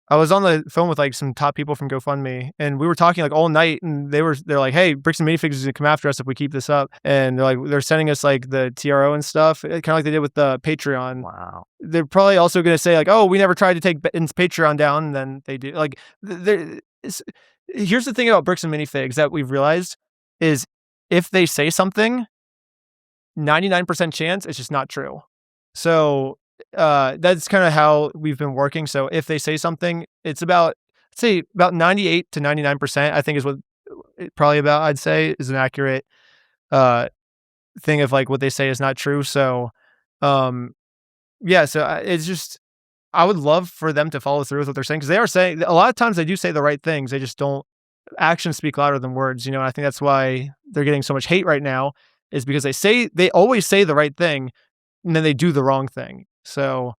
I was on the phone with like some top people from GoFundMe, and we were talking like all night, and they're like, hey, Bricks and Minifigs is gonna come after us if we keep this up. And they're sending us like the TRO and stuff, kind of like they did with the Patreon. Wow. They're probably also gonna say like, oh, we never tried to take Patreon down, and then they do. Like, here's the thing about Bricks and Minifigs that we've realized is if they say something, 99% chance it's just not true. So that's kind of how we've been working. So if they say something, it's about 98 to 99%, I think is what probably about, I'd say, is an accurate thing of like what they say is not true. So it's just, I would love for them to follow through with what they're saying, because they are saying, a lot of times they do say the right things, they just don't, actions speak louder than words, and I think that's why they're getting so much hate right now, is because they always say the right thing and then they do the wrong thing. So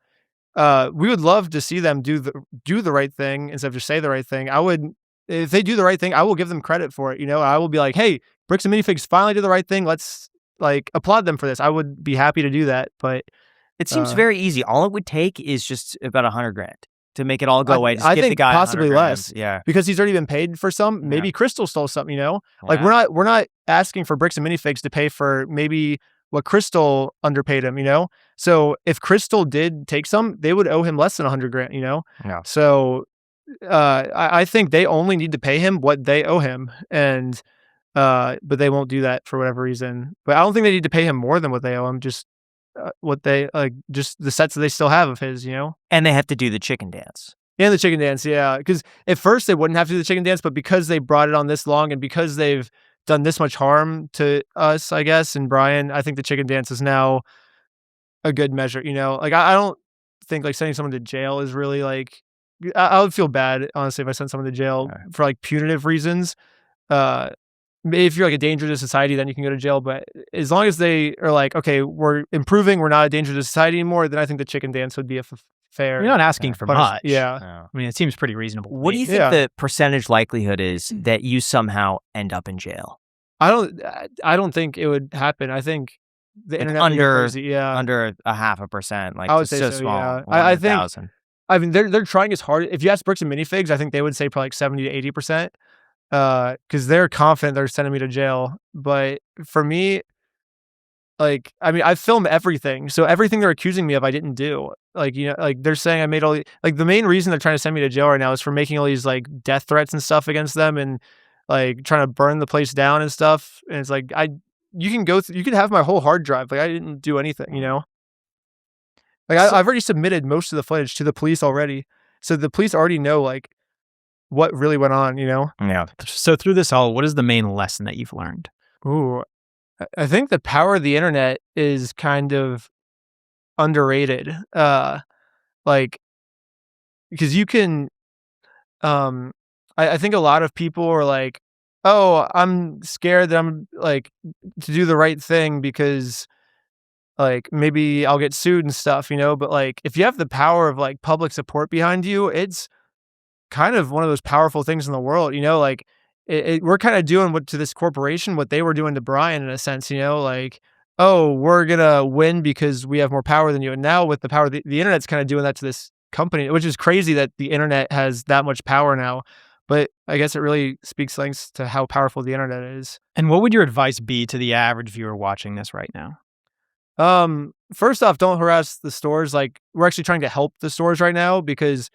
we would love to see them do the right thing instead of just say the right thing. If they do the right thing, I will give them credit for it. I will be like, hey, Bricks and Minifigs finally did the right thing. Let's like applaud them for this. I would be happy to do that, but It seems very easy. All it would take is just about $100,000 to make it all go away. Just I give the think guy possibly 100 grand. less. Yeah. Because he's already been paid for some. Maybe Crystal stole something, you know? Like Yeah. we're not asking for Bricks and Minifigs to pay for maybe what Crystal underpaid him, you know? So if Crystal did take some, they would owe him less than 100 grand, you know? Yeah. So I think they only need to pay him what they owe him. And but they won't do that for whatever reason. But I don't think they need to pay him more than what they owe him. Just what they just the sets that they still have of his, you know. And they have to do the chicken dance. And the chicken dance, yeah. Because at first they wouldn't have to do the chicken dance, but because they brought it on this long and because they've done this much harm to us, I guess, and Brian, I think the chicken dance is now a good measure. You know, like I don't think like sending someone to jail is really like. I would feel bad honestly if I sent someone to jail for like punitive reasons. If you're like a danger to society, then you can go to jail. But as long as they are like, okay, we're improving, we're not a danger to society anymore, then I think the chicken dance would be a fair. You're not asking for much. Yeah. I mean, it seems pretty reasonable. What do you think the percentage likelihood is that you somehow end up in jail? I don't think it would happen. I think the internet under would be crazy. Yeah, under 0.5%. Like I would it's say so so, small. yeah. 1 in I a think- 1,000. I mean they're trying as hard. If you ask Bricks and Minifigs, I think they would say probably like 70 to 80%. Because they're confident they're sending me to jail. But for me, like, I mean, I film everything. So everything they're accusing me of, I didn't do. Like, you know, like they're saying I made all like the main reason they're trying to send me to jail right now is for making all these like death threats and stuff against them and like trying to burn the place down and stuff. And it's like, you can have my whole hard drive. Like I didn't do anything, you know? Like I've already submitted most of the footage to the police already. So the police already know like what really went on, you know? Yeah. So through this all, what is the main lesson that you've learned? Ooh, I think the power of the internet is kind of underrated. Like, because you can, I think a lot of people are like, oh, I'm scared that I'm like to do the right thing because like maybe I'll get sued and stuff, you know? But like, if you have the power of like public support behind you, it's kind of one of those powerful things in the world, you know, like we're kind of doing what to this corporation, what they were doing to Brian in a sense, you know, like, oh, we're going to win because we have more power than you. And now with the power, the internet's kind of doing that to this company, which is crazy that the internet has that much power now. But I guess it really speaks things to how powerful the internet is. And what would your advice be to the average viewer watching this right now? First off, don't harass the stores. Like we're actually trying to help the stores right now because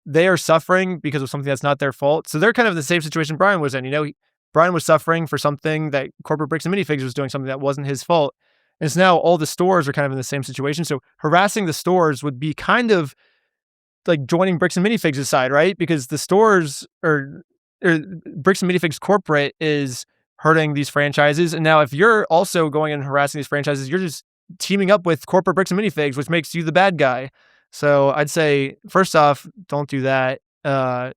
they are suffering because of something that's not their fault. So they're kind of in the same situation Brian was in. You know, Brian was suffering for something that corporate Bricks and Minifigs was doing, something that wasn't his fault. And so now all the stores are kind of in the same situation. So harassing the stores would be kind of like joining Bricks and Minifigs' side, right? Because the stores or Bricks and Minifigs corporate is hurting these franchises. And now if you're also going and harassing these franchises, you're just teaming up with corporate Bricks and Minifigs, which makes you the bad guy. So I'd say, first off, don't do that. I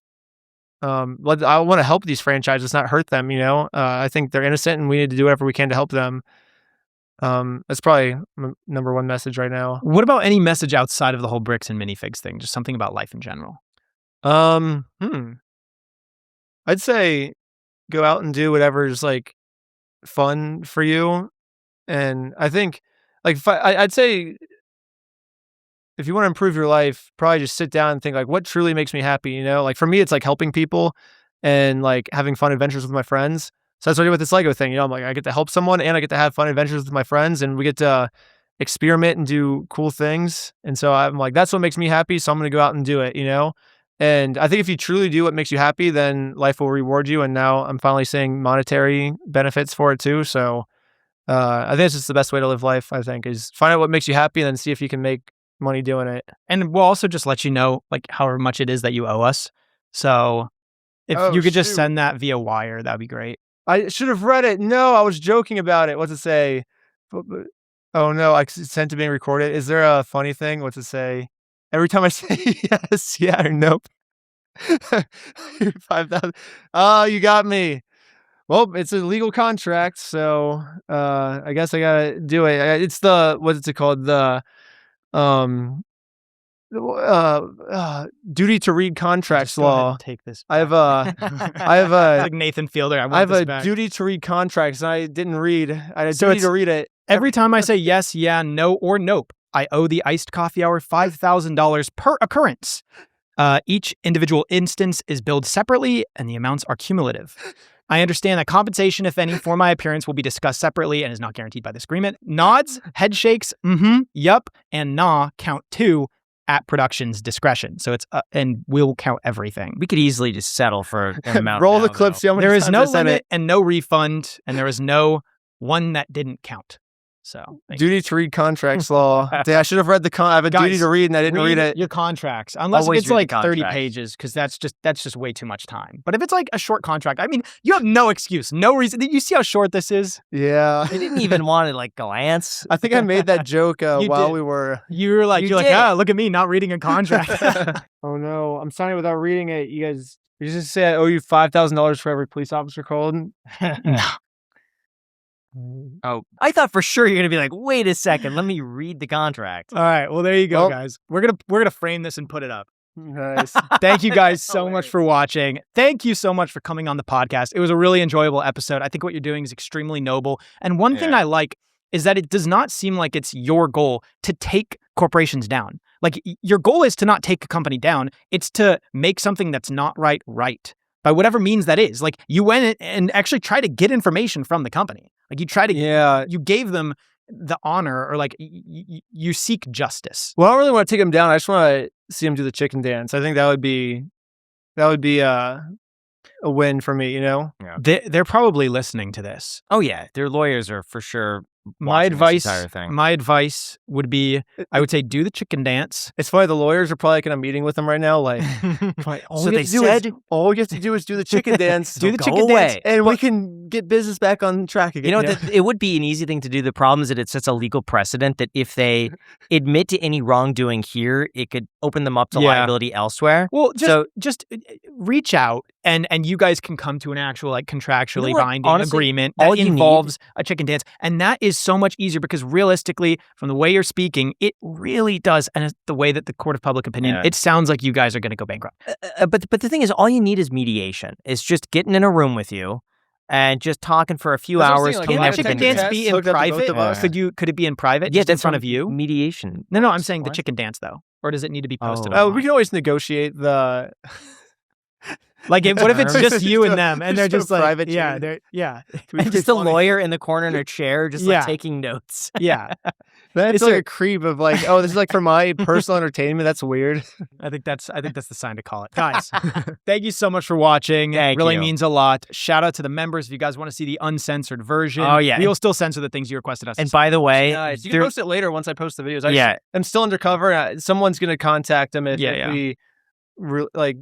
want to help these franchises, not hurt them, you know? I think they're innocent and we need to do whatever we can to help them. That's probably my number one message right now. What about any message outside of the whole Bricks and Minifigs thing? Just something about life in general. I'd say go out and do whatever's like fun for you. And I think like I'd say if you want to improve your life, probably just sit down and think like, what truly makes me happy? You know, like for me, it's like helping people and like having fun adventures with my friends. So that's what I do with this Lego thing. You know, I'm like, I get to help someone and I get to have fun adventures with my friends and we get to experiment and do cool things. And so I'm like, that's what makes me happy. So I'm going to go out and do it, you know? And I think if you truly do what makes you happy, then life will reward you. And now I'm finally seeing monetary benefits for it too. So I think it's just the best way to live life, I think, is find out what makes you happy and then see if you can make money doing it. And we'll also just let you know like however much it is that you owe us. So if you could just send that via wire, that'd be great. I should have read it. No, I was joking about it. What's it say? Oh no, I sent it being recorded. Is there a funny thing? What's it say? Every time I say yes, yeah, or nope. 5,000. Oh, you got me. Well, it's a legal contract, so I guess I gotta do it. It's the what's it called? The duty to read contracts law. Take this. I have a like Nathan Fielder. I have a duty to read contracts, and I didn't read. I had a So duty it's to read it. Every time I say yes, yeah, no, or nope, I owe the iced coffee hour $5,000 per occurrence. Each individual instance is billed separately and the amounts are cumulative. I understand that compensation, if any, for my appearance will be discussed separately and is not guaranteed by this agreement. Nods, head shakes, yup, and nah count too at production's discretion. So it's, and we'll count everything. We could easily just settle for an amount. Roll now, the clip, though. see how many There is times no I said limit it. and no refund, and there is no one that didn't count. So thank you. Duty to read contracts law. I should have read the I have a duty Guys, to read and I didn't read it. Your contracts, unless Always it's read the like 30 contracts. pages, because that's just way too much time. But if it's like a short contract, I mean, you have no excuse, no reason. You see how short this is? Yeah. I didn't even want to like glance. I think I made that joke You while did. we were. You're like, You did. look at me not reading a contract. Oh no, I'm signing without reading it. You guys, you just say I owe you $5,000 for every police officer called. Oh, I thought for sure you're gonna be like, wait a second, let me read the contract. All right, well there you go, Well- guys. We're gonna frame this and put it up. Nice. Thank you guys so much for watching. Thank you so much for coming on the podcast. It was a really enjoyable episode. I think what you're doing is extremely noble. And one thing I like is that it does not seem like it's your goal to take corporations down. Like your goal is to not take a company down. It's to make something that's not right, by whatever means that is. Like you went and actually try to get information from the company. Like you try to, you gave them the honor, or like you seek justice. Well, I don't really want to take him down. I just want to see him do the chicken dance. I think that would be a win for me, you know? They're probably listening to this. Oh yeah, their lawyers are for sure. My watching this entire thing. My advice would be, I would say, do the chicken dance. It's funny, the lawyers are probably like in a meeting with him right now, like, So they said, all you have to do is do the chicken dance. Do the go chicken away. dance. And we can get business back on track again. You know, it would be an easy thing to do. The problem is that it sets a legal precedent that if they admit to any wrongdoing here, it could open them up to liability elsewhere. Well, just reach out and you guys can come to an actual like contractually You know what? binding Honestly, agreement all that you involves a chicken dance. And that is so much easier because realistically, from the way you're speaking, it really does. And it's the way that the court of public opinion, it sounds like you guys are going to go bankrupt. But the thing is, all you need is mediation. It's just getting in a room with you and just talking for a few hours. Like, Can we that have chicken technical dance tests be in hooked up to both private? of us. Could it be in private? Yeah, just in that's front what of you? mediation. No, I'm saying the What? chicken dance though. Or does it need to be posted? Oh, online? we can always negotiate the. Like, what if it's just Just you a- and them, and they're just a just like, private yeah, chain. they're, yeah, And just a lawyer in the corner in a chair, just like Yeah. taking notes. yeah. That's Is like there- a creep of like, oh, this is like for my personal entertainment. That's weird. I think that's the sign to call it. Guys, thank you so much for watching. Thank really you. means a lot. Shout out to the members. If you guys want to see the uncensored version, Oh, yeah. we will still censor the things you requested us. And to by the way, Nice. You there- can post it later once I post the videos. I'm still undercover. Someone's gonna contact him if we like.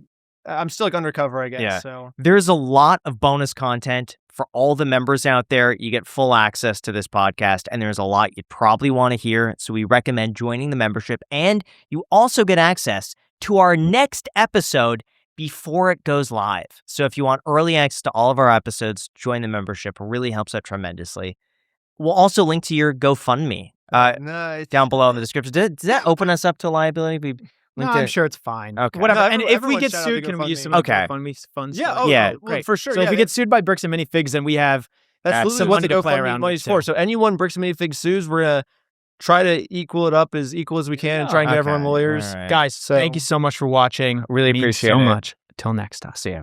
I'm still like undercover, I guess. Yeah. So there's a lot of bonus content for all the members out there. You get full access to this podcast, and there's a lot you'd probably want to hear. So we recommend joining the membership, and you also get access to our next episode before it goes live. So if you want early access to all of our episodes, join the membership. It really helps out tremendously. We'll also link to your GoFundMe nice. down below in the description. Does that open us up to liability? We no, linked I'm it. sure it's fine. Okay. Whatever. No, and if we everyone get shout out sued, to can we use GoFundMe. some of the Okay. GoFundMe funds? Yeah. for Oh, that? Yeah. well, Great. for sure. So if we get sued by Bricks and Minifigs, then we have that's literally some what money the to play GoFundMe around money's with, for. too. So anyone Bricks and Minifigs sues, we're gonna try to equal it up as equal as we can and try and get everyone lawyers. All right. Guys, So- thank you so much for watching. Really Means appreciate so it. much. Till next time. See ya.